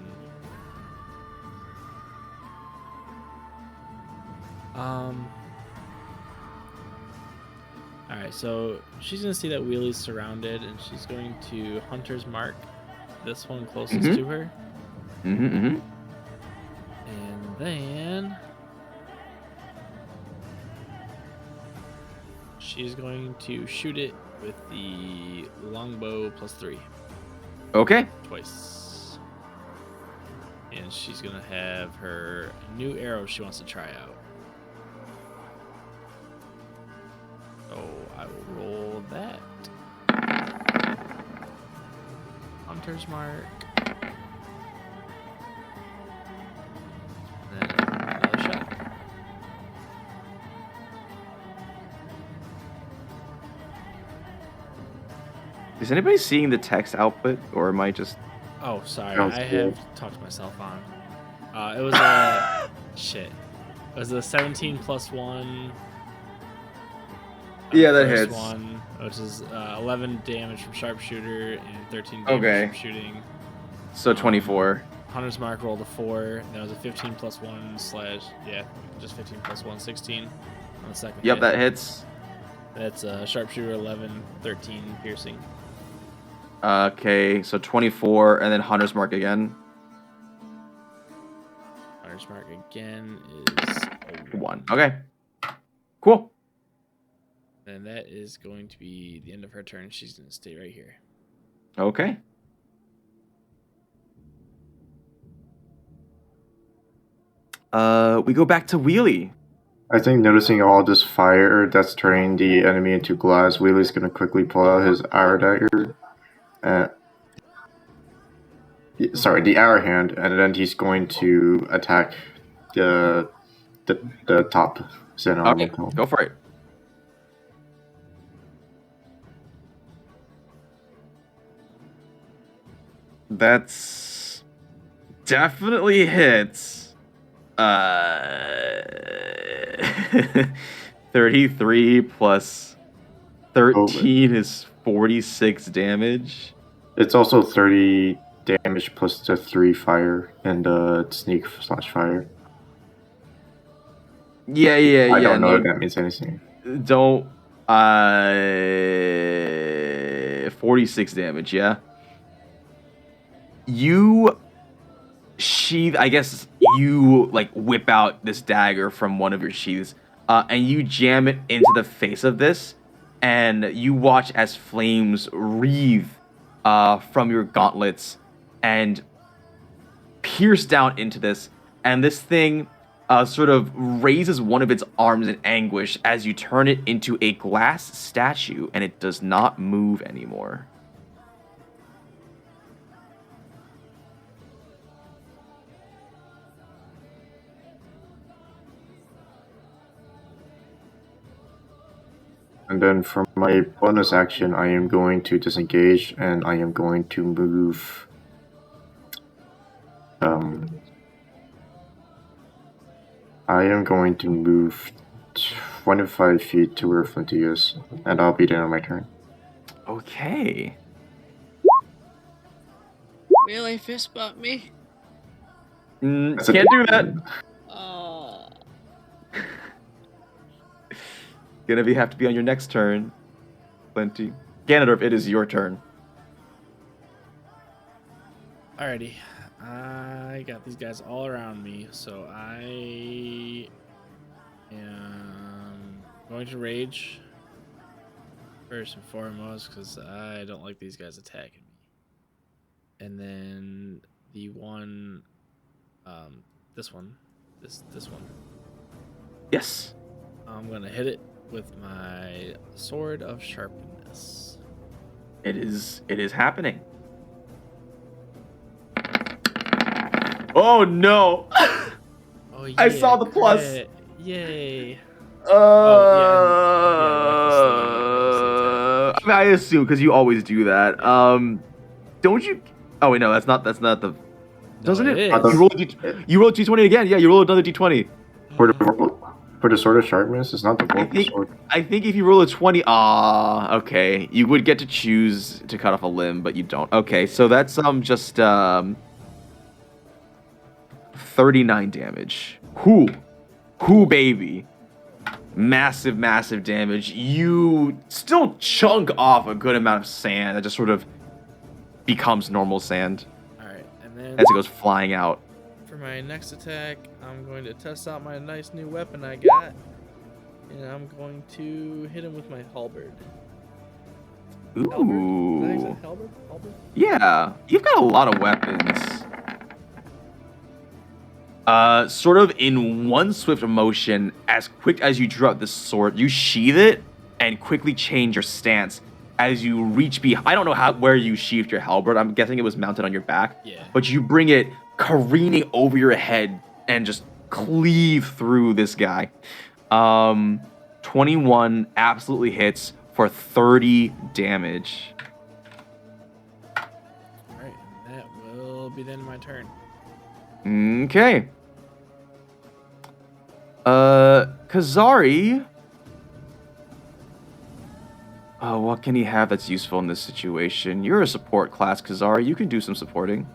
Alright, so she's gonna see that Wheelie's surrounded, and she's going to Hunter's Mark, this one closest to her. Mm-hmm. And then she's going to shoot it with the longbow +3. Okay. Twice. And she's gonna have her new arrow she wants to try out. So I will roll that. Hunter's Mark. Then another shot. Is anybody seeing the text output, or am I just? Oh, sorry. Sounds I good. have talked myself on. It was a shit. It was a 17 plus 1. Yeah, that first hits. one, which is 11 damage from sharpshooter and 13 damage Okay. from shooting. So 24. Hunter's Mark rolled a 4. That was a 15 plus 1 / just 15 plus 1, 16 on the second Yep, hit. that hits. That's sharpshooter 11, 13 piercing. Okay, so 24, and then Hunter's Mark again. Hunter's Mark again is a 1. Okay. Cool. And that is going to be the end of her turn. She's going to stay right here. Okay. We go back to Wheelie. I think noticing all this fire that's turning the enemy into glass, Wheelie's gonna quickly pull out his arrow dagger. The arrow hand, and then he's going to attack the top center. Okay, go for it. That's definitely hits. 33 plus 13 is 46 damage. It's also 30 damage plus the 3 fire and sneak / fire. Yeah. I don't know if that means anything. Don't. 46 damage, yeah. You sheath, I guess you like whip out this dagger from one of your sheaths, and you jam it into the face of this, and you watch as flames wreathe from your gauntlets and pierce down into this, and this thing sort of raises one of its arms in anguish as you turn it into a glass statue, and it does not move anymore. And then for my bonus action, I am going to disengage, and I am going to move. I am going to move 25 feet to where Flinty is, and I'll be there on my turn. Okay. Really fist bump me? Can't do that. Oh. Gonna have to be on your next turn, Flinty. Ganondorf, it is your turn. Alrighty. I got these guys all around me, so I am going to rage first and foremost because I don't like these guys attacking me. And then the one, this one. Yes. I'm gonna hit it with my Sword of Sharpness. It is happening. Oh no! Oh yeah! I saw the plus. crit. Yay! I mean, I assume because you always do that. Don't you? Oh wait, no, that's not the. Doesn't No, it? it I thought- is. You roll D20 again. Yeah, you roll another D20. For the Sword of Sharpness, it's not the Vorpal sword. I think if you roll a 20, okay, you would get to choose to cut off a limb, but you don't. Okay, so that's just 39 damage. Whoo, baby, massive damage. You still chunk off a good amount of sand that just sort of becomes normal sand All right, and then as it goes flying out. for my next attack, I'm going to test out my nice new weapon I got, and I'm going to hit him with my halberd. Ooh. Did I say halberd? Yeah, you've got a lot of weapons. Sort of in one swift motion, as quick as you drew out this sword, you sheath it and quickly change your stance as you reach behind. I don't know where you sheathed your halberd. I'm guessing it was mounted on your back. Yeah. But you bring it careening over your head and just cleave through this guy. 21 absolutely hits for 30 damage. Alright, that will be the end of my turn. Okay. Kazari. What can he have that's useful in this situation? You're a support class, Kazari. You can do some supporting.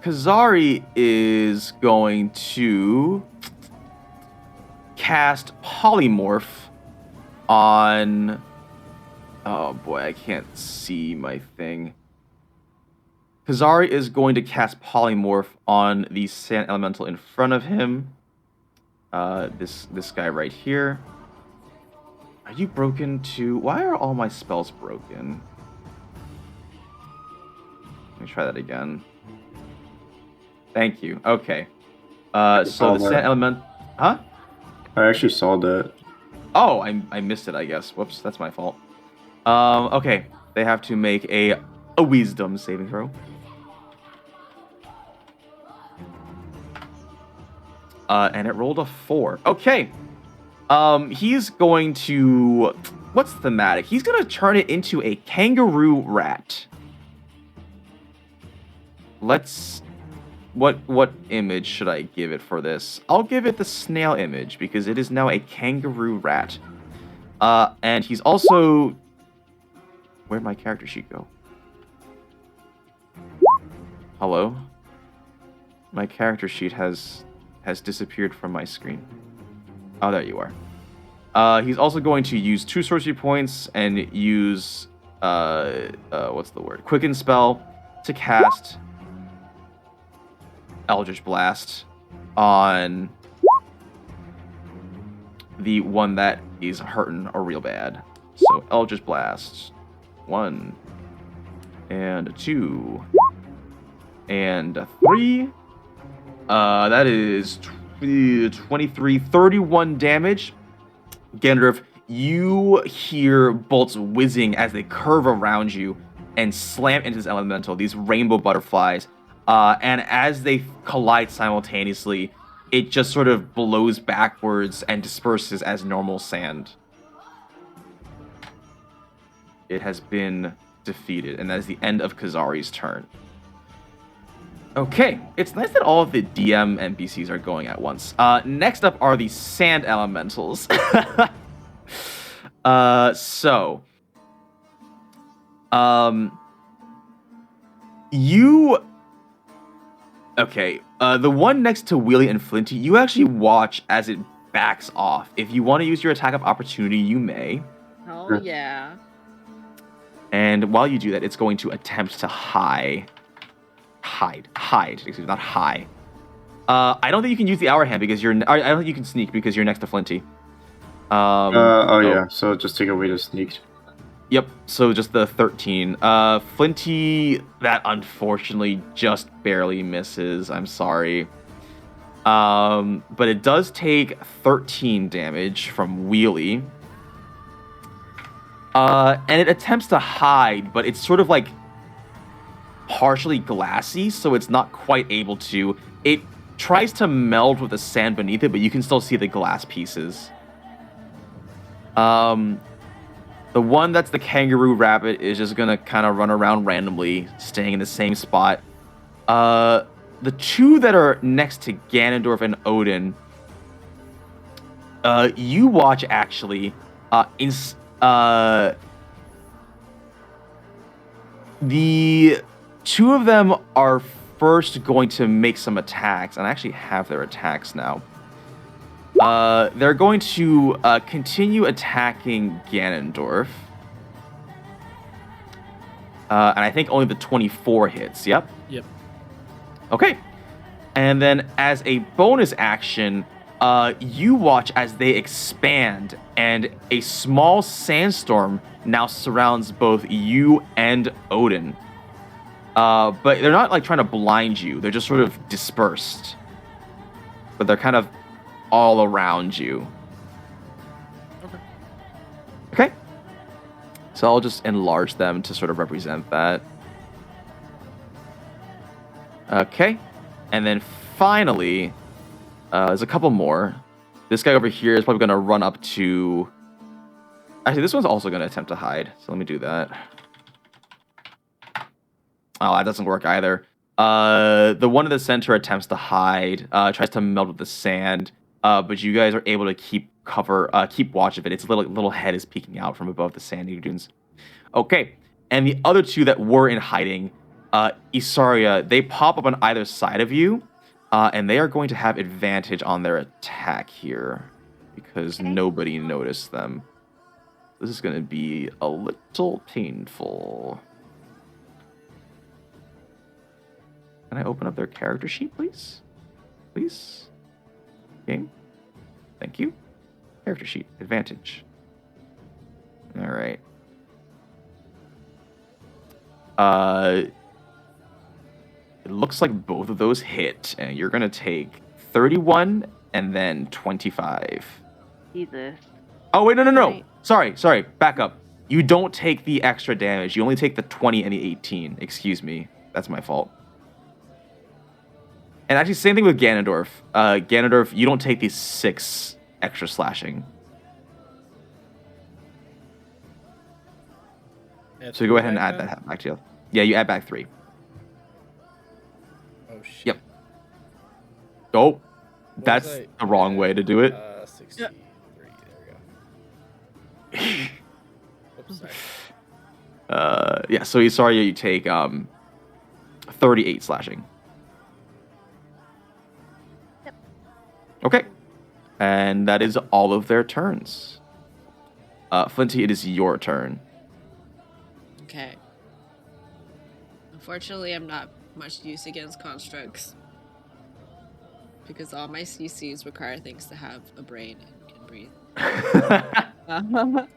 Kazari is going to cast Polymorph on... Oh boy, I can't see my thing. Kazari is going to cast Polymorph on the sand elemental in front of him. This guy right here. Are you broken too? Why are all my spells broken? Let me try that again. Thank you. Okay. So the sand element... Huh? I actually saw that. Oh, I missed it, I guess. Whoops, that's my fault. Okay. They have to make a wisdom saving throw. And it rolled a 4. Okay. He's going to... What's thematic? He's going to turn it into a kangaroo rat. Let's... What image should I give it for this? I'll give it the snail image, because it is now a kangaroo rat. And he's also... Where'd my character sheet go? Hello? My character sheet has disappeared from my screen. Oh, there you are. He's also going to use 2 sorcery points and use what's the word? Quicken spell to cast Eldritch Blast on the one that is hurting or real bad. So Eldritch Blast, 1 and 2 and 3. That is 23, 31 damage. Ganondorf, you hear bolts whizzing as they curve around you and slam into this elemental, these rainbow butterflies. And as they collide simultaneously, it just sort of blows backwards and disperses as normal sand. It has been defeated, and that is the end of Kazari's turn. Okay, it's nice that all of the DM NPCs are going at once. Next up are the sand elementals. Okay, the one next to Wheelie and Flinty, you actually watch as it backs off. If you want to use your attack of opportunity, you may. Oh, yeah. And while you do that, it's going to attempt to hide, excuse me, not high. I don't think you can use the hour hand because I don't think you can sneak because you're next to Flinty. Yeah, so just take away the sneak. Yep, so just the 13. Flinty, that unfortunately just barely misses. I'm sorry. But it does take 13 damage from Wheelie. And it attempts to hide, but it's sort of like partially glassy, so it's not quite able to. It tries to meld with the sand beneath it, but you can still see the glass pieces. The one that's the kangaroo rabbit is just gonna kind of run around randomly, staying in the same spot. The 2 that are next to Ganondorf and Odin, you watch actually. The 2 of them are first going to make some attacks, and I actually have their attacks now. They're going to continue attacking Ganondorf. And I think only the 24 hits, yep? Yep. Okay. And then as a bonus action, you watch as they expand, and a small sandstorm now surrounds both you and Odin. But they're not like trying to blind you. They're just sort of dispersed. But they're kind of all around you. Okay. So I'll just enlarge them to sort of represent that. Okay. And then finally, there's a couple more. This guy over here is probably going to run up to... Actually, this one's also going to attempt to hide. So let me do that. Oh, that doesn't work either. The one in the center attempts to hide, tries to melt with the sand, but you guys are able to keep watch of it. Its little head is peeking out from above the sandy dunes. Okay, and the other two that were in hiding, Isarya, they pop up on either side of you, and they are going to have advantage on their attack here because nobody noticed them. This is going to be a little painful. Can I open up their character sheet, please? Please? Game? Thank you. Character sheet. Advantage. All right. It looks like both of those hit, and you're going to take 31 and then 25. Jesus. Oh, wait, no. Right. Sorry. Back up. You don't take the extra damage. You only take the 20 and the 18. Excuse me. That's my fault. And actually, same thing with Ganondorf. Ganondorf, you don't take these 6 extra slashing. So you go ahead and add that back to you. Yeah, you add back 3. Oh, shit. Yep. Oh, that's the wrong way to do it. 63. There we go. Oops, sorry. Yeah, so Isarya, you take 38 slashing. Yep. Okay. And that is all of their turns. Flinty, it is your turn. Okay. Unfortunately, I'm not much use against constructs. Because all my CCs require things to have a brain and can breathe. I'm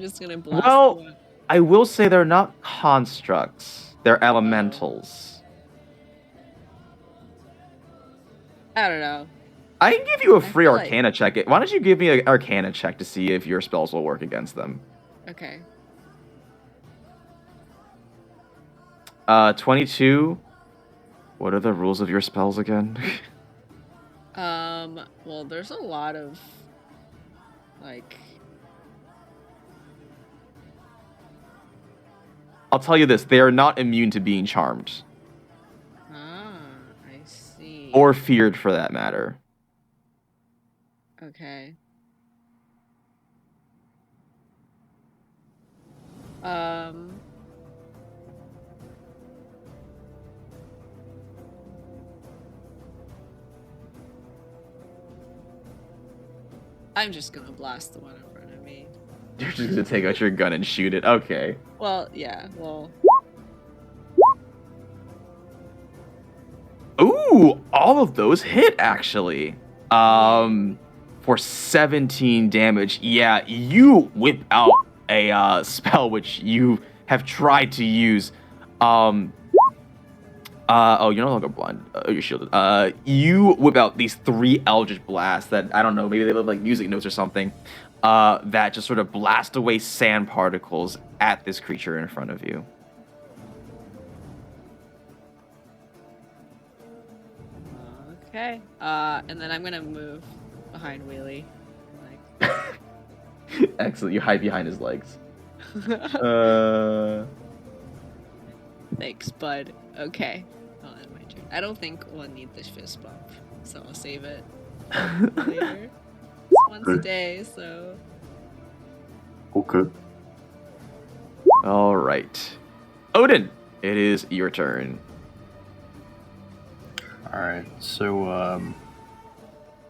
just gonna blast one. I will say they're not constructs. They're elementals. I don't know. I can give you a free feel Arcana check. Why don't you give me an Arcana check to see if your spells will work against them? Okay. 22. What are the rules of your spells again? Well, there's a lot of, like... I'll tell you this. They are not immune to being charmed. Ah, I see. Or feared, for that matter. Okay. I'm just gonna blast the one in front of me. You're just gonna take out your gun and shoot it. Okay. Well, yeah, well... Ooh, all of those hit, actually. For 17 damage. Yeah, you whip out a spell which you have tried to use. Oh, you're no longer blind. You're shielded. You whip out these 3 Eldritch blasts that, I don't know, maybe they look like music notes or something, that just sort of blast away sand particles at this creature in front of you. Okay. And then I'm gonna move behind Wheelie. Like... Excellent. You hide behind his legs. Thanks, bud. Okay. I'll end my turn. I don't think we'll need this fist bump, so I'll save it later. It's once a day, so... Okay. All right. Odin, it is your turn. Alright, so,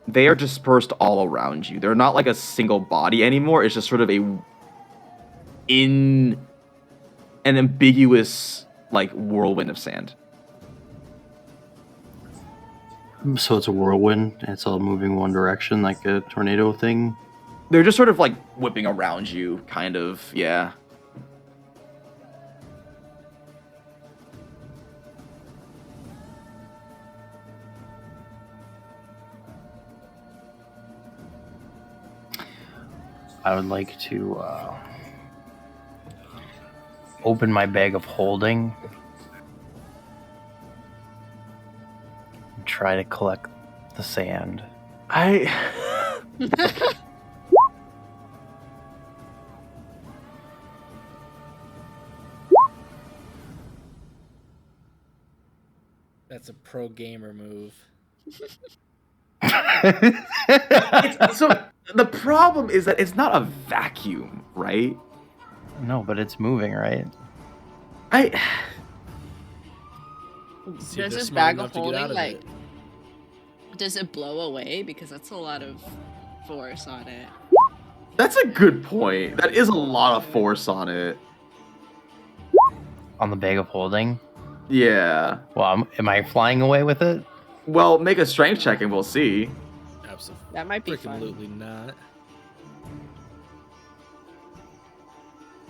They are dispersed all around you. They're not like a single body anymore. It's just sort of an ambiguous, like, whirlwind of sand. So it's a whirlwind. And it's all moving one direction, like a tornado thing. They're just sort of like whipping around you, kind of. Yeah. I would like to open my bag of holding and try to collect the sand. That's a pro gamer move. So the problem is that it's not a vacuum, right? No, but it's moving, right? See Does if they're this smart bag enough of to get out holding, of like, it. does it blow away? Because that's a lot of force on it. That's a good point. That is a lot of force on it. On the bag of holding? Yeah. Well, am I flying away with it? Well, make a strength check and we'll see. Absolutely. That might be fun. Absolutely not.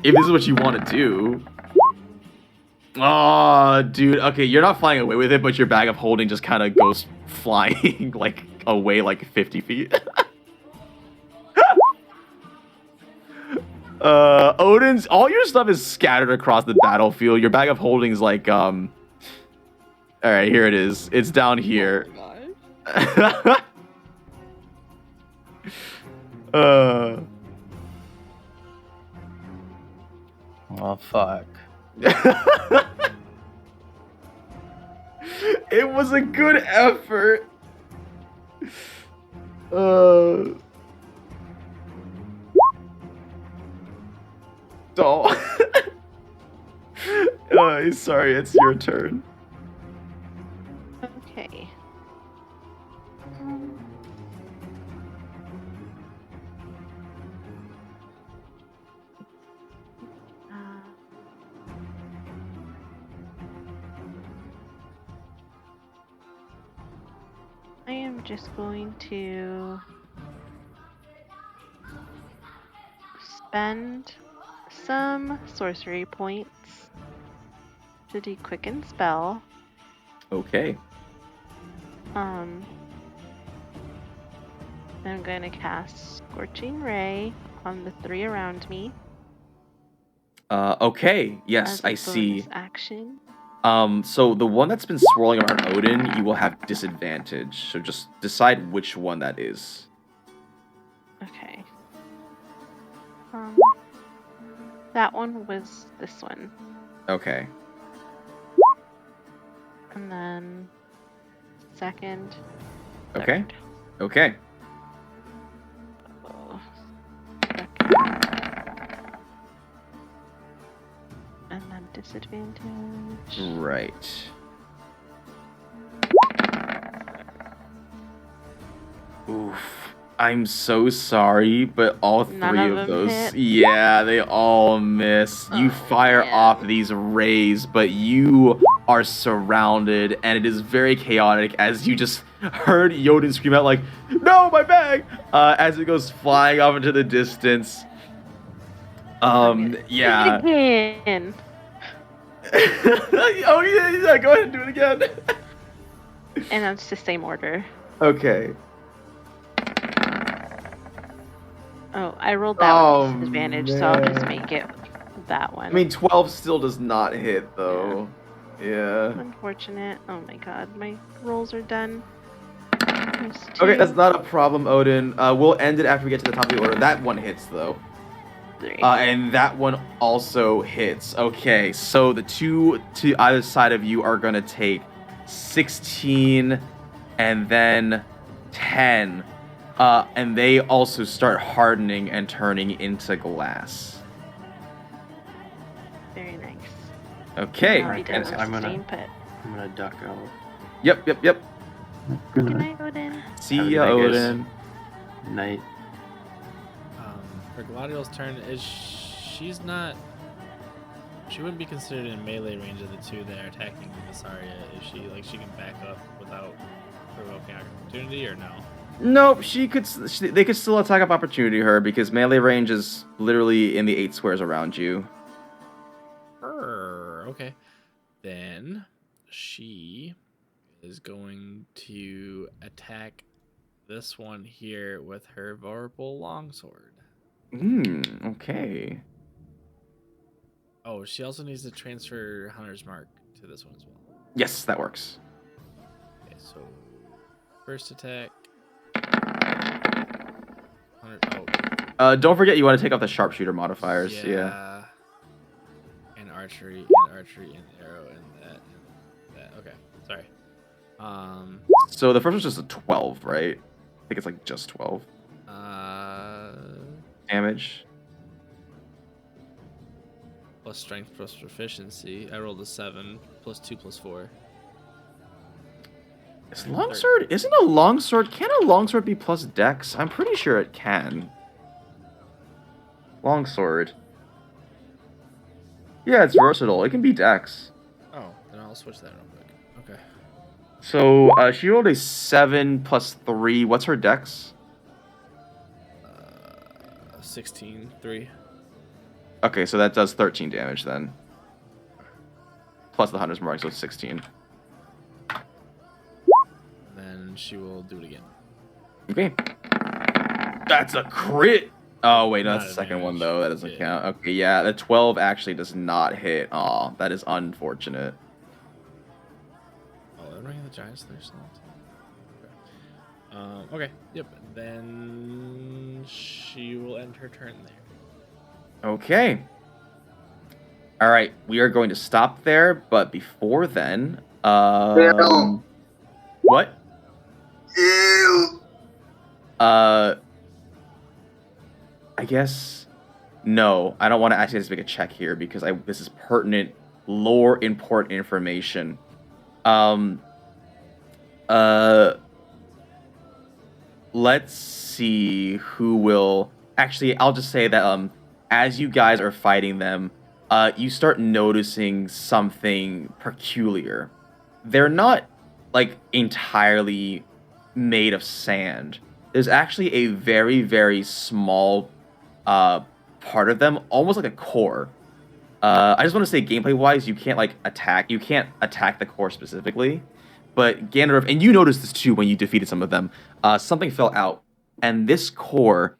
If this is what you want to do. Oh, dude. Okay, you're not flying away with it, but your bag of holding just kind of goes flying like away like 50 feet. Odin's, all your stuff is scattered across the battlefield. Your bag of holding is like, all right, here it is. It's down here. Oh my Well, fuck. It was a good effort. Don't. Sorry, it's your turn. Okay. I am just going to spend some sorcery points to do quicken spell. Okay. I'm going to cast Scorching Ray on the 3 around me. Okay. Yes, as a I see. bonus action. So the one that's been swirling around Odin, you will have disadvantage. So just decide which one that is. Okay. That one was this one. Okay. And then second. Okay. Third. Okay. Oh, second. And then disadvantage. Right. Oof. I'm so sorry, but all None three of of them those, hit? yeah, they all miss. You Oh, fire man. off these rays, but you are surrounded, and it is very chaotic as you just heard Odin scream out like, "No, my bag!" As it goes flying off into the distance. Yeah. Do it again. Oh yeah, go ahead and do it again. And it's the same order. Okay. Oh, I rolled that Oh, with disadvantage, so I'll just man. make it that one. I mean, 12 still does not hit though. Yeah. Unfortunate. Oh my god, my rolls are done. Okay, that's not a problem, Odin. We'll end it after we get to the top of the order. That one hits though. 3. And that one also hits. Okay, so the two to either side of you are gonna take 16 and then 10. And they also start hardening and turning into glass. Very nice. Okay. Now he Alright, does guys, I'm gonna- sustain put. I'm gonna duck out. Yep. Good night, Odin. See Have a ya, good night, guys. Odin. Night. For Galadriel's turn, she's not. She wouldn't be considered in melee range of the two that are attacking Isarya. Is she? Like she can back up without provoking opportunity or no? Nope, they could still attack of opportunity her because melee range is literally in the 8 squares around you. Okay. Then she is going to attack this one here with her Vorpal Longsword. Okay. Oh, she also needs to transfer Hunter's Mark to this one as well. Yes, that works. Okay, so first attack. Don't forget you want to take off the sharpshooter modifiers. Yeah. And archery, and arrow, and that. Okay, sorry. So the first one's just a 12, right? I think it's like just 12. Damage. Plus strength plus proficiency. I rolled a 7 plus 2 plus 4. Is longsword? Isn't a longsword? Can a longsword be plus dex? I'm pretty sure it can. Longsword. Yeah, it's versatile. It can be dex. Oh, then I'll switch that real quick. Okay. So she rolled a 7 plus 3. What's her dex? 16, 3. Okay, so that does 13 damage then. Plus the Hunter's Mark, so it's 16. And then she will do it again. Okay. That's a crit! Oh, wait, no, Not that's the second one, advantage. though. That doesn't Yeah. count. Okay, yeah, the 12 actually does not hit. Aw, that is unfortunate. Oh, they're running the Giants there still. Okay, yep. Then she will end her turn there. Okay. All right, we are going to stop there, but before then, what? I guess no. I don't want to actually just make a check here because this is pertinent, lore important information. Let's see who will. Actually, I'll just say that as you guys are fighting them, you start noticing something peculiar. They're not like entirely made of sand. There's actually a very, very small part of them, almost like a core. I just want to say, gameplay-wise, you can't attack the core specifically. But Ganondorf, and you noticed this too when you defeated some of them, something fell out. And this core,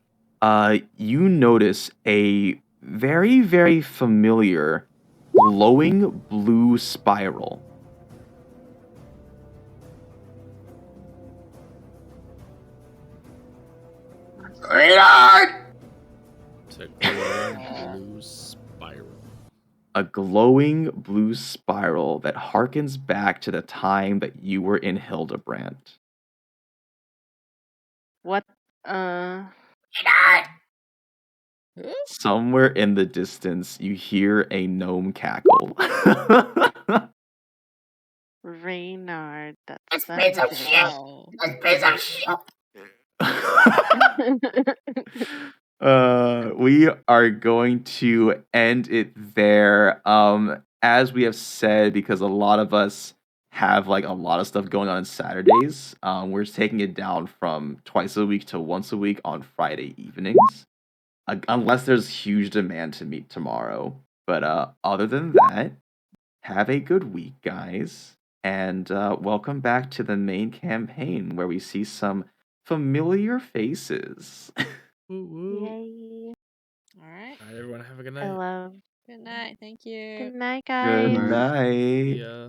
you notice a very, very familiar glowing blue spiral. It's a glowing blue spiral. A glowing blue spiral that harkens back to the time that you were in Hildebrand. What? Somewhere in the distance, you hear a gnome cackle. Reynard, that's Let's so play some good. shit. Let's play some shit. We are going to end it there. As we have said, because a lot of us have a lot of stuff going on Saturdays, we're taking it down from twice a week to once a week on Friday evenings. Unless there's huge demand to meet tomorrow. But other than that, have a good week, guys. And welcome back to the main campaign where we see some familiar faces. Woo woo. Yay. All right. All right, everyone, have a good I night. love. Good night. Thank you. Good night, Good guys. night. See ya.